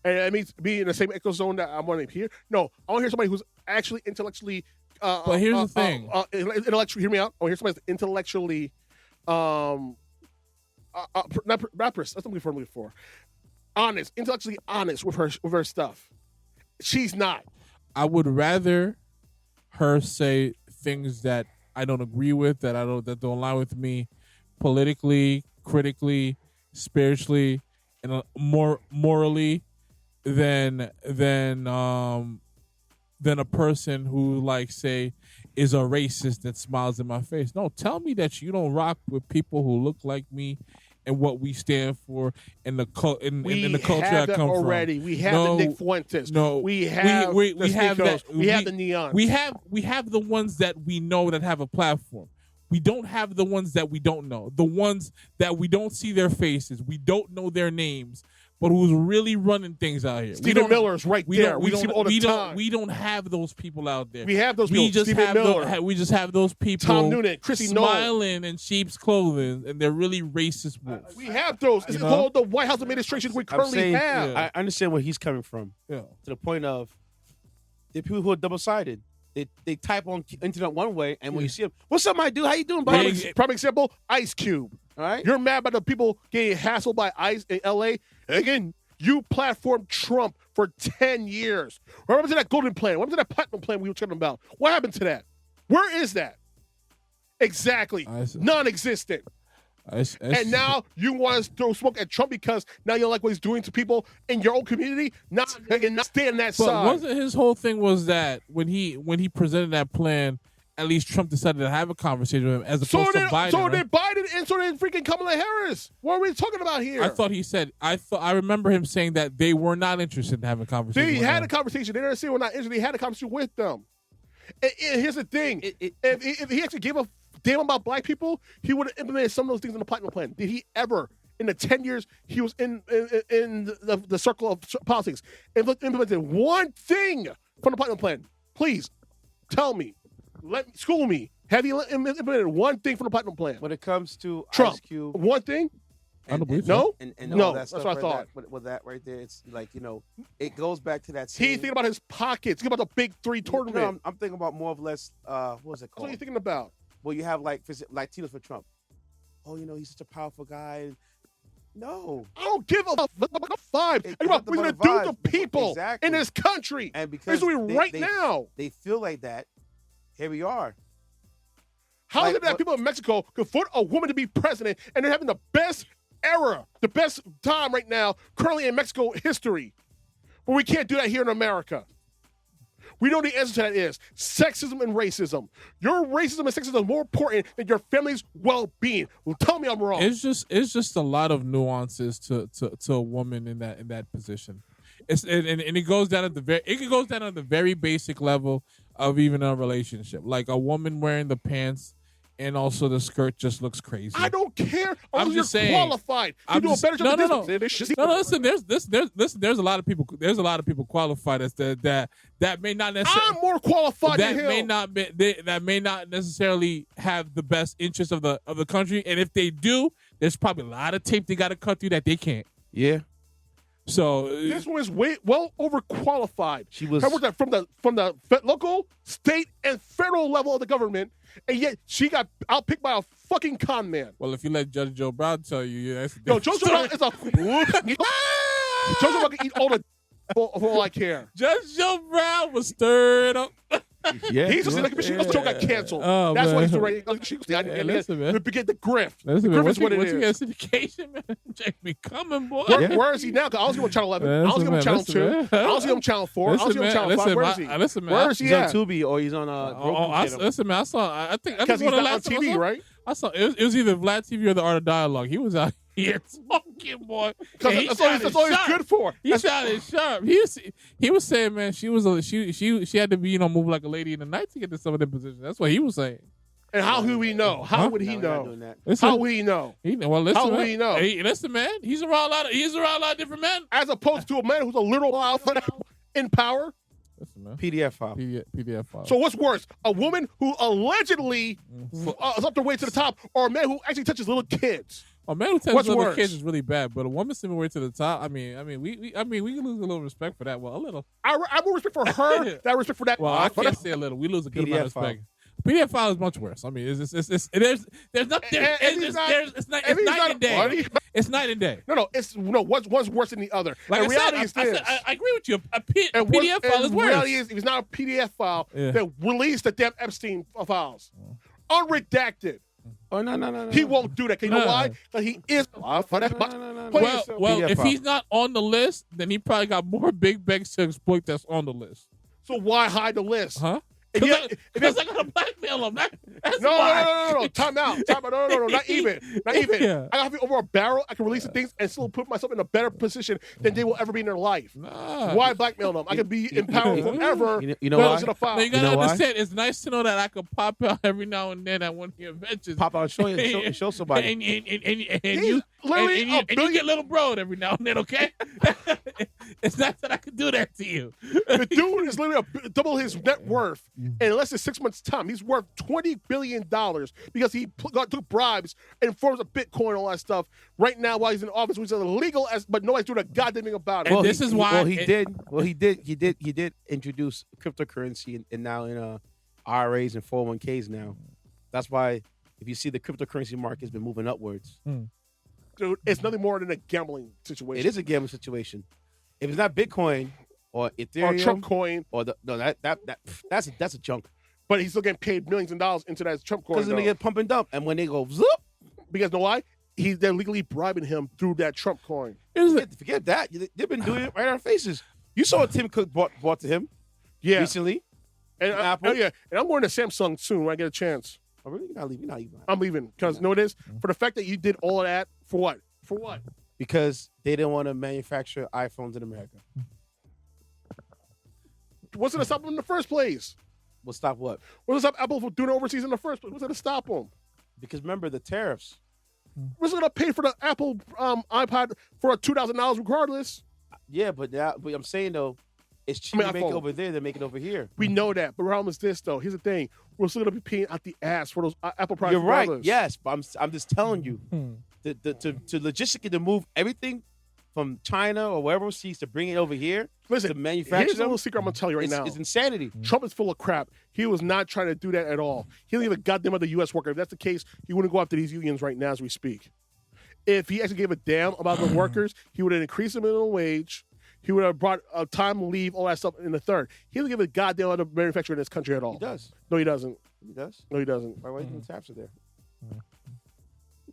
And it means be in the same echo zone that I want to hear. No, I want to hear somebody who's actually intellectually. But here's the thing. Intellectually, hear me out. I want to hear somebody who's intellectually. Not that's what I'm looking for. Honest, intellectually honest with her stuff. She's not. I would rather her say things that I don't agree with, that don't align with me, politically, critically, spiritually, and more morally than a person who, like, say, is a racist that smiles in my face. No, tell me that you don't rock with people who look like me and what we stand for in the culture I come already. from. We have the Nick Fuentes. No, we have we the have Sneakos. that. We have the Neons. We have the ones that we know that have a platform. We don't have the ones that we don't know. The ones that we don't see their faces. We don't know their names. But who's really running things out here? Stephen Miller's right there. We see him all the time. We don't have those people out there. We have those people. We just have those people. Tom Noonan, Chrissy smiling in sheep's clothing, and they're really racist wolves. We have those. It's called the White House administration we currently have. I understand where he's coming from. Yeah. To the point of the people who are double-sided. They type on internet one way, and when you see them, what's up, my dude? How you doing, buddy? Prime example, Ice Cube. All right. You're mad about the people getting hassled by ICE in L.A. Again, you platformed Trump for 10 years. What happened to that golden plan? What happened to that platinum plan we were talking about? What happened to that? Where is that? Exactly. Non-existent. And now you want to throw smoke at Trump because now you don't like what he's doing to people in your own community? Not stay on that side. Wasn't his whole thing was that when he presented that plan, at least Trump decided to have a conversation with him as opposed to Biden. So did Biden and so did freaking Kamala Harris. What are we talking about here? I remember him saying that they were not interested in having a conversation. They had a conversation. They didn't say we're not interested. They had a conversation with them. And here's the thing. If he actually gave a damn about black people, he would have implemented some of those things in the platinum plan. Did he ever, in the 10 years he was in the circle of politics, implemented one thing from the platinum plan? Please tell me. School me. Have you implemented one thing from the platinum plan? When it comes to Trump, Ice Cube, one thing? I don't believe no. And no, all that that's stuff what I thought. With that right there, it's like, it goes back to that. He's thinking about his pockets. Think about the Big Three tournament. No, I'm thinking about more or less. What was it called? That's what you're thinking about. Well, you have like Latinos for Trump. Oh, he's such a powerful guy. No, I don't give a five. Think about what we're going to do to people in this country. And because now, they feel like that. Here we are. How is it that people in Mexico could vote a woman to be president and they're having the best era, the best time right now, currently in Mexico history? But we can't do that here in America. We know the answer to that is sexism and racism. Your racism and sexism is more important than your family's well-being. Well, tell me I'm wrong. It's just a lot of nuances to a woman in that position. And it goes down at the very basic level of even a relationship. Like a woman wearing the pants and also the skirt just looks crazy. I don't care. I'm just saying, qualified. You do a better job than this. No, listen. There's a lot of people. There's a lot of people qualified as that may not necessarily. I'm more qualified than him. That may not necessarily have the best interest of the country. And if they do, there's probably a lot of tape they got to cut through that they can't. Yeah. So this one is well overqualified. She was from the local, state, and federal level of the government, and yet she got outpicked by a fucking con man. Well, if you let Judge Joe Brown tell you, that's Judge Joe Brown is a. Judge Joe Brown can eat all the for all I care. Judge Joe Brown was stirred up. Yeah, he's just like Joe got canceled. Oh, that's why he's doing listen, man. To get the grift. Listen, the grift is what it is. is. You got syndication, man. Check me coming, boy. Where is he now? I was going to Channel 11. I was going to Channel 2. I was going to Channel 4. I was going to Channel 5. Where is he? Listen, man. Where is he at? He's on Tubi or he's on listen, man. I think because he's not on TV, right? I saw it was either Vlad TV or the Art of Dialogue. He was out here talking, boy. That's all he's good for. He sounded sharp. He was saying, man, she had to be move like a lady in the night to get to some of the positions. That's what he was saying. And how would we know? How would he know? How would he know? How would he know? Hey, listen, man. He's around a lot of different men. As opposed to a man who's a literal alpha in power. Listen, man. PDF file. PDF file. So what's worse? A woman who allegedly is up their way to the top, or a man who actually touches little kids? A man who touches little kids is really bad, but a woman sitting way to the top. I mean, we can lose a little respect for that. Well, a little. I have more respect for her than I respect for that. Well, I can't say a little. We lose a good amount of respect. PDF file is much worse. I mean, there's nothing. It's night and day. It's night and day. No. One's worse than the other. Like and reality is this. I agree with you. A PDF file is worse. Reality is, if it's not a PDF file, that released the damn Epstein files, unredacted. Oh no. He won't do that. You know why? Because he is for that. Well, if he's not on the list, then he probably got more big banks to exploit that's on the list. So why hide the list? Huh? Because I gotta blackmail him. That's why. No. Time out. No. Not even. Yeah. I got to be over a barrel. I can release the things and still put myself in a better position than they will ever be in their life. Nah. Why blackmail them? I can be in power forever. You know why? No, you gotta understand. It's nice to know that I can pop out every now and then at one of your adventures. Pop out and show somebody. And you get little broed every now and then, okay? It's not that I can do that to you. The dude is literally double his net worth in less than 6 months' time. He's worth $20 billion because he took bribes and forms of Bitcoin and all that stuff right now while he's in office, which is illegal, but nobody's doing a goddamn thing about it. And this is why. He did introduce cryptocurrency and now in IRAs and 401ks now. That's why if you see the cryptocurrency market has been moving upwards. Dude, it's nothing more than a gambling situation. It is a gambling situation. If it's not Bitcoin or Ethereum or Trump coin, or that's a junk. But he's still getting paid millions of dollars into that Trump coin. Because they get pump and dump, and when they go zoop, because know why? They're legally bribing him through that Trump coin. Forget that. They've been doing it right in our faces. You saw what Tim Cook bought to him recently. And Apple. And I'm going to Samsung soon when I get a chance. Oh, really? You're not leaving. I'm leaving because know what it is? For the fact that you did all of that for what? For what? Because they didn't want to manufacture iPhones in America. What's going to stop them in the first place? Well, stop what? What's going to stop Apple from doing it overseas in the first place? What's going to stop them? Because remember the tariffs. What's going to pay for the Apple iPod for $2,000 regardless? Yeah, but I'm saying though, it's cheaper to make it over there than make it over here. We know that, but the problem is this though. Here's the thing: we're still going to be paying out the ass for those Apple products. You're right. regardless. Yes, but I'm just telling you, to logistically to move everything from China or wherever overseas to bring it over here. Listen, to manufacture here's a little secret I'm going to tell you right now. It's insanity. Trump is full of crap. He was not trying to do that at all. He didn't give a goddamn other U.S. worker. If that's the case, he wouldn't go after these unions right now as we speak. If he actually gave a damn about the workers, he would have increased the minimum wage. He would have brought time leave, all that stuff in the third. He doesn't give a goddamn other manufacturer in this country at all. He does. No, he doesn't. He does. No, he doesn't. Why do you think taps are there?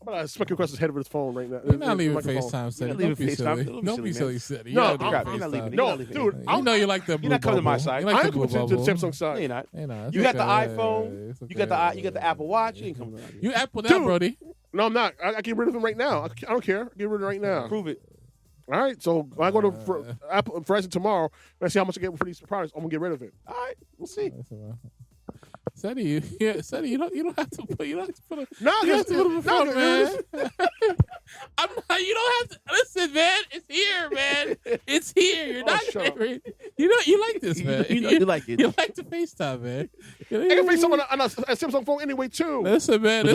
I'm smacking across his head with his phone right now. You're not leaving FaceTime, Ceddy. Don't be silly. Don't be silly, Ceddy. No, you're not leaving. No, dude. You know you like the blue You're not coming to my side. I ain't coming to the Samsung side. No, you're not. Hey, no, You got the iPhone. You got the Apple Watch. You ain't coming around here. You Apple now, Brody. No, I'm not. I get rid of him right now. I don't care. Get rid of it right now. Prove it. All right. So when I go to Apple Verizon tomorrow, and I see how much I get for these products, I'm gonna get rid of it. All right. We'll see. Ceddy, you don't have to put. You don't have to put a. No, you have to put a phone, man. I'm not. You don't have to. Listen, man. It's here, man. It's here. You're not. You like this, man. You like it. You like to FaceTime, man. I can FaceTime on a Samsung phone anyway too. Listen, man.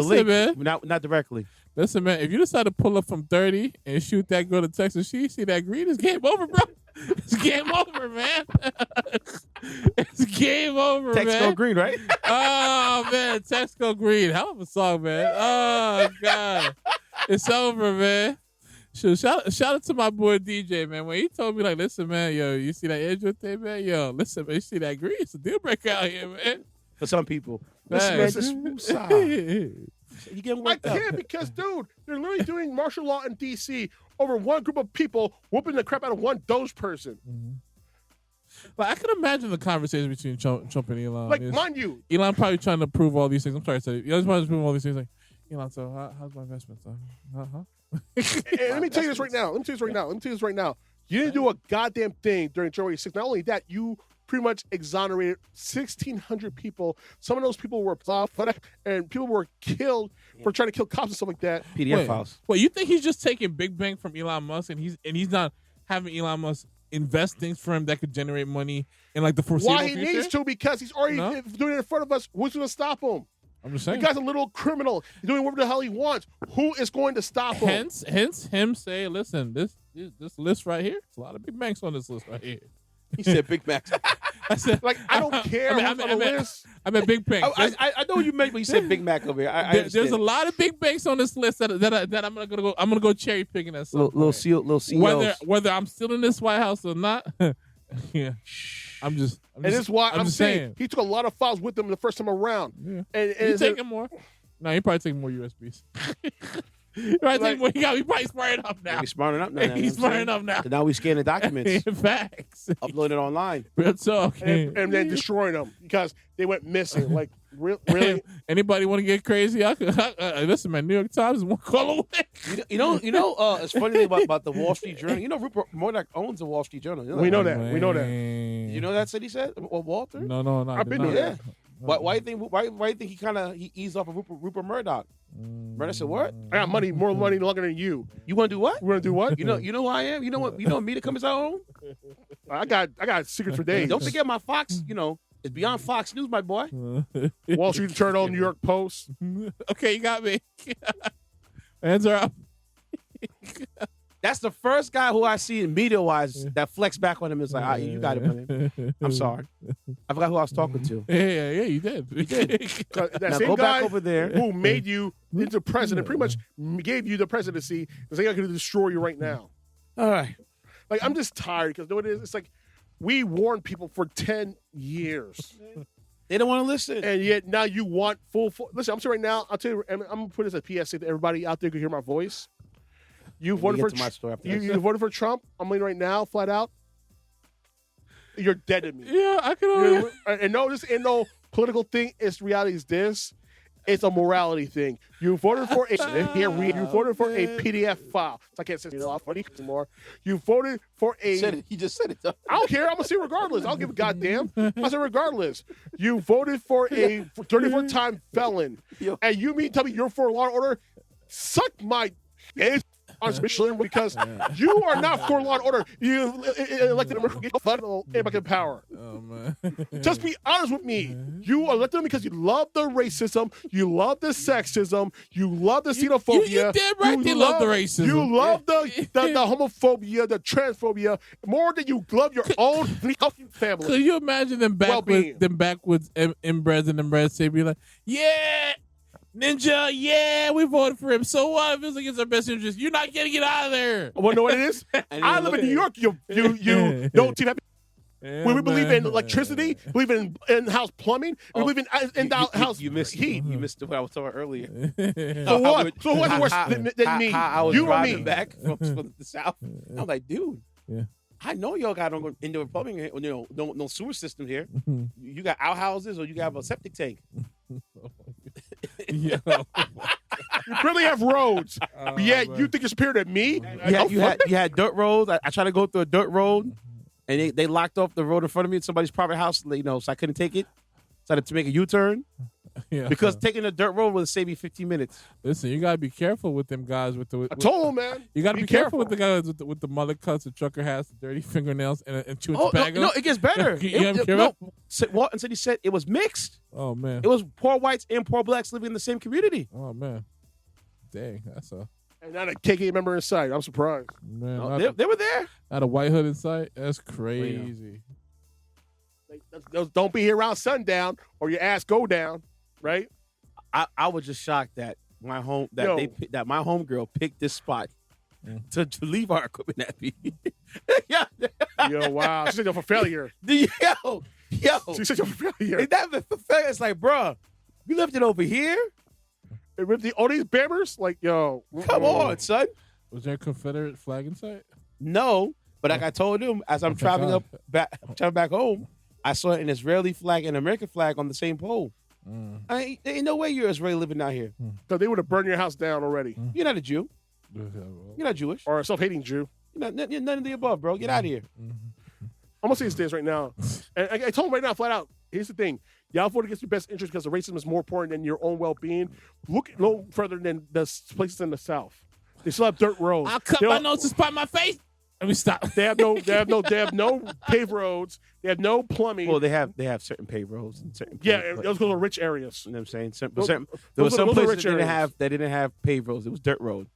Not directly. Listen, man. If you decide to pull up from 30 and shoot that girl to Texas, she see that green, it's game over, bro. It's game over, man. It's game over, Text man. go green, right? Oh, man. Text go green. Hell of a song, man. Oh, God. It's over, man. Shout out to my boy DJ, man. When he told me, like, listen, man, yo, you see that Android thing, man? Yo, listen, man, you see that green? It's a deal breaker out here, man. For some people. Man. Listen, man, you getting worked up. I can't because, dude, they're literally doing martial law in D.C. over one group of people whooping the crap out of one Doge person. Like, I can imagine the conversation between Trump and Elon. Like, mind you. Elon probably trying to prove all these things. I'm sorry to say. Elon's probably to prove all these things. Like, Elon, so how's my investment? And let me tell you this right now. You didn't do a goddamn thing during January 6th. Not only that, you pretty much exonerated 1,600 people. Some of those people were and people were killed for trying to kill cops and stuff like that. PDF files. Wait, you think he's just taking big bang from Elon Musk and he's not having Elon Musk invest things for him that could generate money in like the foreseeable future? Why he needs to? Because he's already doing it in front of us. Who's going to stop him? I'm just saying. The guy's a little criminal. He's doing whatever the hell he wants. Who is going to stop him? Hence him say, listen, this list right here, there's a lot of big banks on this list right here. He said Big Macs. I said, like, I don't care who's on the list. I meant Big Banks. I know what you meant when you said Big Mac over here. There's a lot of big banks on this list that I'm gonna go cherry picking at some little CEOs. Whether I'm still in this White House or not. Yeah, I'm just and this is why I'm saying he took a lot of files with him the first time around. Yeah. And he's taking more. No, he probably taking more USBs. He probably smarting up now. He's smarting up now. He's smarting up now. So now we scan the documents, Facts. upload it online. Real talk. and then destroying them because they went missing. Like, really? Anybody want to get crazy? Listen, man, New York Times is one call away. You know. It's funny about the Wall Street Journal. You know, Rupert Murdoch owns the Wall Street Journal. You know We that, know right? that. We know that. You know that Ceddy said or Walter? No. I've been there. there. Why do you think he eased off of Rupert Murdoch? Murdoch said, "What? I got more money longer than you. You want to do what? We're gonna do what? You know who I am. You know what? You know me to come inside home. I got secrets for days. Don't forget my Fox. It's beyond Fox News, my boy. Wall Street Journal, New York Post. Okay, you got me. Hands are up. That's the first guy who I see media-wise that flex back on him. Is like, you got it, man. I'm sorry. I forgot who I was talking to. Yeah, you did. You did. That Now same go guy back over there. who made you into president, pretty much gave you the presidency, the same guy could destroy you right now. All right. Like, I'm just tired because you know what it is? It's like we warned people for 10 years. They don't want to listen. And yet now you want full. Listen, I'm saying right now, I'll tell you, I'm going to put this as a PSA that everybody out there can hear my voice. You voted for you voted for Trump. I'm leaning right now, flat out. You're dead to me. Yeah, I can. And no, this ain't no political thing. It's reality. Is this? It's a morality thing. You voted for you voted for a PDF file. So I can't say funny anymore. You voted for a. He just said it. I don't care. I'm gonna say regardless. I don't give a goddamn. I say regardless. You voted for a 34-time felon, and you mean tell me you're for law and order? Suck my. Because you are not for law and order. You elected them in power. Oh, man. Just be honest with me. You elected them because you love the racism, you love the sexism, you love the xenophobia. You damn right they love the racism. You love the homophobia, the transphobia, more than you love your own family. Could you imagine them backwoods inbreds and inbreds say be like, yeah, Ninja, yeah, we voted for him. So what? It feels like it's our best interest. You're not getting it out of there. Want to know what it is? I live in New York. You don't team happy. When we believe in electricity, believe in in-house plumbing, we believe in in-house heat. You missed what I was talking earlier. So what? So who has worse than me? I was You or driving me? back from the south. I'm like, dude. Yeah. I know y'all got no indoor plumbing here, no sewer system here. You got outhouses or you got a septic tank. You really have roads, but yet you think you're superior to me? You had dirt roads. I tried to go through a dirt road, and they locked off the road in front of me at somebody's private house. So I couldn't take it. So I had to make a U-turn. Yeah. Because taking a dirt road would save me 15 minutes. Listen, you gotta be careful with them guys with the. I told him, man. You gotta be careful with the guys with the mother cuts, the trucker hats, the dirty fingernails, and chewing tobacco. No, it gets better. Walt and Ceddy said it was mixed. Oh man, it was poor whites and poor blacks living in the same community. Oh man, dang, that's a. And not a KK member in sight. I'm surprised. Man, they were there. Not a white hood in sight. That's crazy. Don't be here around sundown or your ass go down. Right? I was just shocked that my homegirl picked this spot to leave our equipment at me. Yeah. Yo, wow. She said you're for failure. Yo. She said you're for failure. Ain't that for failure? It's like, bruh, you left it over here? All these bammers? Like, yo. Come on, son. Was there a Confederate flag in sight? No, but like I told him, as I'm traveling back home, I saw an Israeli flag and an American flag on the same pole. There ain't no way you're Israeli living out here. So they would have burned your house down already. You're not a Jew. You're not Jewish. Or a self-hating Jew. You're none of the above, bro. Get out of here. I'm going to say this right now. And I told him right now, flat out, here's the thing. Y'all vote against your best interest because the racism is more important than your own well-being. Look no further than the places in the South. They still have dirt roads. I'll cut my nose to spot my face. Let me stop. They have no paved roads. They have no plumbing. Well, they have certain paved roads and certain. Those go to rich areas. You know what I'm saying? There were some places that didn't have paved roads. It was dirt road.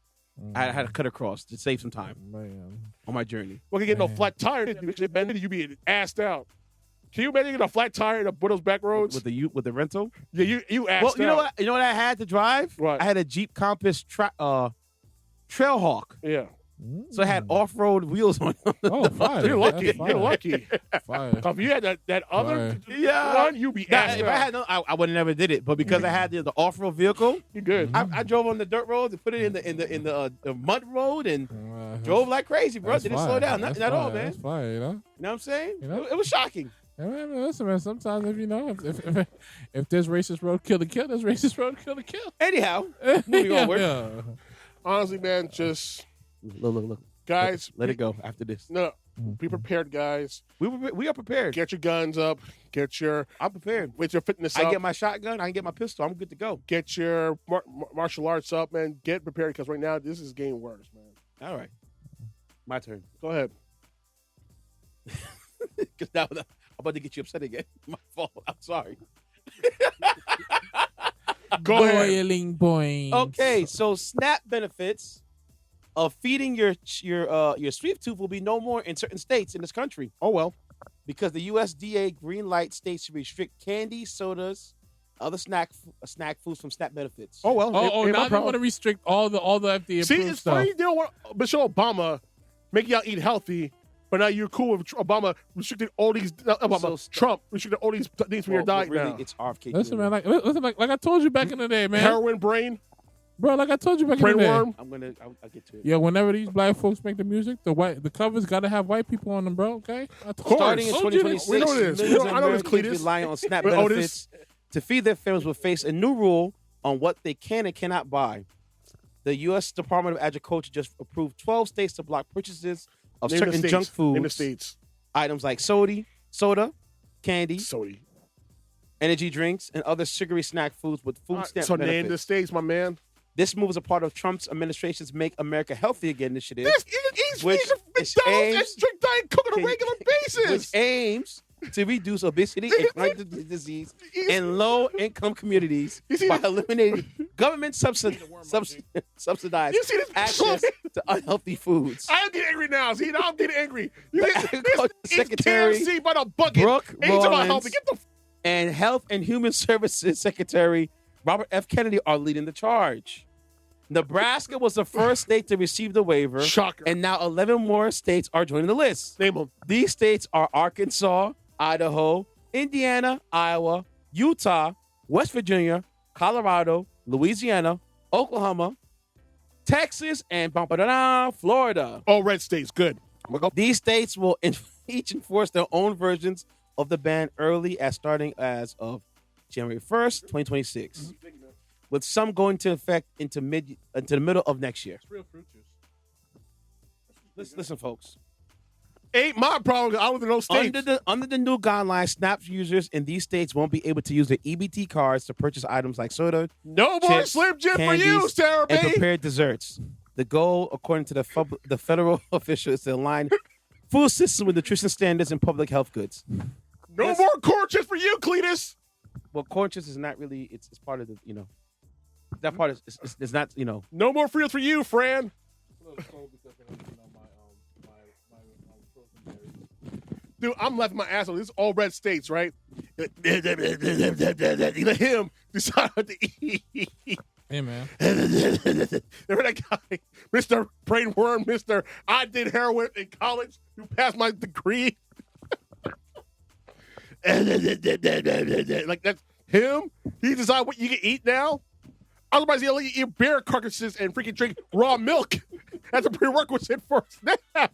I had to cut across to save some time on my journey. Well, you get no flat tire. You be assed out. Can you imagine getting a flat tire in one of those back roads with the rental? Yeah, you assed out. Well, you know what I had to drive? What? I had a Jeep Compass Trailhawk. Yeah. So it had off-road wheels on them. Oh, fire. You're lucky. That's fire. You're lucky. Fire. If you had that other Yeah. one, you'd be Nah, ass if I had no, I would have never did it. But because I had the off-road vehicle, You're good. I drove on the dirt roads and put it in the mud road and drove like crazy, bro. That's Didn't fire. slow down, That's nothing at all, fire. man. That's fire, you know? You know what I'm saying? You know? It was shocking. Yeah, man, listen, man. Sometimes if there's racist road kill to kill, there's racist road kill to kill. Anyhow, moving onward. Yeah. Honestly, man, just Look. guys, Let it go after this. no, be prepared, guys. We are prepared. Get your guns up. I'm prepared. With your fitness I up. get my shotgun. I can get my pistol. I'm good to go. Get your martial arts up, man. Get prepared because right now this is getting worse, man. All right. My turn. Go ahead. Because now I'm about to get you upset again. My fault. I'm sorry. Go ahead. Boiling point. Okay, so SNAP benefits of feeding your sweet tooth will be no more in certain states in this country. Oh well. Because the USDA green light states to restrict candy, sodas, other snack foods from SNAP benefits. Oh well. Oh, now they want to restrict all the FDA See, approved it's stuff. funny they don't want Michelle Obama make y'all eat healthy, but now you're cool with Obama restricting all these Trump restricting all these things from your diet really, now. it's RFK. Listen, man, like I told you back in the day, man. Heroin brain, Bro, like I told you back in brain the day. worm. I'll get to it. Yeah, whenever these black folks make the music, the covers gotta have white people on them, bro. Okay, Starting in Told you 2026, we know this. millions I of know this, Americans Cletus. relying on SNAP Oh, benefits to feed their families will face a new rule on what they can and cannot buy. The U.S. Department of Agriculture just approved 12 states to block purchases of Name the certain states. junk Name the foods, states. items like soda, candy, Sody. energy drinks, and other sugary snack foods with food stamp So benefits. name the states, my man. This move is a part of Trump's administration's Make America Healthy Again initiative, This eats Which McDonald's aims- and drink Diet Coke on a regular basis. which aims to reduce obesity and chronic disease in low-income communities You see by the- eliminating government subsidized You see this- access to unhealthy foods. I'm getting angry now. See, now I'm getting angry. You The get Agriculture this Secretary KFC by the bucket. Brooke Ain't talking about Rollins healthy. Get the and Health and Human Services Secretary Robert F. Kennedy are leading the charge. Nebraska was the first state to receive the waiver, shocker. and now 11 more states are joining the list. Name them. These states are Arkansas, Idaho, Indiana, Iowa, Utah, West Virginia, Colorado, Louisiana, Oklahoma, Texas, and Florida. All red states. Good. These states will each enforce their own versions of the ban starting as of January 1st, 2026, with some going into effect into the middle of next year. Real fruit juice. Listen, folks. Ain't my problem. I live in those states. Under the new guidelines, SNAP users in these states won't be able to use their EBT cards to purchase items like soda, No more chips, Slim Jim for you, candies, Sarah and B. prepared desserts. The goal, according to the federal official, is to align food systems with nutrition standards and public health goods. No Yes. more corn chips for you, Cletus. Well, corn chips is not really. It's part of the that part is not No more Fritos for you, Fran. Dude, I'm laughing my ass off. This is all red states, right? You let him decide what to eat. Hey, man. Remember that guy, Mr. Brainworm, Mr. I did heroin in college, who passed my degree? Like, that's him? He decide what you can eat now? Otherwise, he'll let you eat bear carcasses and freaking drink raw milk as a prerequisite for SNAP.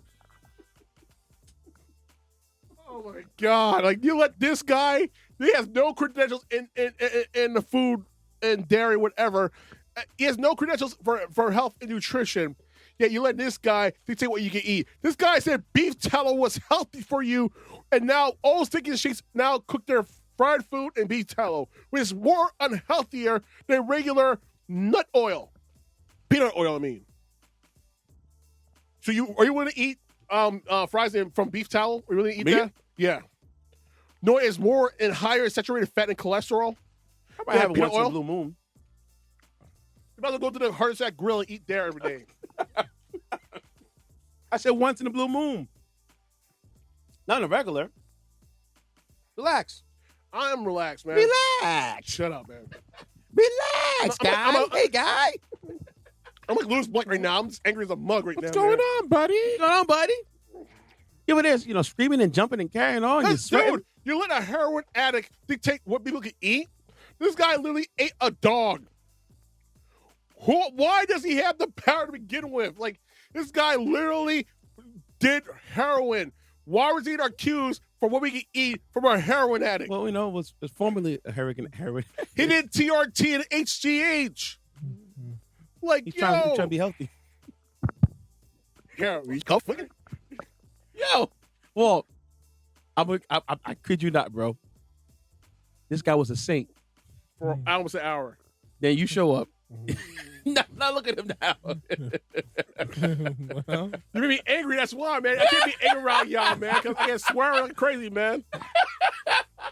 Oh my God! Like, you let this guy, he has no credentials in the food and dairy, whatever. He has no credentials for health and nutrition. Yet you let this guy dictate what you can eat. This guy said beef tallow was healthy for you, and now all sticky shakes now cook their fried food and beef tallow, which is more unhealthier than regular nut oil, peanut oil. I mean. So are you willing to eat fries from beef tallow? Are you willing to eat Me? that? Yeah. No, it's more and higher saturated fat and cholesterol. I might have it peanut once in a oil? blue moon. You're about to go to the Heart Attack Grill and eat there every day. I said once in a blue moon. Not in a regular. Relax. I'm relaxed, man. Relax. Shut up, man. Relax, I'm a- guy. Hey, guy. I'm like Louis Blunt right now. I'm just angry as a mug right What's now. going on, buddy? What's going on, buddy? Yeah, but there's, screaming and jumping and carrying on. Dude, you let a heroin addict dictate what people can eat? This guy literally ate a dog. Why does he have the power to begin with? Like, this guy literally did heroin. Why was he in our cues for what we can eat from our heroin addict? Well, it was formerly a heroin. He did TRT and HGH. Like, He's trying to be healthy. Yeah, he's comforting. Yo, Walt, I kid you not, bro. This guy was a saint. For almost an hour. Then you show up. Now look at him now. Well, You made me angry, that's why, man. I can't be angry around y'all, man, because I get swearing like crazy, man.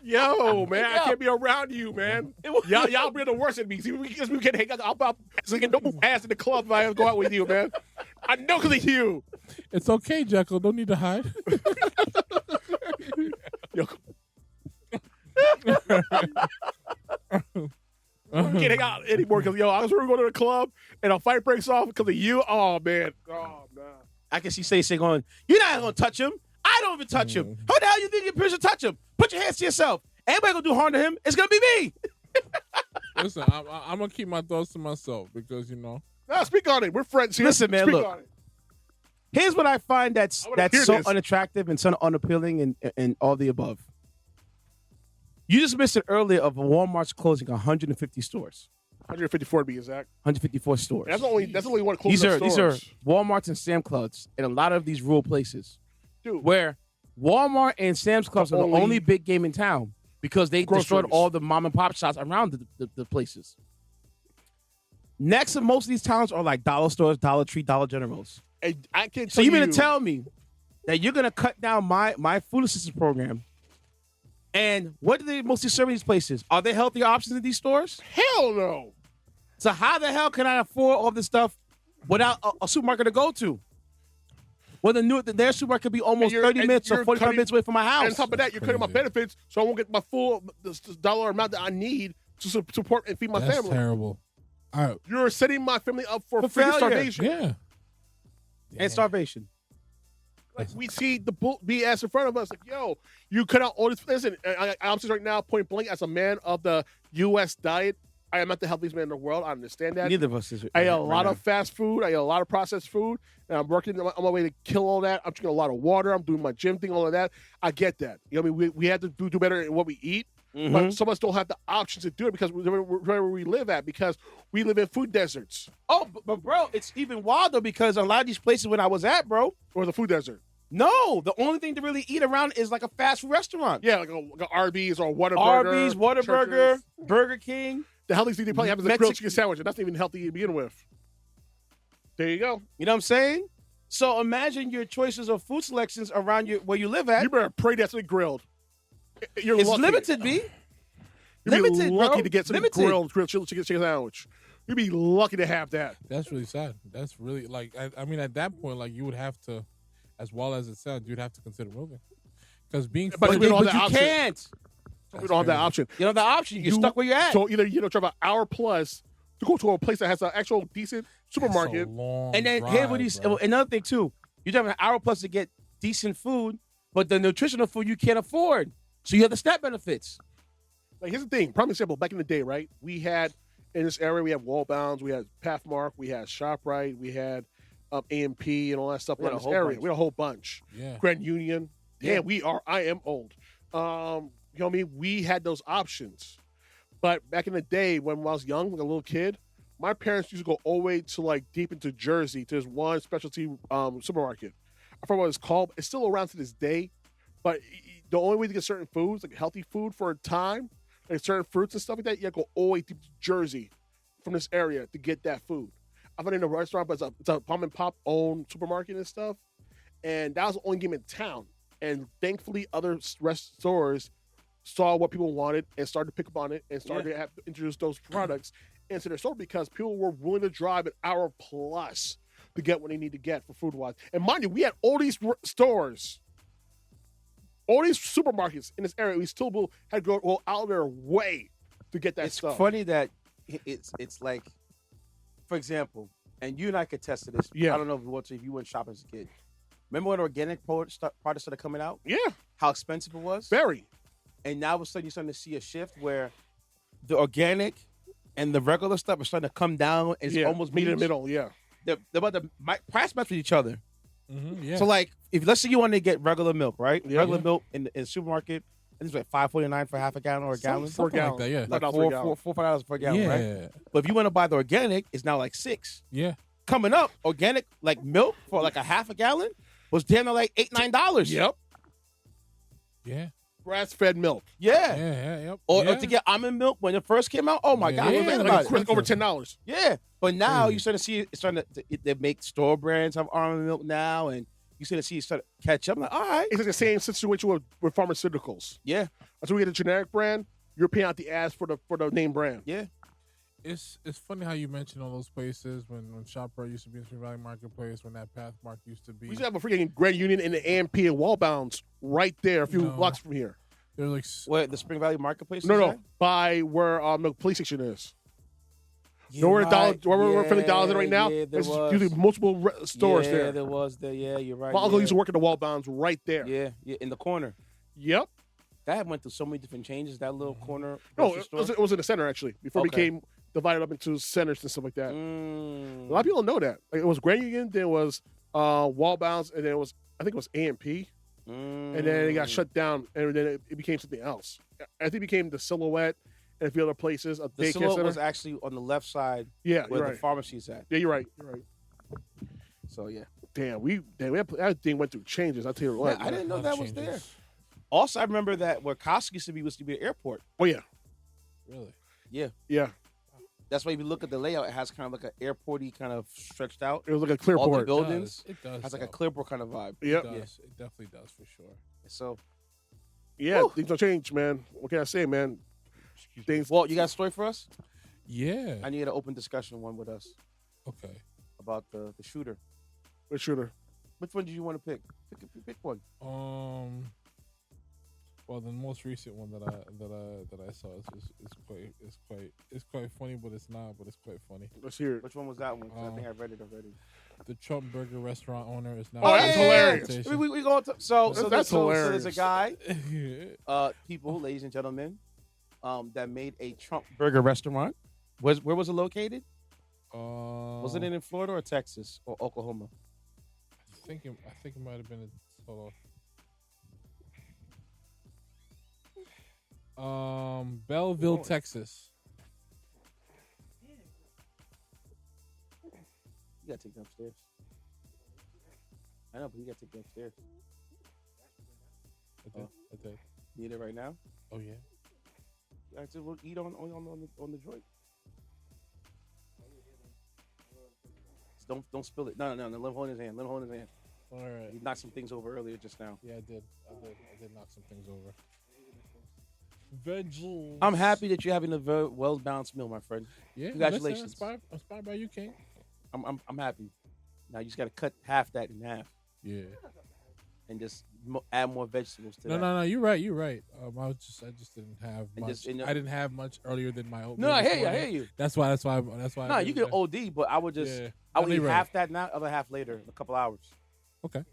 Yo, man, I can't be around you, man. Y'all be the worst at me. See, we can hang out. I'll so get no ass in the club if I go out with you, man. I know because of you. it's okay, Jekyll. Don't need to hide. Yo. We can't hang out anymore because, I was going to the club and a fight breaks off because of you. Oh, man. Oh, man. I can see Say going, you're not going to touch him. I don't even touch him. How the hell you think you're supposed to touch him? Put your hands to yourself. Anybody going to do harm to him, it's going to be me. Listen, I'm going to keep my thoughts to myself because, No, speak on it. We're friends here. Listen, man, speak look. on it. Here's what I find that's hear so this. unattractive and so unappealing and all the above. You just missed it earlier of Walmart's closing 150 stores. 154 to be exact. 154 stores. That's only one closing These are stores. Walmarts and Sam's Clubs in a lot of these rural places. Dude, Where Walmart and Sam's Clubs are the only big game in town because they destroyed Groceries. all the mom and pop shops around the places. Next to most of these towns are like dollar stores, Dollar Tree, Dollar Generals. and I can't So tell you mean to tell me that you're going to cut down my food assistance program? And what do they mostly serve in these places? Are there healthy options in these stores? Hell no. So how the hell can I afford all this stuff without a supermarket to go to? Well, their supermarket could be almost 30 minutes or 45 minutes away from my house. And on top of that, you're cutting my benefits, so I won't get my full dollar amount that I need to support and feed my That's family. terrible. All right. You're setting my family up for freaking failure. starvation. Yeah. And starvation. Like, we see the BS in front of us. Like, yo, you cut out all this. Listen, I'm saying right now, point blank, as a man of the U.S. diet, I am not the healthiest man in the world. I understand that. Neither of us is. I eat a lot of fast food. I eat a lot of processed food. And I'm working on my way to kill all that. I'm drinking a lot of water. I'm doing my gym thing, all of that. I get that. You know what I mean? We have to do better in what we eat. Mm-hmm. But some of us don't have the options to do it because where we live at, because we live in food deserts. Oh, but bro, it's even wilder because a lot of these places when I was at, bro. Or the food desert. No, the only thing to really eat around is like a fast food restaurant. Yeah, like a Arby's or Whataburger. Arby's, Whataburger, Churches. Burger King. The healthiest thing they probably have is a grilled chicken sandwich, and that's not even healthy to begin with. There you go. You know what I'm saying? So imagine your choices of food selections around where you live at. You better pray that's been grilled. You're It's lucky. limited, B. You'd Limited, be lucky bro. to get some Limited. grilled chicken sandwich. You'd be lucky to have that. That's really sad. That's really like I mean at that point like you would have to, as well as it sounds, you'd have to consider moving because being But free- we don't have But that you option. can't. We don't have that option. You know the option. You're stuck where you're at. So either drive an hour plus to go to a place that has an actual decent supermarket. That's a long And then drive, here with these bro. another thing too. You drive an hour plus to get decent food, but the nutritional food you can't afford. So you have the SNAP benefits. Like, here's the thing. Prime example, back in the day, right? We had, in this area, we had Wallbounds, we had Pathmark, we had ShopRite, we had AMP and all that stuff We had around a this whole area. bunch. We had a whole bunch. Yeah. Grand Union. Yeah. Damn, I am old. You know what I mean? We had those options. But back in the day, when I was young, like a little kid, my parents used to go all the way to, like, deep into Jersey to this one specialty supermarket. I forgot what it's called. It's still around to this day. But the only way to get certain foods, like healthy food for a time, like certain fruits and stuff like that, you have to go all the way deep to Jersey from this area to get that food. I've been in a restaurant, but it's a mom and pop owned supermarket and stuff. And that was the only game in town. And thankfully, other stores saw what people wanted and started to pick up on it and started to have to introduce those products into their store because people were willing to drive an hour plus to get what they need to get for food-wise. And mind you, we had all these stores, all these supermarkets in this area. We still had to go out of their way to get that It's stuff. funny that it's like, for example, and you and I could test to this. Yeah. I don't know if you went shopping as a kid. Remember when organic products started coming out? Yeah, How expensive it was? very. And now all of a sudden you're starting to see a shift where the organic and the regular stuff are starting to come down. It's almost meet in the middle. Yeah, they're about to price match with each other. Yeah. So like, if let's say you want to get regular milk, right? Yeah. Regular milk in the supermarket, I think it's like $5.49 for half a gallon or a gallon. Something like that, yeah. Like $4 $5 per gallon, yeah. right? But if you want to buy the organic, it's now like $6. Yeah. Coming up, organic like milk for like a half a gallon was damn near like $8-9. Yep. Yeah. Grass-fed milk. Yeah. Yep. Or yeah. to get almond milk when it first came out, oh my Yeah. God, Yeah. forget Like about it. Over $10. Yeah, but now Crazy. you're starting to see it's starting to they make store brands have almond milk now, and you starting to see it start to catch up. I'm like, all right, It's like the same situation with pharmaceuticals. yeah, Until we get a generic brand, you're paying out the ass for the name brand. yeah, It's funny how you mention all those places when ShopRite used to be in Spring Valley Marketplace, when that Pathmark used to be. We used to have a freaking Grand Union and the AMP and Wallbounds right there, a few No. blocks from here. They're like, What the Spring Valley Marketplace? No, by where the police station is. Yeah, Know where the dollar, right. where we're filling dollars in right now? Yeah, there There's was. usually multiple stores yeah, there. there was there. Yeah, you're right. My uncle yeah. used to work at the Wallbounds right there. Yeah, in the corner. Yep. That went through so many different changes. That little corner. No, grocery it was in the center actually before it Okay. became divided up into centers and stuff like that. Mm. A lot of people don't know that. Like, it was Grand Union, then it was Wallbounds, and then it was I think it was AMP, and then it got shut down, and then it became something else. I think it became the Silhouette and a few other places. A The daycare Silhouette center. was actually on the left side Yeah, where you're the right. pharmacy's at. Yeah, you're right. You're right. So yeah. Damn, that thing went through changes. I tell you what. Man, I didn't know lot that of was there. changes. Also, I remember that where Costco used to be an airport. Oh yeah, Really? yeah. That's why if you look at the layout, it has kind of like an airporty kind of stretched out. It was like a clear All the port. buildings It does. has like a though. clearport kind of vibe. Yep. It does. It definitely does for sure. So, Yeah, Whew. things don't change, man. What can I say, man? Things. Walt, you got a story for us? Yeah. I need an open discussion one with us Okay. about the shooter. Which shooter? Which one do you want to pick? Pick one. Well, the most recent one that I saw is quite funny, but it's not. But it's quite funny. Let's hear it. Which one was that one? 'Cause I think I read it already. The Trump Burger restaurant owner is now. Oh, that's hilarious. We go to, so That's so hilarious. there's a guy, people, ladies and gentlemen, that made a Trump Burger restaurant. Where was it located? Was it in Florida or Texas or Oklahoma? I think it might have been a total. Belleville, Texas. You gotta take them upstairs. I know, but you gotta take them upstairs. I did. Need it right now? Oh yeah. I said we'll eat on the joint. Don't spill it. No. Let him hold his hand. All right. He knocked some things over earlier just now. Yeah, I did knock some things over. Veggies. I'm happy that you're having a very well balanced meal, my friend. Yeah. Congratulations. Listen, inspired by you, King. I'm happy. Now you just gotta cut half that in half Yeah. and just add more vegetables to that. No. You're right. I just didn't have And much. just, you know- I didn't have much earlier than my oatmeal. No, I this hear morning. you. That's why. No, you can OD, but I would just Yeah. I would No, eat you're right. half that now, other half later, in a couple hours. Okay.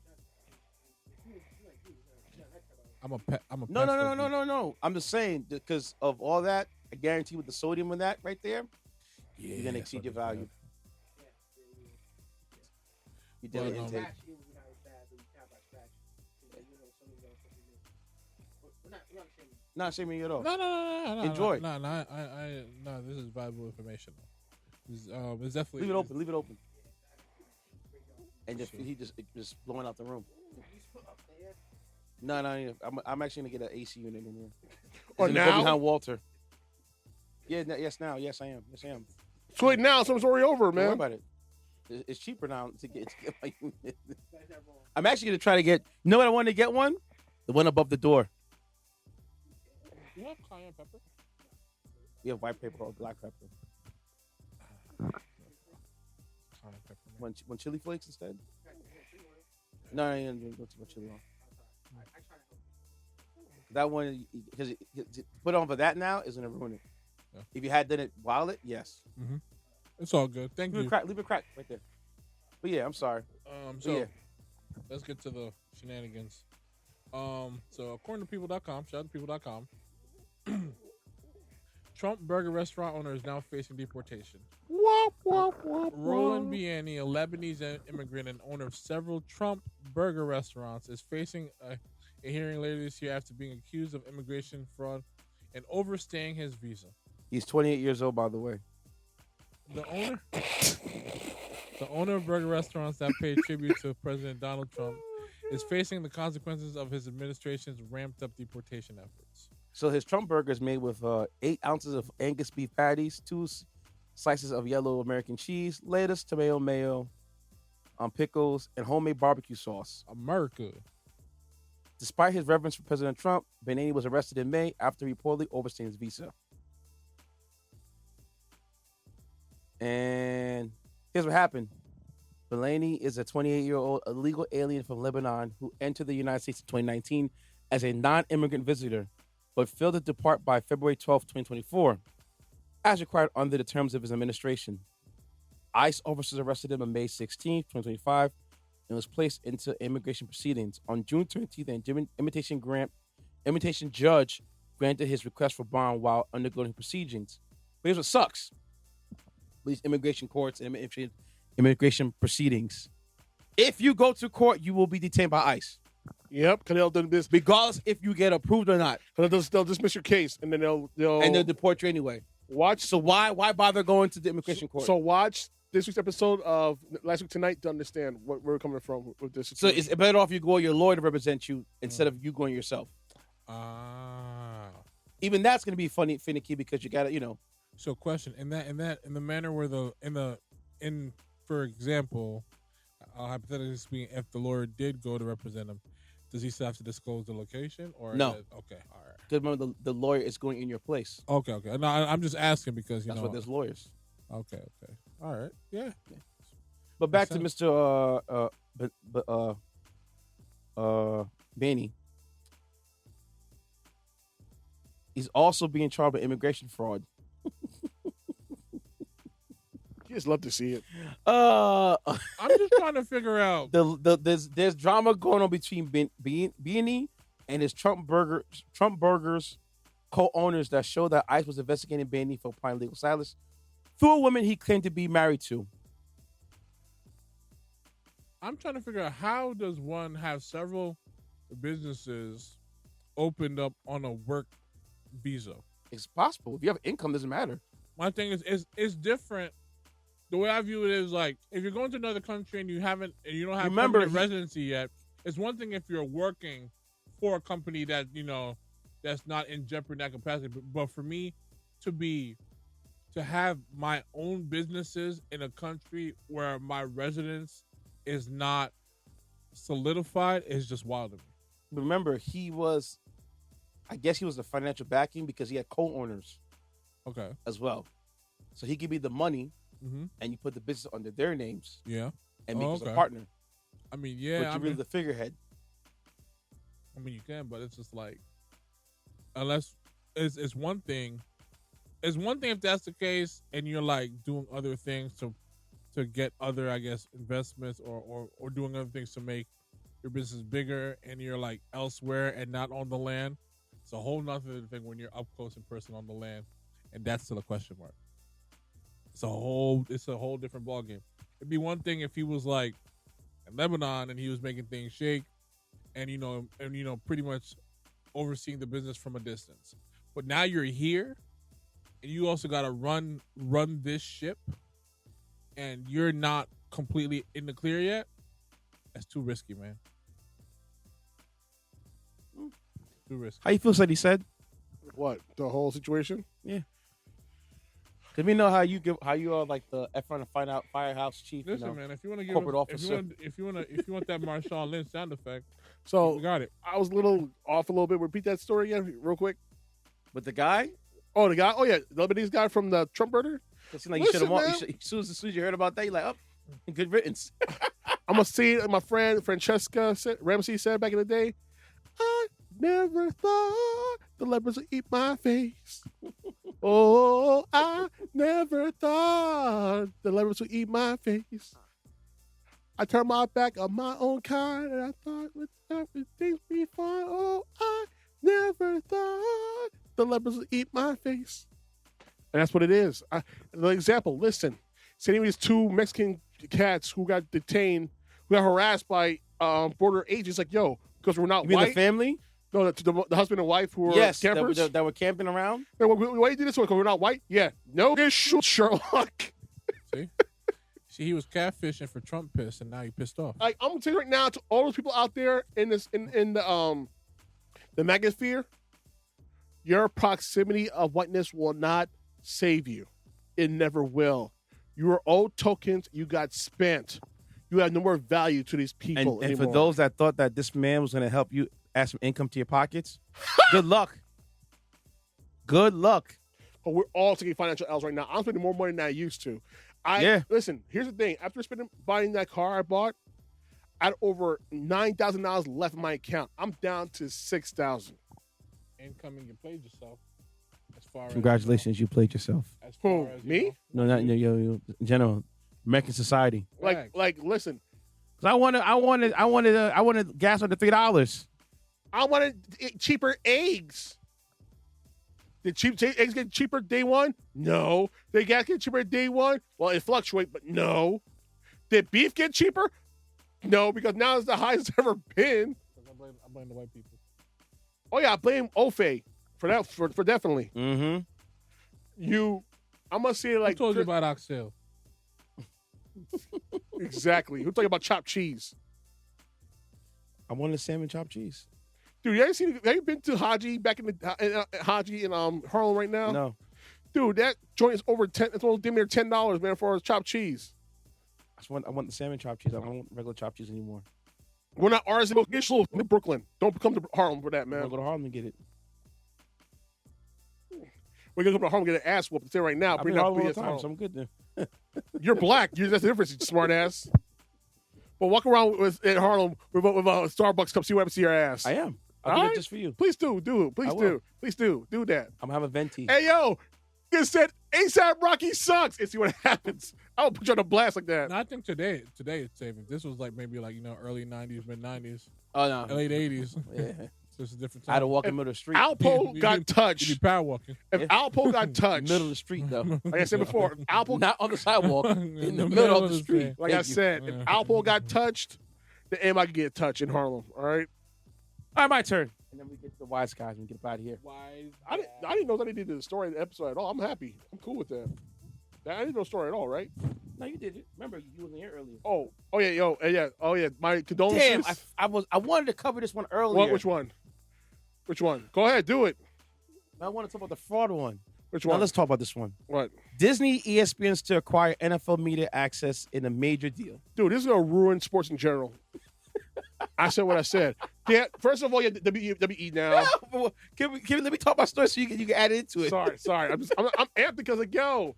I'm a No. I'm just saying because of all that. I guarantee with the sodium in that right there, Yeah, you're gonna exceed your value. You Well, daily intake. Not shaming you at all. No. Enjoy. No. This is valuable information. It's definitely Leave it open. And just he just blowing out the room. No. I'm actually gonna get an AC unit in here. Or It's gonna now? go behind Walter. Yeah. Yes. Now. Yes, I am. So wait, now something's already over, Don't worry man. about it. It's cheaper now to get my unit. I'm actually gonna try to get. You know what I wanted to get one? The one above the door. You have cayenne pepper? We have white pepper or black pepper. Cayenne pepper. One chili flakes instead. No, don't put chili on. That one, because put on for that now is gonna ruin it. Yeah. If you had done it while it, yes. Mhm. It's all good. Thank you. Leave it crack right there. But yeah, I'm sorry. So yeah. let's get to the shenanigans. So according to people.com, shout out to people.com, Trump burger restaurant owner is now facing deportation. Roland Biani, a Lebanese immigrant and owner of several Trump burger restaurants, is facing a hearing later this year after being accused of immigration fraud and overstaying his visa. He's 28 years old, by the way. The owner of burger restaurants that pay tribute to President Donald Trump is facing the consequences of his administration's ramped up deportation efforts. So his Trump burger is made with 8 ounces of Angus beef patties, 2 slices of yellow American cheese, lettuce, tomato, mayo, pickles, and homemade barbecue sauce. America. Despite his reverence for President Trump, Biani was arrested in May after reportedly overstaying his visa. And here's what happened. Biani is a 28-year-old illegal alien from Lebanon who entered the United States in 2019 as a non-immigrant visitor, but failed to depart by February 12, 2024, as required under the terms of his administration. ICE officers arrested him on May 16, 2025, and was placed into immigration proceedings. On June 13th, an imitation judge granted his request for bond while undergoing proceedings. But here's what sucks. These immigration courts and immigration proceedings. If you go to court, you will be detained by ICE. Yep, because they'll do this regardless if you get approved or not. Because they'll dismiss your case and then they'll deport you anyway. Watch. So why bother going to the immigration court? So watch this week's episode of Last Week Tonight to understand what we're coming from with this situation. So it's better off you go your lawyer to represent you instead of you going yourself. Even that's going to be finicky because you got to, So question in the manner where for example, hypothetically speaking, if the lawyer did go to represent him, does he still have to disclose the location or no? Okay, all right. Because remember, the lawyer is going in your place. Okay. No, I'm just asking because that's what there's lawyers. Okay, all right, yeah. But back to Mr. Biani. He's also being charged with immigration fraud. You just love to see it. I'm just trying to figure out. There's drama going on between Biani and his Trump Burgers co-owners that show that ICE was investigating Biani for applying legal status through a woman he claimed to be married to. I'm trying to figure out, how does one have several businesses opened up on a work visa? It's possible. If you have income, it doesn't matter. My thing is it's different. The way I view it is like, if you're going to another country and you don't have permanent residency yet, it's one thing if you're working for a company that, that's not in jeopardy in that capacity. But for me to have my own businesses in a country where my residence is not solidified is just wild to me. Remember, I guess he was the financial backing because he had co-owners. Okay. As well. So he give you the money. Mm-hmm. And you put the business under their names. Yeah. And make us a partner. I mean, yeah. But you're really the figurehead. I mean, you can, but it's just like, unless it's one thing. It's one thing if that's the case and you're like doing other things to get other, I guess, investments or doing other things to make your business bigger and you're like elsewhere and not on the land. It's a whole nother thing when you're up close and personal on the land. And that's still a question mark. It's a whole different ballgame. It'd be one thing if he was like in Lebanon and he was making things shake and pretty much overseeing the business from a distance. But now you're here and you also got to run this ship and you're not completely in the clear yet. That's too risky, man. Too risky. How you feel, Ceddy said? What? The whole situation? Yeah. Let me know how you are like the F1 firehouse chief. Listen, man, if you want to give corporate officer, if you want that Marshawn Lynch sound effect, so you got it. I was a little off a little bit. Repeat that story again, real quick. With the guy? Oh, the guy. Oh yeah, the Lebanese guy from the Trump burger. It seemed like you should have. As soon as you heard about that, you're like, oh, good riddance. I'm gonna see it. My friend Francesca Ramsey said back in the day, I never thought the lepers would eat my face. Oh, I never thought thought the liberals would eat my face. I turned my back on my own kind, and I thought things would be fine. Oh, I never thought the liberals would eat my face. And that's what it is. The example, listen. Say these 2 Mexican cats who got detained, who got harassed by border agents, like, yo, because we're not You mean white. the family? No, the husband and wife who were campers. That were camping around. Yeah, why you do this one? Because we're not white? Yeah. No, get shoot, Sherlock. See, he was catfishing for Trump piss, and now he pissed off. I'm gonna tell you right now to all those people out there in the magosphere, your proximity of whiteness will not save you. It never will. You are old tokens. You got spent. You have no more value to these people And anymore. for those that thought that this man was going to help you add some income to your pockets, good luck. Good luck. But we're all taking financial L's right now. I'm spending more money than I used to. Listen, here's the thing. After buying that car I bought, I had over $9,000 left in my account. I'm down to $6,000. Incoming, you played yourself. As far Congratulations, you played yourself. As Who, far as, me? No, not you. In general, American society. Like, listen. Cause I wanted gas under $3. I wanted cheaper eggs. Did eggs get cheaper day one? No. Did gas get cheaper day one? Well, it fluctuates, but no. Did beef get cheaper? No, because now it's the highest it's ever been. I blame the white people. Oh yeah, I blame OFE for that. For definitely. Mm-hmm. I'm gonna say like. Who told you about oxtail? Exactly. Who told you about chopped cheese? I wanted salmon chopped cheese. Dude, have you been to Haji back in the Haji in Harlem right now? No. Dude, that joint is over $10. It's almost damn near $10, man, for chopped cheese. I want the salmon chopped cheese. I don't want regular chopped cheese anymore. We're not ours in Brooklyn. Don't come to Harlem for that, man. I'm gonna go to Harlem and get it. We're gonna go to Harlem and get an ass whoop. Say right now. I've been Harlem all the time, so I'm good then. You're black. That's the difference, you smart ass. But walk around in Harlem with a Starbucks cup. See what happens to your ass. I am. I'll do it just for you. Please do it. Please do that. I'm gonna have a venti. Hey yo, you said ASAP Rocky sucks, and see what happens. I'll put you on a blast like that. No, I think today it's saving. This was like maybe like early '90s, mid '90s, Oh no, late '80s. yeah. So it's a different I had time. to walk in the middle of the street. Alpo You got be touched. power walking. If Alpo got touched, middle of the street though, like I said before, if Alpo not on the sidewalk, in the middle of the street. like I said, if Alpo got touched, then anybody could get touched in Harlem. All right. All right, my turn. And then we get to the wise guys and we get up out of here. I didn't know that he did the story of the episode at all. I'm happy. I'm cool with that. I didn't know the story at all, right? No, you did it. Remember, you wasn't here earlier. Oh yeah. Oh yeah. My condolences. Damn, I wanted to cover this one earlier. Which one? Go ahead, do it. I want to talk about the fraud one. Which Now one? let's talk about this one. What? Disney, ESPN's to acquire NFL media access in a major deal. Dude, this is gonna ruin sports in general. I said what I said. Yeah. First of all, yeah, WWE now. Let me talk my story so you can add into it. Sorry. I'm amped because like, yo,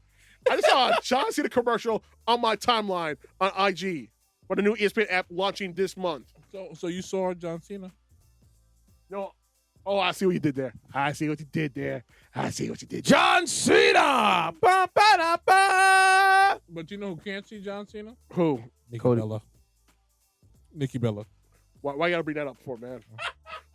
I just saw John Cena commercial on my timeline on IG for the new ESPN app launching this month. So you saw John Cena? No. Oh, I see what you did there. John Cena! Ba, ba, da, ba. But you know who can't see John Cena? Who? Nikki Bella. Why you gotta bring that up for, man?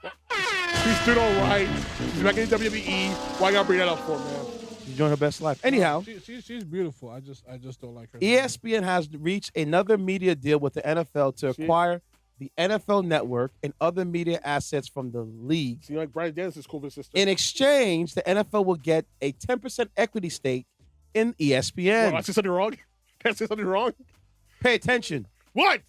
She's doing all right. She's back in WWE. Why you gotta bring that up for, man? She's doing her best life. Anyhow, she's beautiful. I just don't like her. ESPN has reached another media deal with the NFL to acquire the NFL Network and other media assets from the league. See, like Brian Dennis is cool with his sister. In exchange, the NFL will get a 10% equity stake in ESPN. Well, I said something wrong? Can I say something wrong? Pay attention. What?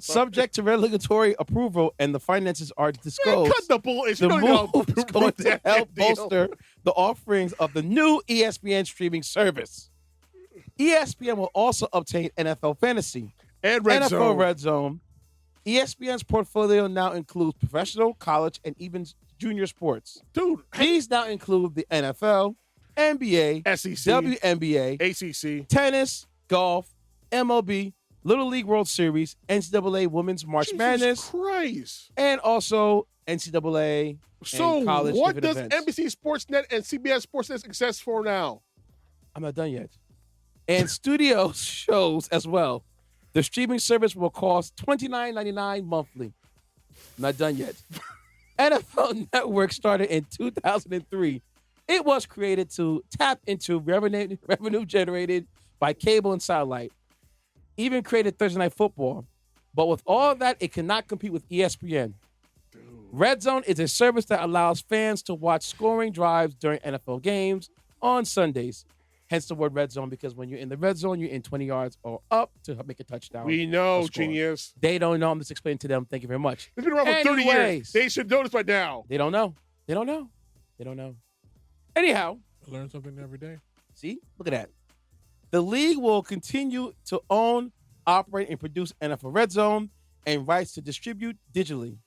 Subject to regulatory approval and the finances are disclosed. Cut the bullshit. The move is going to help bolster the offerings of the new ESPN streaming service. ESPN will also obtain NFL Fantasy and NFL Red Zone. ESPN's portfolio now includes professional, college, and even junior sports. Dude, these now include the NFL, NBA, SEC, WNBA, ACC, tennis, golf, MLB, Little League World Series, NCAA Women's March Madness, Christ, and also NCAA. So and college what does events. NBC Sportsnet and CBS Sportsnet exist for now? I'm not done yet. and studio shows as well. The streaming service will cost $29.99 monthly. Not done yet. NFL Network started in 2003. It was created to tap into revenue generated by cable and satellite. Even created Thursday Night Football. But with all that, it cannot compete with ESPN. Dude. Red Zone is a service that allows fans to watch scoring drives during NFL games on Sundays. Hence the word red zone, because when you're in the red zone, you're in 20 yards or up to make a touchdown. We know, genius. They don't know. I'm just explaining to them. Thank you very much. It's been around for 30 years. They should know this by now. They don't know. They don't know. They don't know. Anyhow. I learn something every day. See? Look at that. The league will continue to own, operate, and produce NFL Red Zone and rights to distribute digitally.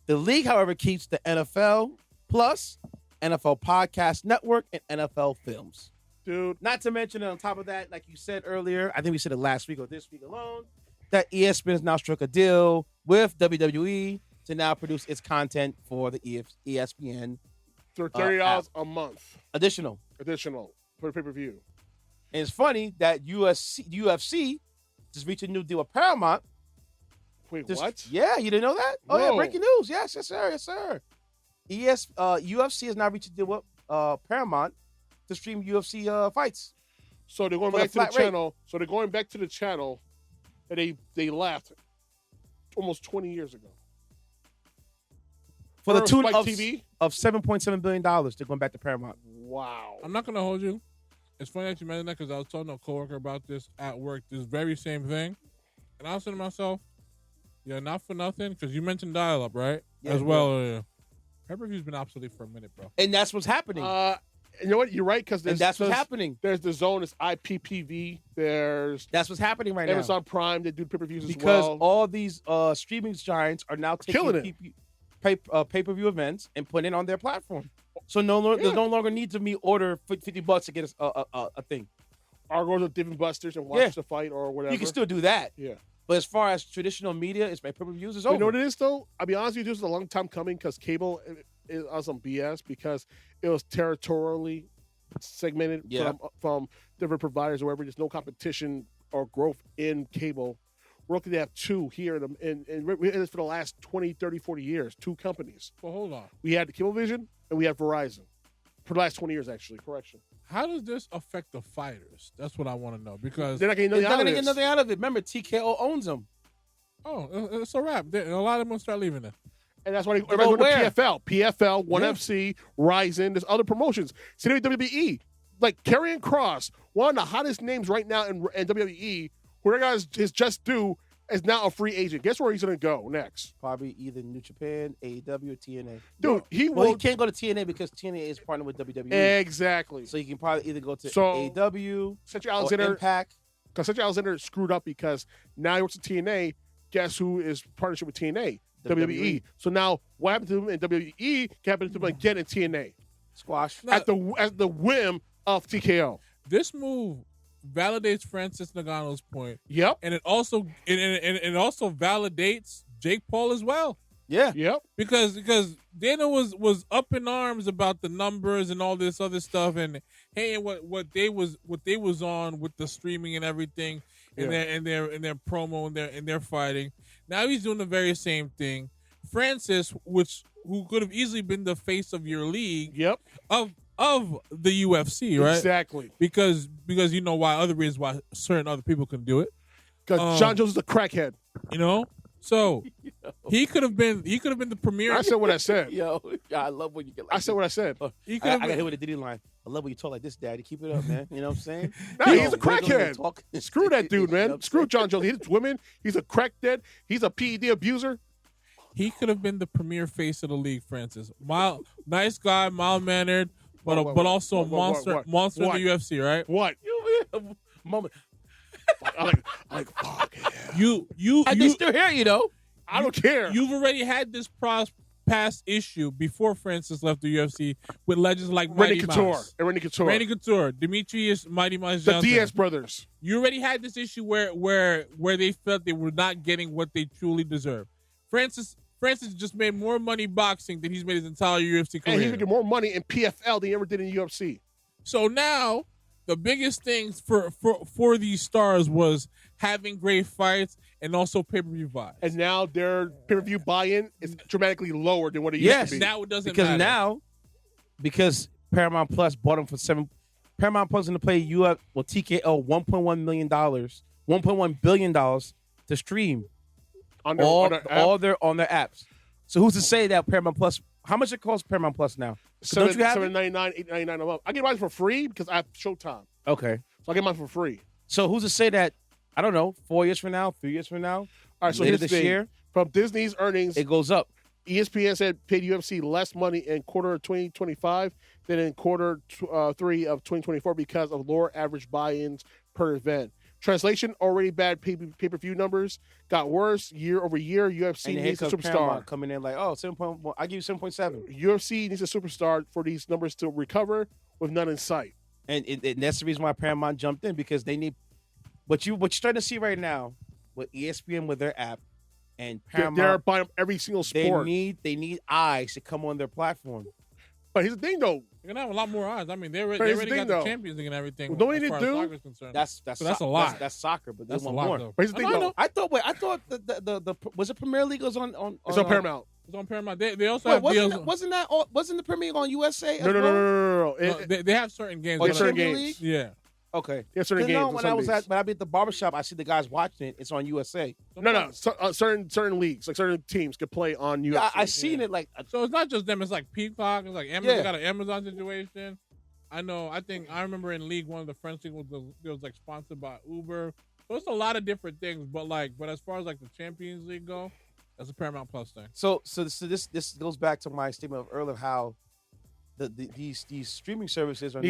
The league, however, keeps the NFL Plus, NFL Podcast Network, and NFL Films. Dude. Not to mention, on top of that, like you said earlier, I think we said it last week or this week alone, that ESPN has now struck a deal with WWE to now produce its content for the ESPN. For $30 a month. Additional for pay-per-view. And it's funny that UFC just reached a new deal with Paramount. Wait, what? Yeah, you didn't know that? Whoa. Oh, yeah, breaking news. Yes, sir. UFC has now reached a deal with Paramount to stream UFC fights. So they're going back to the channel. So they're going back to the channel that they left almost 20 years ago. For the tune of TV? Of $7.7 billion, they're going back to Paramount. Wow. I'm not going to hold you. It's funny that you mentioned that because I was talking to a coworker about this at work, this very same thing. And I was saying to myself, yeah, not for nothing, because you mentioned dial-up, right? Yeah, as well. Yeah. Pay-per-view's been obsolete for a minute, bro. And that's what's happening. You know what? You're right, because that's what's happening. There's the zone, it's IPPV. That's what's happening right now. Amazon Prime, they do pay-per-views as well. Because all these streaming giants are now taking pay-per-view events and putting it on their platform. So there's no longer need to me order $50 to get a thing. Or go to Dave & Buster's and watch the fight or whatever. You can still do that. Yeah. But as far as traditional media, it's my pay-per-views is over. You know what it is, though? I'll be honest with you, this is a long time coming because cable is on some BS because it was territorially segmented from different providers or wherever. There's no competition or growth in cable. We're looking to have two here in for the last 20, 30, 40 years, two companies. Well, hold on. We had the Cablevision and we had Verizon for the last 20 years, actually. Correction. How does this affect the fighters? That's what I want to know because they're not getting nothing out of it. Remember, TKO owns them. Oh, it's a wrap. A lot of them will start leaving it. And that's why everybody go to PFL, ONE FC, Ryzen. There's other promotions. See, WWE, like Karrion Kross, one of the hottest names right now in WWE, who guys is just due, is now a free agent. Guess where he's going to go next? Probably either New Japan, AEW, or TNA. Dude, he can't go to TNA because TNA is partnered with WWE. Exactly. So he can probably either go to AEW or Impact. Because Cedric Alexander screwed up because now he works at TNA. Guess who is partnership with TNA? WWE. So now what happened to him in WWE can happen to him again in TNA. Squash. At the whim of TKO. This move validates Francis Ngannou's point. Yep. And it also validates Jake Paul as well. Yeah. Yep. Because Dana was up in arms about the numbers and all this other stuff and hey, what they was on with the streaming and everything and their promo and their fighting. Now he's doing the very same thing. Francis, who could have easily been the face of your league. Yep. Of the UFC, right? Exactly. Because you know why other reasons why certain other people can do it. Because John Jones is a crackhead. You know? So he could have been the premier. I said what I said. Yo, I love when you get like I said what I said. I got hit with a Diddy line. I love when you talk like this, Daddy. Keep it up, man. You know what I'm saying? No, he's a crackhead. Screw that dude, man. Screw John Jones. He hits women. He's a crackhead. He's a PED abuser. He could have been the premier face of the league, Francis. Nice guy, mild-mannered, but also a monster in the UFC, right? What? Moment. I like fuck yeah. They still hear you though. I don't care. You've already had this past issue before Francis left the UFC with legends like Randy Couture, Demetrius Mighty Mouse Johnson, the Diaz brothers. You already had this issue where they felt they were not getting what they truly deserve. Francis just made more money boxing than he's made his entire UFC career. And he's making more money in PFL than he ever did in UFC. So now the biggest things for these stars was having great fights and also pay-per-view buys. And now their pay-per-view buy-in is dramatically lower than what it used to be. Now it doesn't because matter. because Paramount Plus bought them for $7. Paramount Plus going to pay TKO $1.1 billion to stream on their apps. So who's to say that Paramount Plus? How much it costs Paramount Plus now? Don't you have $7.99, $8.99 a month. I get mine for free because I have Showtime. Okay, so I get mine for free. So who's to say that? I don't know. 4 years from now, 3 years from now. All right. So later here's this the thing. year, from Disney's earnings, it goes up. ESPN said paid UFC less money in quarter of 2025 than in quarter 3 of 2024 because of lower average buy-ins per event. Translation: already bad pay-per-view numbers got worse year over year. UFC needs a superstar coming in like 7.1. I give you 7.7. UFC needs a superstar for these numbers to recover with none in sight. And that's the reason why Paramount jumped in, because they need what you're starting to see right now with ESPN with their app and Paramount. They're buying every single sport. They need eyes to come on their platform. But here's the thing, though. You're gonna have a lot more eyes. I mean, they already got the Champions League and everything. What they need to do? That's a lot. That's soccer, but that's they want a lot. more. Though. But here's the thing, though. I thought the was it Premier League was on it's on Paramount. It's on Paramount. They also have deals. Wasn't the Premier League on USA? No. They have certain games. Certain games. Yeah. Okay. Yeah, certain games. When I be at the barbershop, I see the guys watching it. It's on USA. No. Certain leagues, like certain teams, could play on USA. Yeah, I seen it. Like, so it's not just them. It's like Peacock. It's like Amazon. They got an Amazon situation. I know. I remember in League One, the French league was like sponsored by Uber. So it's a lot of different things. But as far as like the Champions League go, that's a Paramount Plus thing. So this goes back to my statement of earlier, how these streaming services are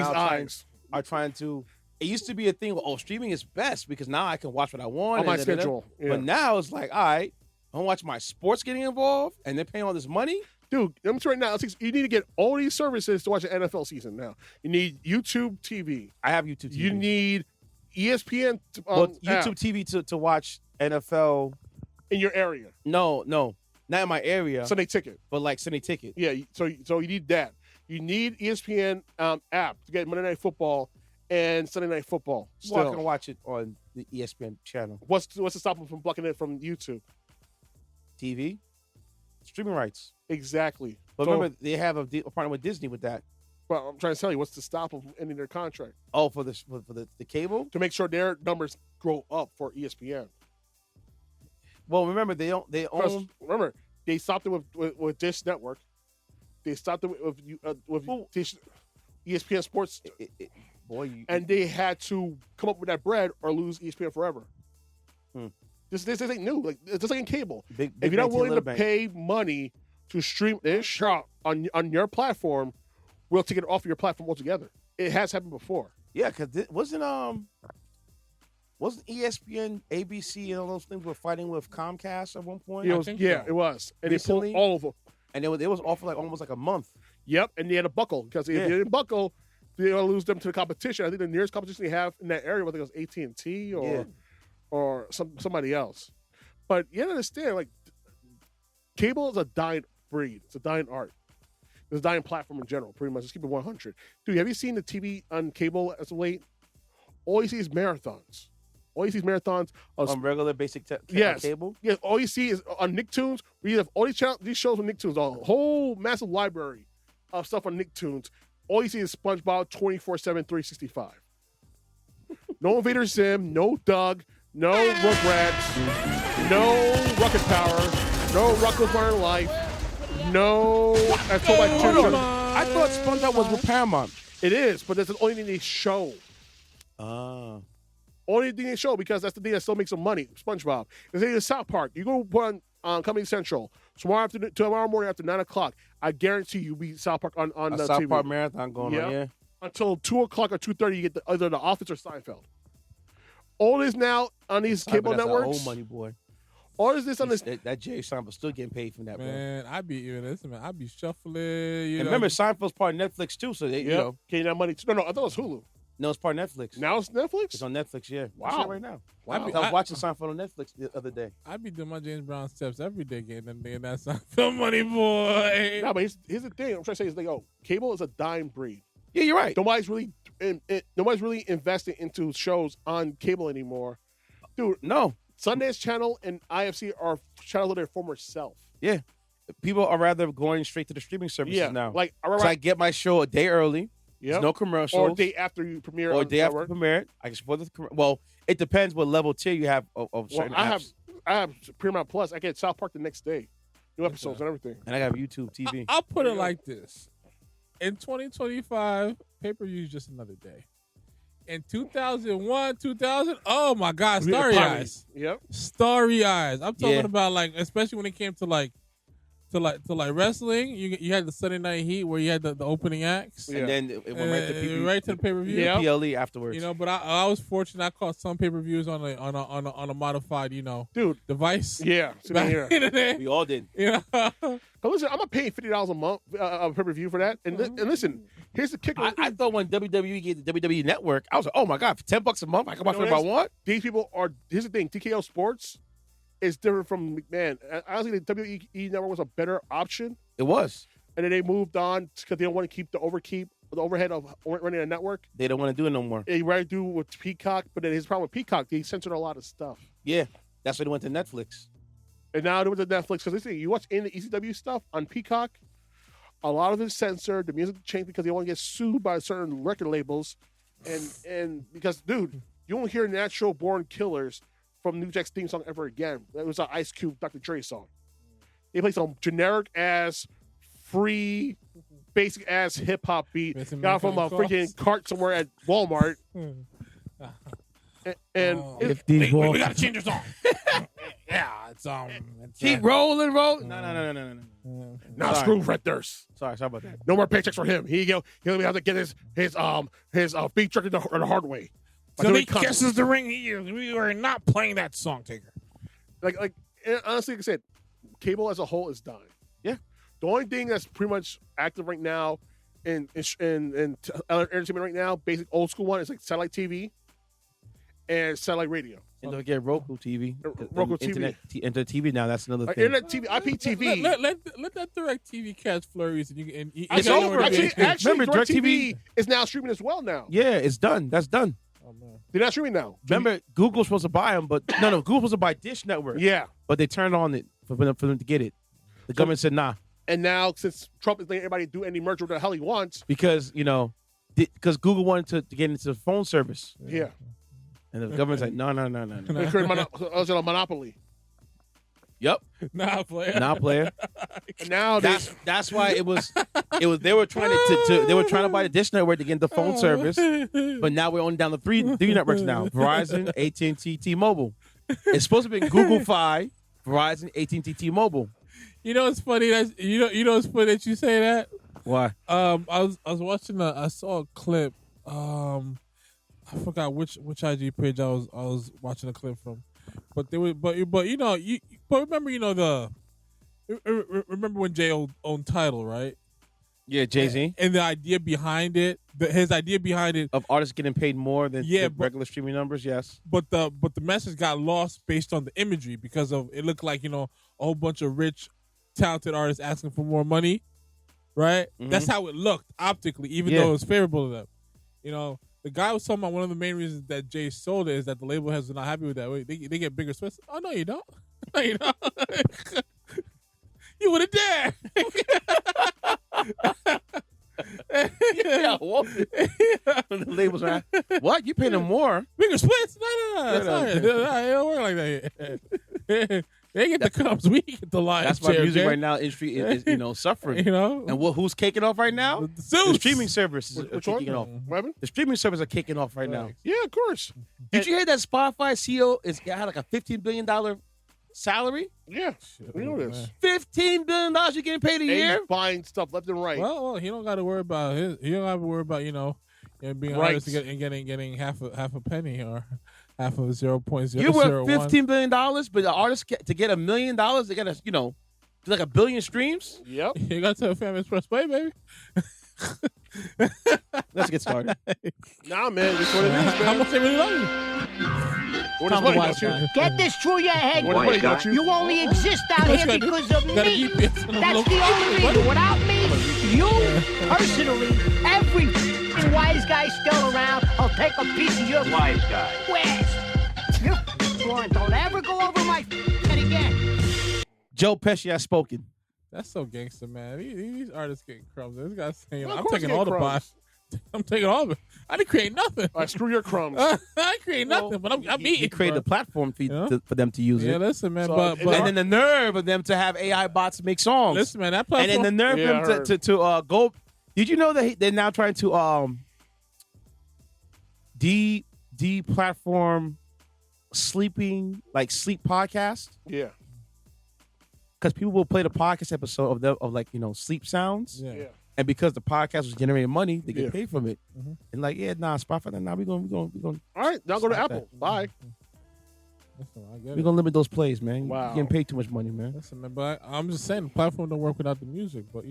trying to. It used to be a thing. Streaming is best because now I can watch what I want on my schedule. Yeah. But now it's like, all right, I want to watch my sports getting involved, and they're paying all this money. Dude, I'm right now. You need to get all these services to watch the NFL season now. You need YouTube TV. I have YouTube TV. You need ESPN. YouTube TV to watch NFL in your area. No, not in my area. Sunday Ticket, but like Sunday Ticket. Yeah. So you need that. You need ESPN app to get Monday Night Football and Sunday Night Football. Well, I can watch it on the ESPN channel. What's to stop them from blocking it from YouTube? TV, streaming rights. Exactly. But remember, they have a partner with Disney with that. Well, I'm trying to tell you, what's to stop them from ending their contract? Oh, for the cable? To make sure their numbers grow up for ESPN. Well, remember, they own. Remember, they stopped it with Dish Network. They stopped it with Dish, ESPN Sports. And they had to come up with that bread or lose ESPN forever. This ain't new. Like, it's just like in cable. If you're not willing to pay money to stream this show on your platform, we'll take it off of your platform altogether. It has happened before. Yeah, because wasn't ESPN, ABC, and all those things were fighting with Comcast at one point? It was. And recently, they pulled all of them. And it was off for almost like a month. Yep, and they had to buckle because if they didn't buckle, they're gonna lose them to the competition. I think the nearest competition they have in that area, I think it was AT&T or somebody else. But you understand, like, cable is a dying breed. It's a dying art. It's a dying platform in general, pretty much. Just keep it 100. Dude, have you seen the TV on cable as of late? All you see is marathons. On regular basic cable? Yes, all you see is on Nicktoons. We have all these shows on Nicktoons, a whole massive library of stuff on Nicktoons. All you see is SpongeBob 24/7, 365. No Invader Zim, no Doug, no Rugrats, no Rocket Power, no Rocko's Modern Life, no... I thought SpongeBob was with Paramount. It is, but that's the only thing they show. Only thing they show because that's the thing that still makes them money. SpongeBob. It's South Park. You go put on Comedy Central tomorrow morning after 9 o'clock. I guarantee you'll be South Park on the South TV. Park marathon going on. Yeah. Until 2 o'clock or 2:30, you get either The Office or Seinfeld. All this now on these cable networks. Old money boy. All is this on this? That Jerry Seinfeld still getting paid from that, man. Bro. I'd be shuffling. And remember, Seinfeld's part of Netflix too, so they getting that money. No, I thought it was Hulu. No, it's part of Netflix. Now it's Netflix? It's on Netflix, yeah. Wow. Right now. Wow. I was watching Seinfeld on Netflix the other day. I'd be doing my James Brown steps every day getting that Seinfeld money, boy. No, but here's the thing. I'm trying to say is, cable is a dying breed. Yeah, you're right. Nobody's really nobody's really investing into shows on cable anymore, dude. No, Sundance Channel and IFC are channels of their former self. yeah, people are rather going straight to the streaming services now. Like so I get my show a day early. Yep. There's no commercials. Or a day after you premiere. Or a day after premiere. I can support the well. It depends what level tier you have of certain apps. I have Paramount Plus. I get South Park the next day, new episodes and everything. And I got YouTube TV. I'll put it like this: in 2025, pay-per-view is just another day. In 2001, 2000, oh my God, Starry Eyes. Yep. Starry Eyes. I'm talking about like, especially when it came to like wrestling. You had the Sunday Night Heat where you had the opening acts, and then it went right to the pay-per-view. Yeah, PLE afterwards. You know, but I was fortunate. I caught some pay-per-views on a modified, device. Yeah, we all did. Yeah. But listen, I'm gonna pay $50 a month pay-per-view for that. And listen, here's the kicker. I thought when WWE gave the WWE Network, I was like, oh my God, for $10 a month, I can watch whatever I want. These people are. Here's the thing: TKO Sports is different from McMahon. Honestly, the WWE Network was a better option. It was. And then they moved on because they don't want to keep the overhead of running a network. They don't want to do it no more. They rather do with Peacock, but then his problem with Peacock, they censored a lot of stuff. Yeah, that's why they went to Netflix. And now they went to Netflix because you watch any of the ECW stuff on Peacock, a lot of it's censored. The music changed because they want to get sued by certain record labels, and because dude, you won't hear Natural Born Killers from New Jack's theme song ever again. It was an Ice Cube, Dr. Dre song. They play some generic ass, free, basic ass hip hop beat. Got from a freaking cart somewhere at Walmart. And we gotta change the song. Yeah, it's keep rolling. No. Now screw Fred Durst. Sorry about that. No more paychecks for him. He'll have to get his beat truck the hard way. So he kisses the ring. We are not playing that song, Taker. Like honestly, like I said, cable as a whole is dying. Yeah. The only thing that's pretty much active right now in entertainment right now, basic old school one, is like satellite TV and satellite radio. And don't get Roku TV. Roku TV. Internet TV now. That's another thing. Internet TV, IPTV. Let that direct TV catch flurries. It's over. Actually, remember, direct TV is now streaming as well now. Yeah, it's done. That's done. Oh, man. They're not streaming now. Remember, Google's supposed to buy them, but no, Google's supposed to buy Dish Network. Yeah. But they turned on it for them to get it. The government said nah. And now, since Trump is letting everybody do any merger what the hell he wants. Because Google wanted to get into the phone service. Yeah. And the government's like, no. They created a monopoly. Yep. Nah, player. And now that's why it was they were trying to buy the Dish Network to get into phone service, but now we're only down to three networks now: Verizon, AT&T, T-Mobile. It's supposed to be Google Fi, Verizon, AT&T, T-Mobile. You know it's funny that it's funny that you say that. Why? I was watching I saw a clip. I forgot which IG page I was watching a clip from, but remember when Jay owned Tidal, right? Yeah, Jay-Z. And the idea behind it, his idea behind it of artists getting paid more than regular streaming numbers, yes. But the message got lost based on the imagery because of it looked like a whole bunch of rich, talented artists asking for more money, right? Mm-hmm. That's how it looked optically, even though it was favorable to them. The guy was talking about one of the main reasons that Jay sold it is that the label has not happy with that. They get bigger sweats. Oh, no, you don't. No, you don't. You would have dared. Yeah, the labels are what? You pay them more? Bigger splits? No. Sorry. It don't work like that. They get the cups. We get the lion's That's why share, music okay? right now industry is suffering. And who's kicking off right now? The streaming services are kicking off. What? The streaming services are kicking off right now. Yeah, of course. Did you hear that Spotify CEO had like a $15 billion salary? Yeah, we know this. $15 billion you're getting paid a year? He's buying stuff left and right. Well, he don't got to worry about he don't have to worry about being an artist and getting half a penny or half of 0.001. You're worth $15 billion, but the artist to get $1 million, they got to do like 1 billion streams. Yep. You got to Famous Press Play, baby. Let's get started. Nah, man, that's what it is, man. How much they really love you? What is money, don't you? Get this through your head. What is money, don't you? You only exist out here because of me. That's the only reason. Without me, you personally, every wise guy still around, I'll take a piece of your Wise guy. West. Your warrant don't ever go over my head again. Joe Pesci has spoken. That's so gangster, man. These artists getting crumbs. This guy's saying, Well, of I'm course taking get all the crumbs. bots. I'm taking all of it. I didn't create nothing. All right, screw your crumbs. I didn't create nothing, but I'm eating. He created a bro. platform for, Yeah. for them to use Yeah, it. listen, man. So, but and And then the nerve of them to have AI bots make songs. listen, man. That And platform. then the nerve Yeah, I of them heard. to go. Did you know that they're now trying to de-platform sleeping, like sleep podcast? Yeah. Because people will play the podcast episode of like, sleep sounds. yeah. Yeah. And because the podcast was generating money, they get Yeah. paid from it. Mhm. And like, Spotify, we're going All right, now go to Stop Apple. that. Bye. Listen, I get we're it. gonna limit those plays, man. Wow. You're getting paid too much money, man. Listen, man. But I'm just saying, the platform don't work without the music. But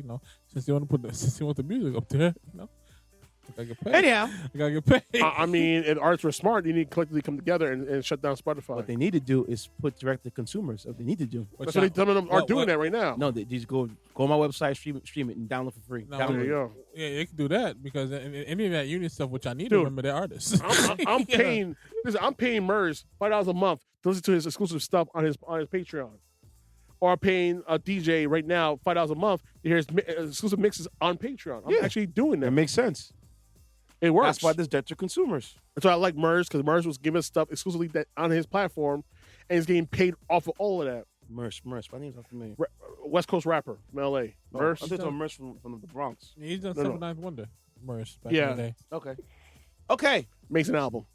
since you want to since you want the music up there, I gotta get paid. Anyhow, I gotta get paid. I mean, if artists were smart, you need to collectively come together and shut down Spotify. what they need to do is put direct to consumers. What they need to do. That's what some of them are what- doing what- that right now. No, they just go on my website, stream it, and download for free. No, Download There it. you go. Yeah, they can do that because any of that union stuff, which I need to Dude, remember, their artists. I'm Yeah. paying. Listen, I'm paying Murs $5 a month to listen to his exclusive stuff on his Patreon, or I'm paying a DJ right now $5 a month to hear his exclusive mixes on Patreon. I'm Yeah. actually doing That that. makes sense. It works. That's why there's direct to consumers. That's why I like Murs, because Murs was giving us stuff exclusively that on his platform, and he's getting paid off of all of that. Merce. My name's not familiar. West Coast rapper from LA. Murs. I think it's Merce from the Bronx. He's done No, no. 7 Wonder. Morris back Yeah. in the day. Okay. Makes an album.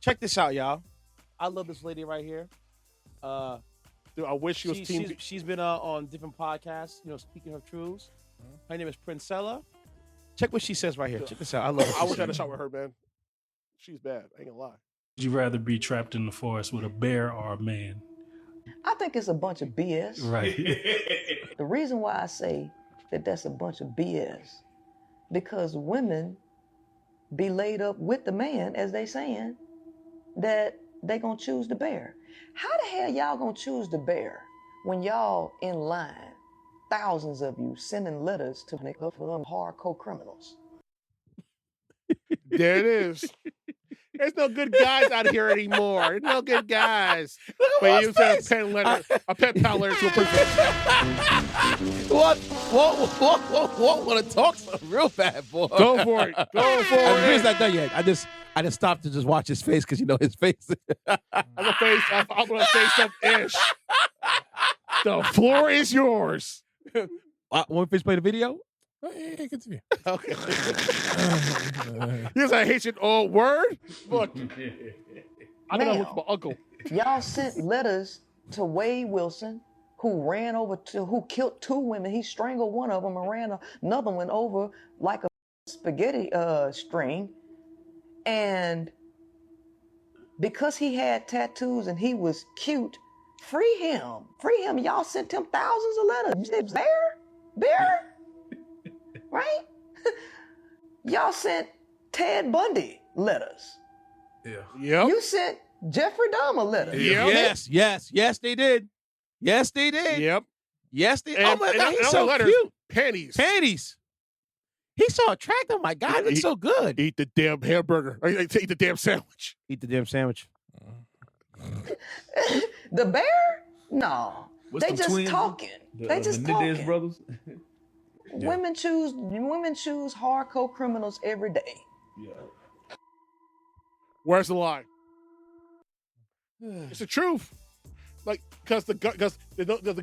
Check this out, y'all. I love this lady right here. Dude, I wish she was team. She's been on different podcasts, speaking her truths. Her name is Princella. Check what she says right here. Check this out. I love it. I wish I had a shot with her, man. She's bad. I ain't gonna lie. Would you rather be trapped in the forest with a bear or a man? I think it's a bunch of BS. Right. The reason why I say that that's a bunch of BS, because women be laid up with the man, as they saying, that they gonna choose the bear. How the hell y'all gonna choose the bear when y'all in line, thousands of you sending letters to them hardcore criminals? There it is. There's no good guys out here anymore. There's no good guys. But you said a pen pal letter to a person. What want to talk some real bad, boy? Go for it. Go for He's it. not done yet. I just stopped to just watch his face because his face. I'm gonna say something ish. The floor is yours. Want me to play the video? Hey, continue. Okay. Here's a Haitian old word. Look, I don't know Ma'am. what's my uncle. Y'all sent letters to Wade Wilson, who killed 2 women. He strangled one of them and ran another one over like a spaghetti string. And because he had tattoos and he was cute, free him. Free him. Y'all sent him thousands of letters. You said, bear? Right? Y'all sent Ted Bundy letters. Yep. You sent Jeffrey Dahmer letters. Yep. Yes, they did. Yes, they did. Yep. Yes, they. And- Oh my and- God, he's and so letters, cute. Panties. He's so attractive. My God, he looks so good. Eat the damn hamburger. Eat the damn sandwich. Eat the damn sandwich. The bear? No. What's They them just twins? talking. They just Menendez talking. brothers. Women choose hardcore criminals every day. Yeah. Where's the lie? It's the truth. Like, because the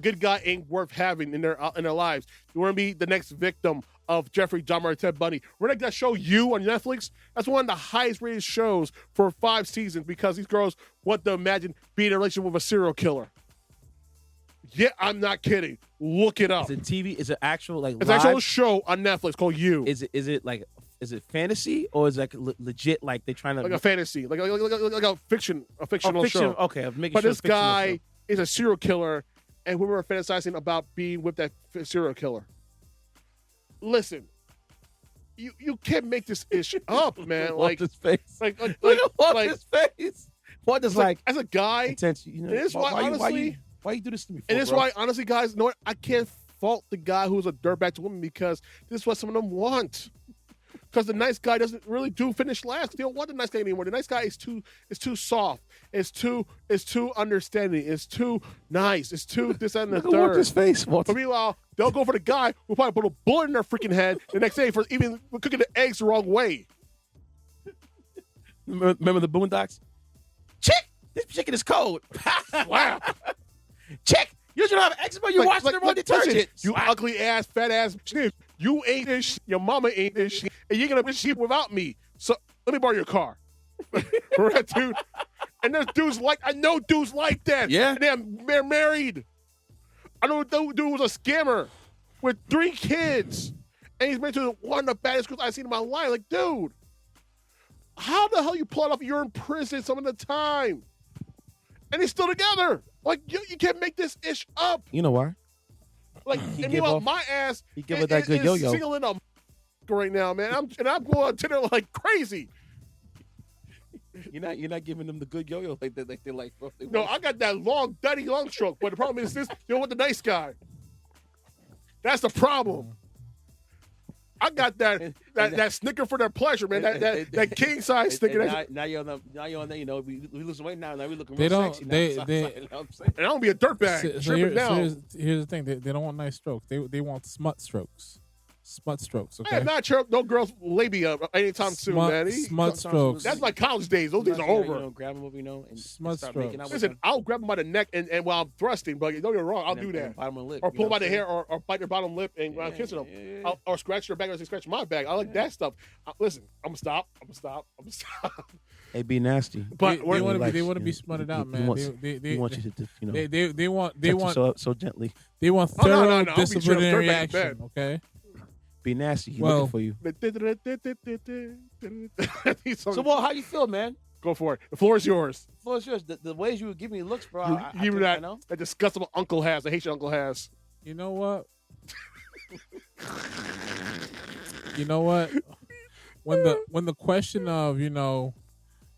good guy ain't worth having in their lives. You want to be the next victim of Jeffrey Dahmer and Ted Bundy. We're like that show You on Netflix. That's one of the highest rated shows for 5 seasons because these girls want to imagine being in a relationship with a serial killer. Yeah, I'm not kidding. Look it up. Is it TV? Is it actual like? It's live? an actual show on Netflix called You. Is it fantasy or is it like legit? Like they trying to Like a fantasy, like a fictional fiction? show. Okay, I'm making But sure this it's fictional guy show. is a serial killer, and women are fantasizing about being with that serial killer. Listen, you can't make this ish up, man. Like, Walter's face. like, Look at Walter's face. Walter's it's like as a guy, intense. You know, and it's why, honestly, why you do this to me? and for, it's bro? why, honestly, guys, you know what? I can't fault the guy who's a dirtbag to women because this is what some of them want. because the nice guy doesn't really do finish last. They don't want the nice guy anymore. The nice guy is too soft. It's too understanding. It's too nice. It's too this and the third. His face. But meanwhile, they'll go for the guy who probably put a bullet in their freaking head the next day for even cooking the eggs the wrong way. Remember the Boondocks? Chick, this chicken is cold. Wow. Chick, you should have eczema. You washing the wrong detergent. Listen, you ugly ass, fat ass shit. You ain't this shit. Your mama ain't this shit. And you're going to be shit without me. So let me borrow your car. Right, dude? And there's dudes I know dudes like that. Yeah. And they're married. I know a dude was a scammer with 3 kids. And he's married to one of the baddest girls I've seen in my life. Like, dude, how the hell you pull it off? You're in prison some of the time. And he's still together. Like, you can't make this ish up. You know why? Like, and meanwhile, my ass he give her that good yo-yo. Singling a right now, man. I'm going on Tinder like crazy. You're not giving them the good yo-yo like that. Like they like. Bro, they no, want. I got that long, dirty long stroke. But the problem is this: you don't want the nice guy. That's the problem. I got that snicker for their pleasure, man. That king size snicker. Now you're on that. You know, we losing weight now. Now we looking They real don't. sexy. They. You know And I don't be a dirtbag. So here's the thing. They don't want nice strokes. They want smut strokes. Smut strokes. Okay. I am not chirp no girl's labia anytime soon, man. Smut strokes. That's my college days. Those days are over. You know, grab them over, and smut start strokes. making out with Listen, them. I'll grab them by the neck and while I'm thrusting, but don't get me wrong, I'll do that. Bottom of the lip, Or pull you know by the what I'm hair or bite their bottom lip and while I'm kissing them. Yeah. Or scratch their back or they scratch my back. I like that stuff. Listen, I'm going to stop. Hey, be nasty. But they want to be smutted out, man. They want you to, you know. They want so gently. They want Oh, no, thorough no, I'll be disciplinary dirtbag in action. Okay. Be nasty. He's Well- looking for you. So, So, Walt, how you feel, man? go for it. The floor is yours. The floor is yours. The ways you were giving me looks, bro. You I that, know. that disgustable uncle has, the Haitian uncle has. You know what? You know what? When the question of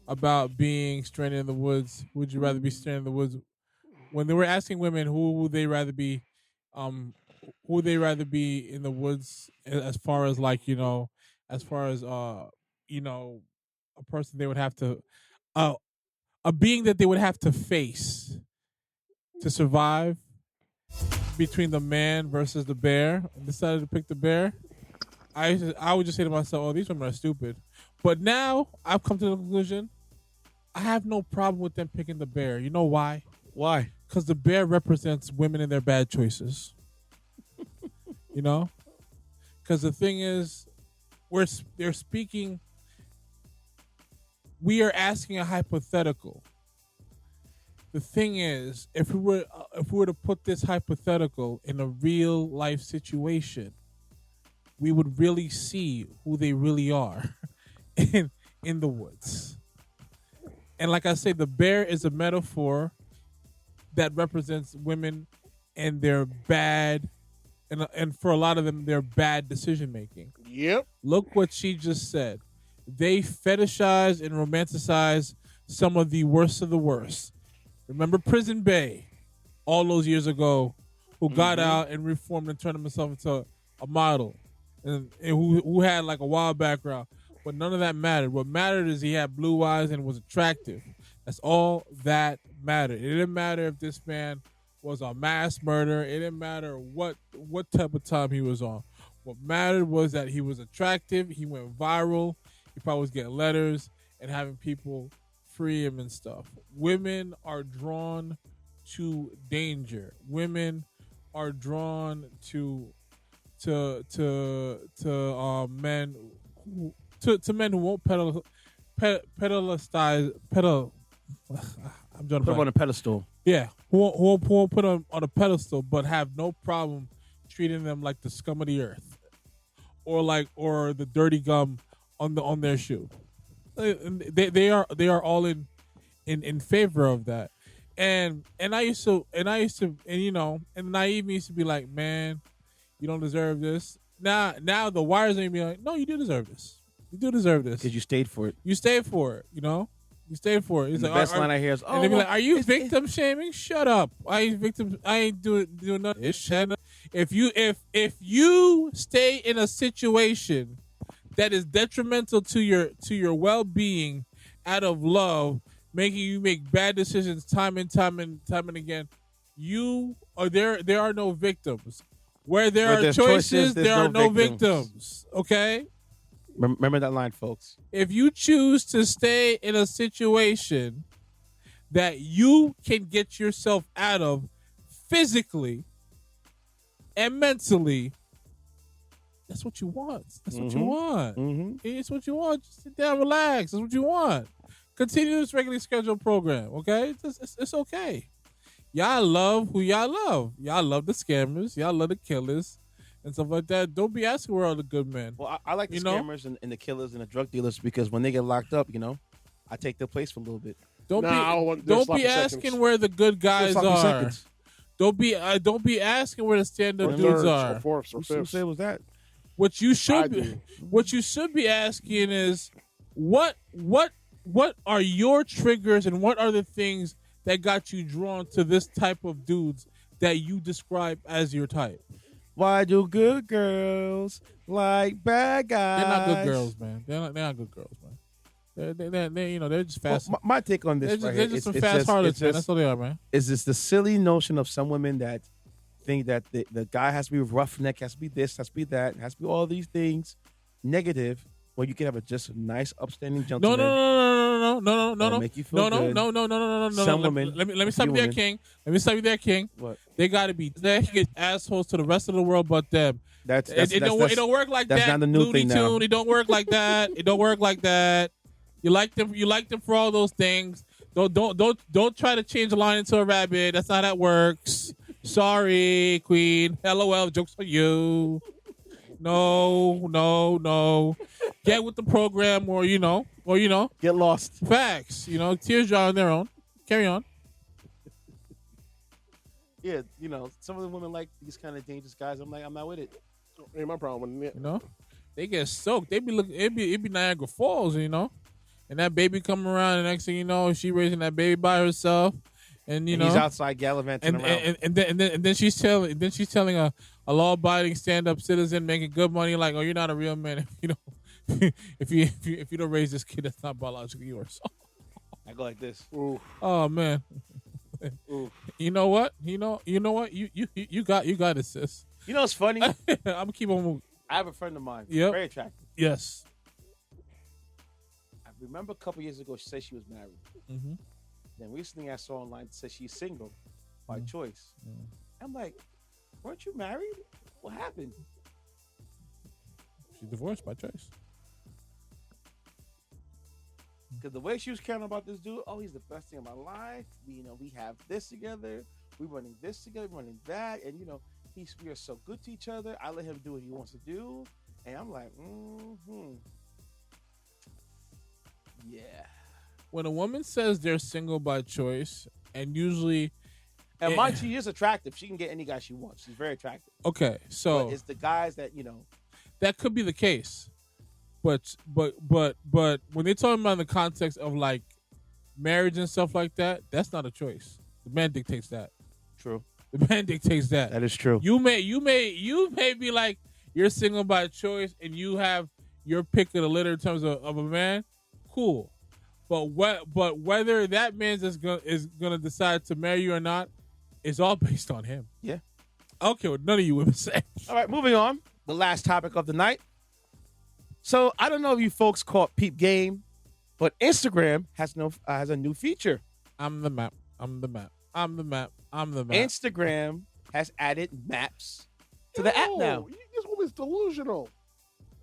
about being stranded in the woods, would you rather be stranded in the woods? When they were asking women who would they rather be, who would they rather be in the woods as far as a person they would have to, a being that they would have to face to survive between the man versus the bear, and decided to pick the bear. I would just say to myself, oh, these women are stupid. But now I've come to the conclusion, I have no problem with them picking the bear. You know why? Why? Because the bear represents women and their bad choices. Because the thing is, they're speaking. We are asking a hypothetical. The thing is, if we were to put this hypothetical in a real life situation, we would really see who they really are in the woods. And like I say, the bear is a metaphor that represents women and their bad, and for a lot of them, their bad decision making. Yep. Look what she just said. They fetishize and romanticize some of the worst of the worst. Remember Prison Bay, all those years ago, who got out and reformed and turned himself into a model, and who had like a wild background. But none of that mattered. What mattered is he had blue eyes and was attractive. That's all that mattered. It didn't matter if this man was a mass murderer. It didn't matter what type of time he was on. What mattered was that he was attractive. He went viral. He probably was getting letters and having people free him and stuff. Women are drawn to danger. Women are drawn to men who won't pedalize. I'm trying to Put him on a pedestal. Yeah, who won't put them on a pedestal, but have no problem treating them like the scum of the earth, or the dirty gum on their shoe. They are all in favor of that, and naive me used to be like, man, you don't deserve this. Now the wires ain't be like, no, you do deserve this. You do deserve this Because you stayed for it. You stayed for it. You stayed for it. It's The best line I hear is, and they be like, "Are you victim shaming? Shut up! I ain't doing nothing. Shut up. If you stay in a situation that is detrimental to your well-being out of love, making you make bad decisions time and again, there are no victims. Where there are choices, there are no victims. Okay? Remember that line, folks. If you choose to stay in a situation that you can get yourself out of physically and mentally, that's what you want. That's what you want. It's what you want. Just sit down, relax. That's what you want. Continue this regularly scheduled program, okay? It's okay. Y'all love who y'all love. Y'all love the scammers. Y'all love the killers and stuff like that. Don't be asking where all the good men. Well, I like the scammers and the killers and the drug dealers because when they get locked up, I take their place for a little bit. Don't be asking where the good guys are. Seconds. Don't be asking where the stand-up dudes are. Who said was that? What you should be asking is what are your triggers and what are the things that got you drawn to this type of dudes that you describe as your type? Why do good girls like bad guys? They're not good girls, man. They're not good girls, man. They're just fast. Well, my take on this, they're just some fast harlots, man. That's all they are, man. Is this the silly notion of some women that think that the guy has to be roughneck, has to be this, has to be that, has to be all these things negative, when you can have just a nice, upstanding gentleman? No. Make you feel good. No. Some women. Let me stop you there, King. What? They got to be assholes to the rest of the world, but them. It don't work like that. That's not the new thing now. It don't work like that. It don't work like that. You like them for all those things. Don't try to change a lion into a rabbit. That's not how that works. Sorry, Queen. LOL. Jokes on you. No. Get with the program, or get lost. Facts. Tears dry on their own. Carry on. Yeah, some of the women like these kind of dangerous guys. I'm like, I'm not with it. Ain't my problem. They get soaked. They be looking. It be Niagara Falls, and that baby come around, and next thing you know, she raising that baby by herself, and he's outside gallivanting around. And then she's telling a law-abiding stand-up citizen making good money, like, oh, you're not a real man if you don't raise this kid that's not biologically yours. I go like this. Ooh. Oh man. Ooh. You know what? You got it, sis. You know what's funny? I'm gonna keep on moving. I have a friend of mine. Yep. Very attractive. Yes. I remember a couple years ago she said she was married. Mm-hmm. Then recently I saw online said she's single by choice. Mm-hmm. I'm like, weren't you married? What happened? She's divorced by choice. Because the way she was caring about this dude, oh, he's the best thing in my life. We have this together. We're running this together, running that. And, we are so good to each other. I let him do what he wants to do. And I'm like, yeah. When a woman says they're single by choice, and usually... And mind she is attractive. She can get any guy she wants. She's very attractive. Okay, so... But it's the guys that, That could be the case. But when they're talking about in the context of, like, marriage and stuff like that, that's not a choice. The man dictates that. True. The man dictates that. That is true. You may be like, you're single by choice and you have your pick of the litter in terms of a man. Cool. But whether that man is gonna decide to marry you or not is all based on him. Yeah. I don't care what none of you women say. All right, moving on. The last topic of the night. So I don't know if you folks caught Peep Game, but Instagram has a new feature. I'm the map. Instagram has added maps to the app now. This woman's delusional.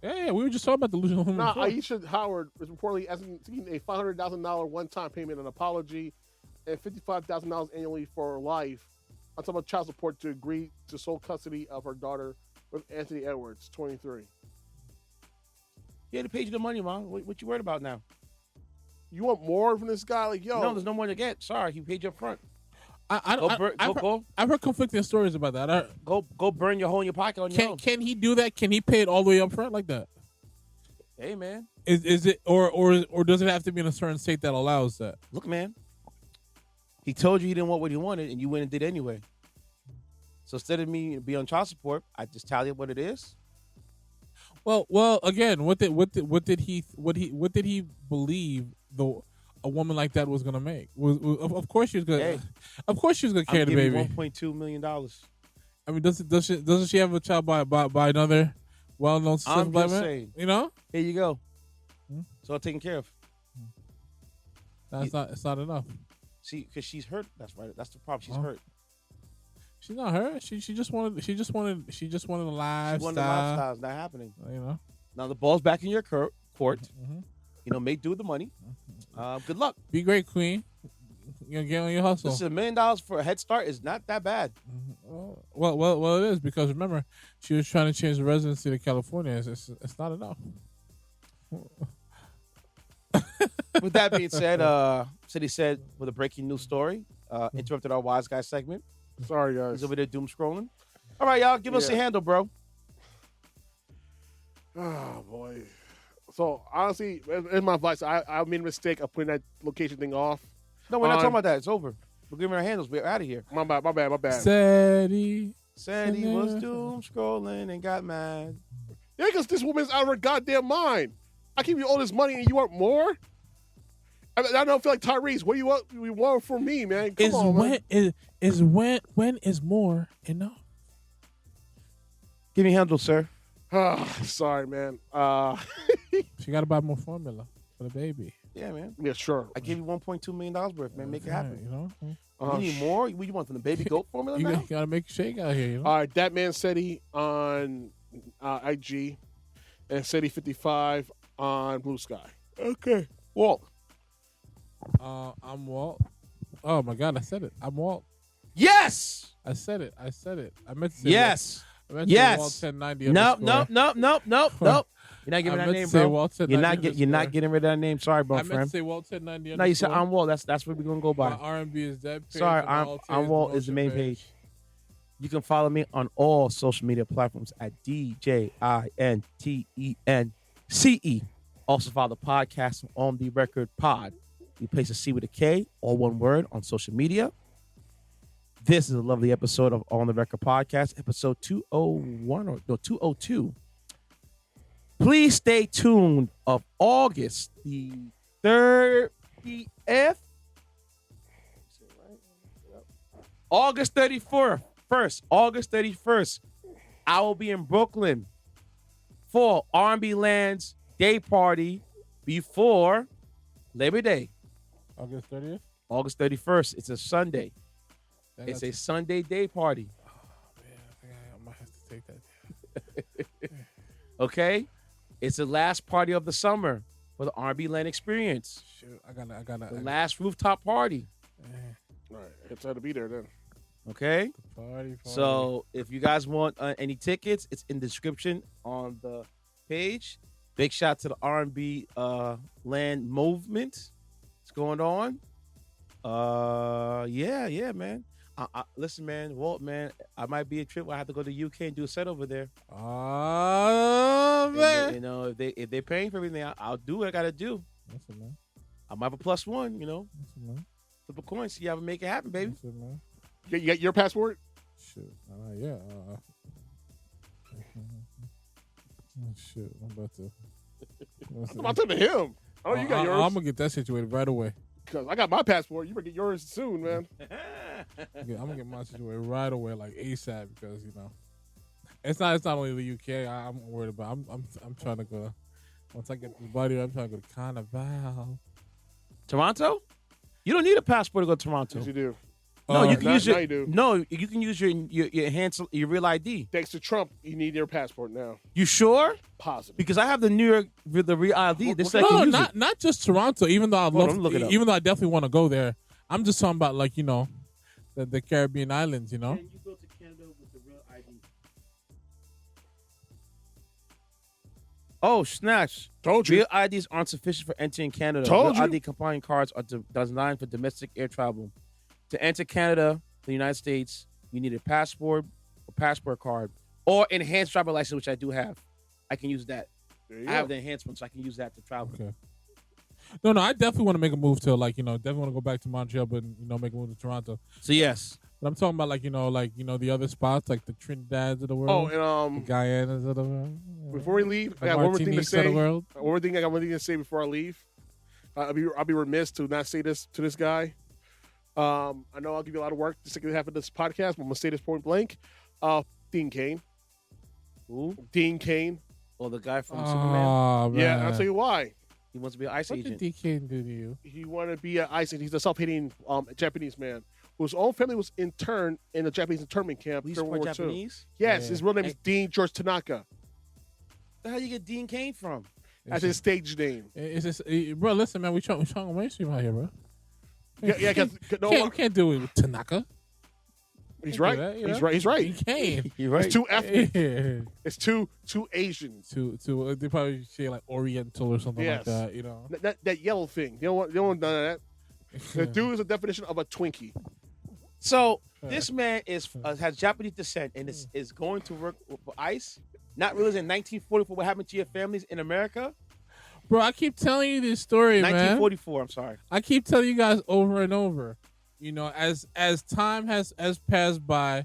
Yeah, we were just talking about delusional women. Now, Aisha Howard is reportedly seeking a $500,000 one-time payment, an apology, and $55,000 annually for life on top of child support to agree to sole custody of her daughter with Anthony Edwards, 23. Yeah, they paid you the money, Mom. What you worried about now? You want more from this guy? Like, yo. No, there's no more to get. Sorry, he paid you up front. I've heard conflicting stories about that. Go burn your hole in your pocket on your own. Can he do that? Can he pay it all the way up front like that? Hey, man. Is it or does it have to be in a certain state that allows that? Look, man. He told you didn't want what he wanted, and you went and did anyway. So instead of me be on child support, I just tell you what it is. Well. Again, what did he believe a woman like that was gonna make? Of course she was gonna. Hey, of course she was gonna carry the baby. $1.2 million. I mean, doesn't she have a child by another well-known I'm black just man? saying. You know, Here you go. Hmm? It's all taken care of. it's not enough. See, because she's hurt. That's right. That's the problem. She's Oh. hurt. She's not her. She just wanted a lifestyle. She wanted the lifestyle. It's not happening. You know. Now the ball's back in your court. Mm-hmm. You know, make do with the money. Good luck. Be great, queen. You know, get on your hustle. Listen, $1 million for a head start is not that bad. Well, it is because remember she was trying to change the residency to California. It's not enough. With that being said, Ceddy said with a breaking news story, interrupted our wise guy segment. Sorry, guys. He's over there doom scrolling. All right, y'all, give us a handle, bro. Oh boy. So honestly, in my advice, I made a mistake of putting that location thing off. No, we're not talking about that. It's over. We're giving our handles. We're out of here. My bad. Ceddy Said he was doom scrolling and got mad. Yeah, because this woman's out of her goddamn mind. I give you all this money and you want more? I don't feel like Tyrese. What do you want from me, man? Come on, man. When is more enough? Give me handle, sir. Sorry, man. She got to buy more formula for the baby. Yeah, man. Yeah, sure. I gave you $1.2 million worth, man. Make it happen. You know, You need more? What you want from the baby goat formula now? you got to make a shake out here. You know. All right, that man Ceddy on IG and Ceddy55 on Blue Sky. Okay. Walt. I'm Walt. Oh my God, I said it. I'm Walt. Yes. I said it. I meant to say Yes. I meant to say Walt 1090. Nope. You're not giving that name, bro. You're not getting rid of that name. Sorry, bro, I meant friend. to say Walt 1090. No, you said I'm Walt. That's what we're gonna go by. My R&B is dead. Sorry, I'm Walt is the main page. You can follow me on all social media platforms at DJINTENCE. Also follow the podcast on the record pod. You place a C with a K, all one word, on social media. This is a lovely episode of On the Record Podcast, episode 202. Please stay tuned of August the 30th. August 31st. I will be in Brooklyn for R&B Land's day party before Labor Day. August 30th? August 31st. It's a Sunday. It's a Sunday day party. Oh, man. I think I might have to take that. Okay? It's the last party of the summer for the R&B Land experience. Shoot, I gotta. The last rooftop party. All right, it's had to be there then. Okay? Party. So if you guys want any tickets, it's in the description on the page. Big shout to the R&B Land movement. What's going on? Yeah, man. Listen, man, Walt, man, I might be a trip where I have to go to the UK and do a set over there. Oh, man. And, you know, if they're paying for everything, I'll do what I gotta do. Listen, man. I might have a +1, you know. Listen, man. Flip a coin, see how we make it happen, baby. Listen, man. You got your passport? Shoot. Yeah. Shoot. I'm about to. I'm about to him. Oh, you got yours. I'm gonna get that situated right away. Because I got my passport. You better get yours soon, man. I'm gonna get mine situated right away, like ASAP, because you know, it's not only the UK. I'm worried about. I'm trying to go. Once I get this body, I'm trying to go to Carnival. Toronto? You don't need a passport to go to Toronto. Yes, you do. No, you can use now you do. you can use your real ID. Thanks to Trump, you need your passport now. You sure? Positive. Because I have the New York the real ID. This I No, can use it. not just Toronto. Even though even though I definitely want to go there, I'm just talking about like the Caribbean islands. You know. Can you go to Canada with the real ID? Oh, snatch. Told you. Real IDs aren't sufficient for entering Canada. Told real you. ID compliant cards are designed for domestic air travel. To enter Canada, the United States, you need a passport or passport card or enhanced driver license, which I do have. I can use that. There you I have go. the enhancement, so I can use that to travel. Okay. No, I definitely want to make a move to definitely want to go back to Montreal, but make a move to Toronto. So yes, but I'm talking about the other spots like the Trinidads of the world. Oh, and the Guyanas of the world. Before we leave, I got one more thing to say. One more thing I got to say before I leave. I'll be remiss to not say this to this guy. I know I'll give you a lot of work the second half of this podcast, but I'm gonna say this point blank. Dean Cain. Who? Dean Cain. Well, the guy from Superman. Man. Yeah, I'll tell you why. He wants to be an ICE agent. What did Dean Cain do to you? He wanted to be an ICE agent. He's a self-hating Japanese man whose own family was interned in a Japanese internment camp during World War II. Japanese? Yes, his real name is Dean George Tanaka. The hell you get Dean Cain from? That's his stage name. Bro, listen, man, we trying to mainstream out here, bro. Yeah, can't do it with Tanaka. He's right. That, he's right. He's right. He can't. You're right. It's too ethnic. Yeah. It's too Asian. They probably say like Oriental or something like that. That yellow thing. You don't want none of that. The dude is a definition of a Twinkie. So this man has Japanese descent and is going to work for ICE. Not realizing in 1944 what happened to your families in America. Bro, I keep telling you this story, 1944. I'm sorry. I keep telling you guys over and over. As time has passed by,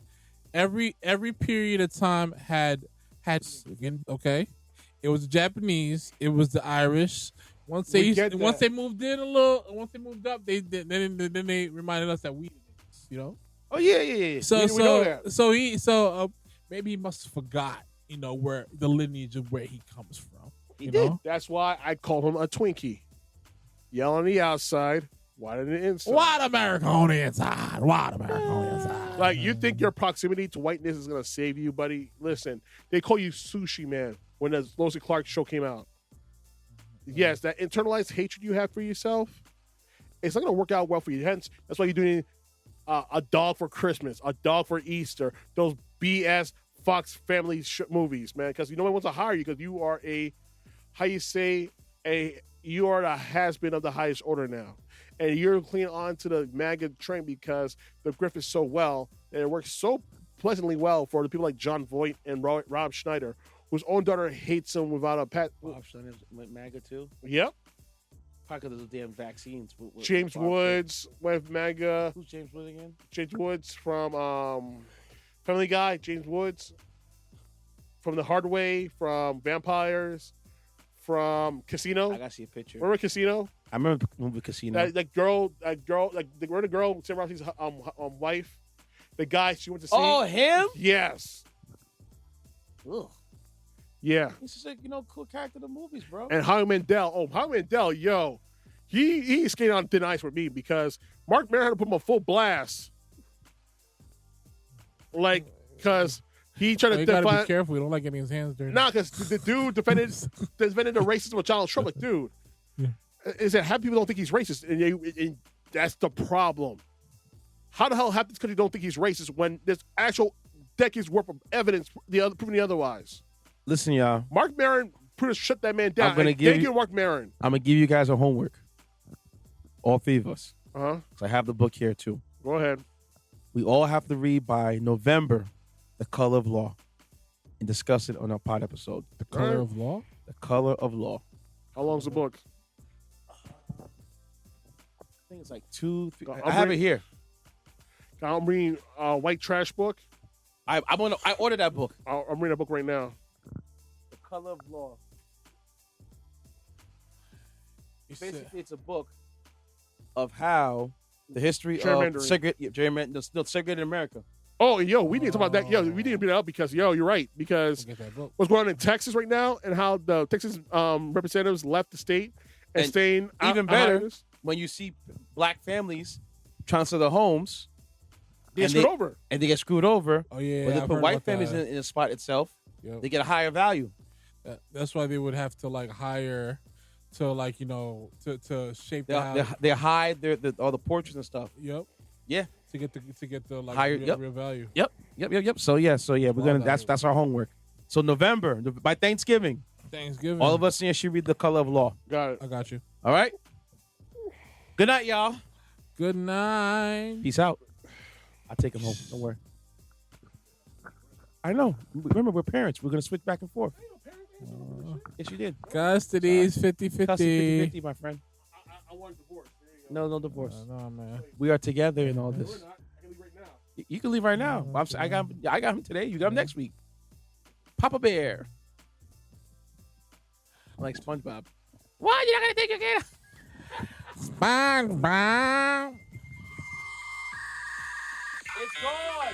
every period of time had okay. It was the Japanese. It was the Irish. Once they moved up, they reminded us that we, Oh yeah. So maybe he must have forgot, where the lineage of where he comes from. He did. That's why I called him a Twinkie. Yell on the outside, white on the inside. White America on the inside. White America on the inside. Like, you think your proximity to whiteness is going to save you, buddy? Listen, they call you Sushi Man when the Lois and Clark show came out. Yes, that internalized hatred you have for yourself, it's not going to work out well for you. Hence, that's why you're doing a dog for Christmas, a dog for Easter, those BS Fox family movies, man, because no one wants to hire you because you are you are the has-been of the highest order now. And you're clinging on to the MAGA train because the grift is so well, and it works so pleasantly well for the people like John Voight and Rob Schneider, whose own daughter hates him without a pet. Rob Schneider went MAGA too? Yep. Probably because of the damn vaccines. James Woods with MAGA. Who's James Woods again? James Woods from Family Guy. James Woods from The Hard Way, from Vampires, from Casino. I gotta see a picture. Remember Casino? I remember the movie Casino. That girl, the girl, Sam Rossi's wife, the guy she went to see. Oh, him? Yes. Ugh. Yeah. He's just cool character in the movies, bro. And Howie Mandel. Oh, Howie Mandel, yo. He's skating on thin ice with me because Mark Maron had to put him on full blast. Like, because he tried to define... gotta be careful. We don't like getting his hands dirty. Nah, because the dude defended the racism of Donald Trump. Like, dude, is that half people don't think he's racist? And that's the problem. How the hell half this country don't think he's racist when there's actual decades worth of evidence proving the otherwise? Listen, y'all. Mark Maron pretty much shut that man down. Thank you, Mark Maron. I'm going to give you guys a homework. All three of us. Uh-huh. So I have the book here, too. Go ahead. We all have to read by November The Color of Law and discuss it on our pod episode. The Color of Law? The Color of Law. How long's the book? I think it's like 2, 3. I have it here. I'm reading a white trash book. I ordered that book. I'm reading a book right now. The Color of Law. Basically, it's a book of how the history of segregated America. Oh, yo, we need to talk about that. Yo, we need to bring that up because, you're right. Because what's going on in Texas right now and how the Texas representatives left the state and staying out. Even better, when you see black families transfer their homes. They get screwed over. And they get screwed over. Oh, yeah. When they put white families in a spot itself, they get a higher value. That's why they would have to, hire to, to shape the house. They hide all the portraits and stuff. Yep. Yeah. To get the higher, real value. Yep. So, we're going to, that's our homework. So, November, by Thanksgiving. All of us here should read The Color of Law. Got it. I got you. All right? Good night, y'all. Good night. Peace out. I'll take him home. Don't worry. I know. Remember, we're parents. We're going to switch back and forth. Yes, you did. Custody is 50-50. Custody 50-50, my friend. I want a divorce. There you go. No divorce. No, man. We are together in all No, this. we're not. I can leave right now. You can leave right now. No, I got him today. You got him next week. Papa Bear. Like SpongeBob. Why you not gonna take your kid? SpongeBob. It's gone.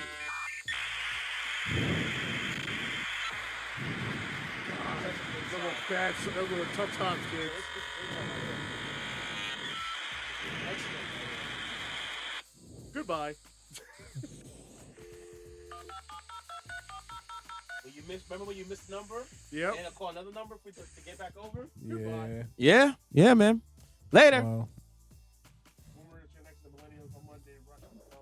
Those were tough times, kids. Goodbye. Remember when you missed the number? Yep. And I call another number to get back over? Yeah. Yeah, man. Later. Well,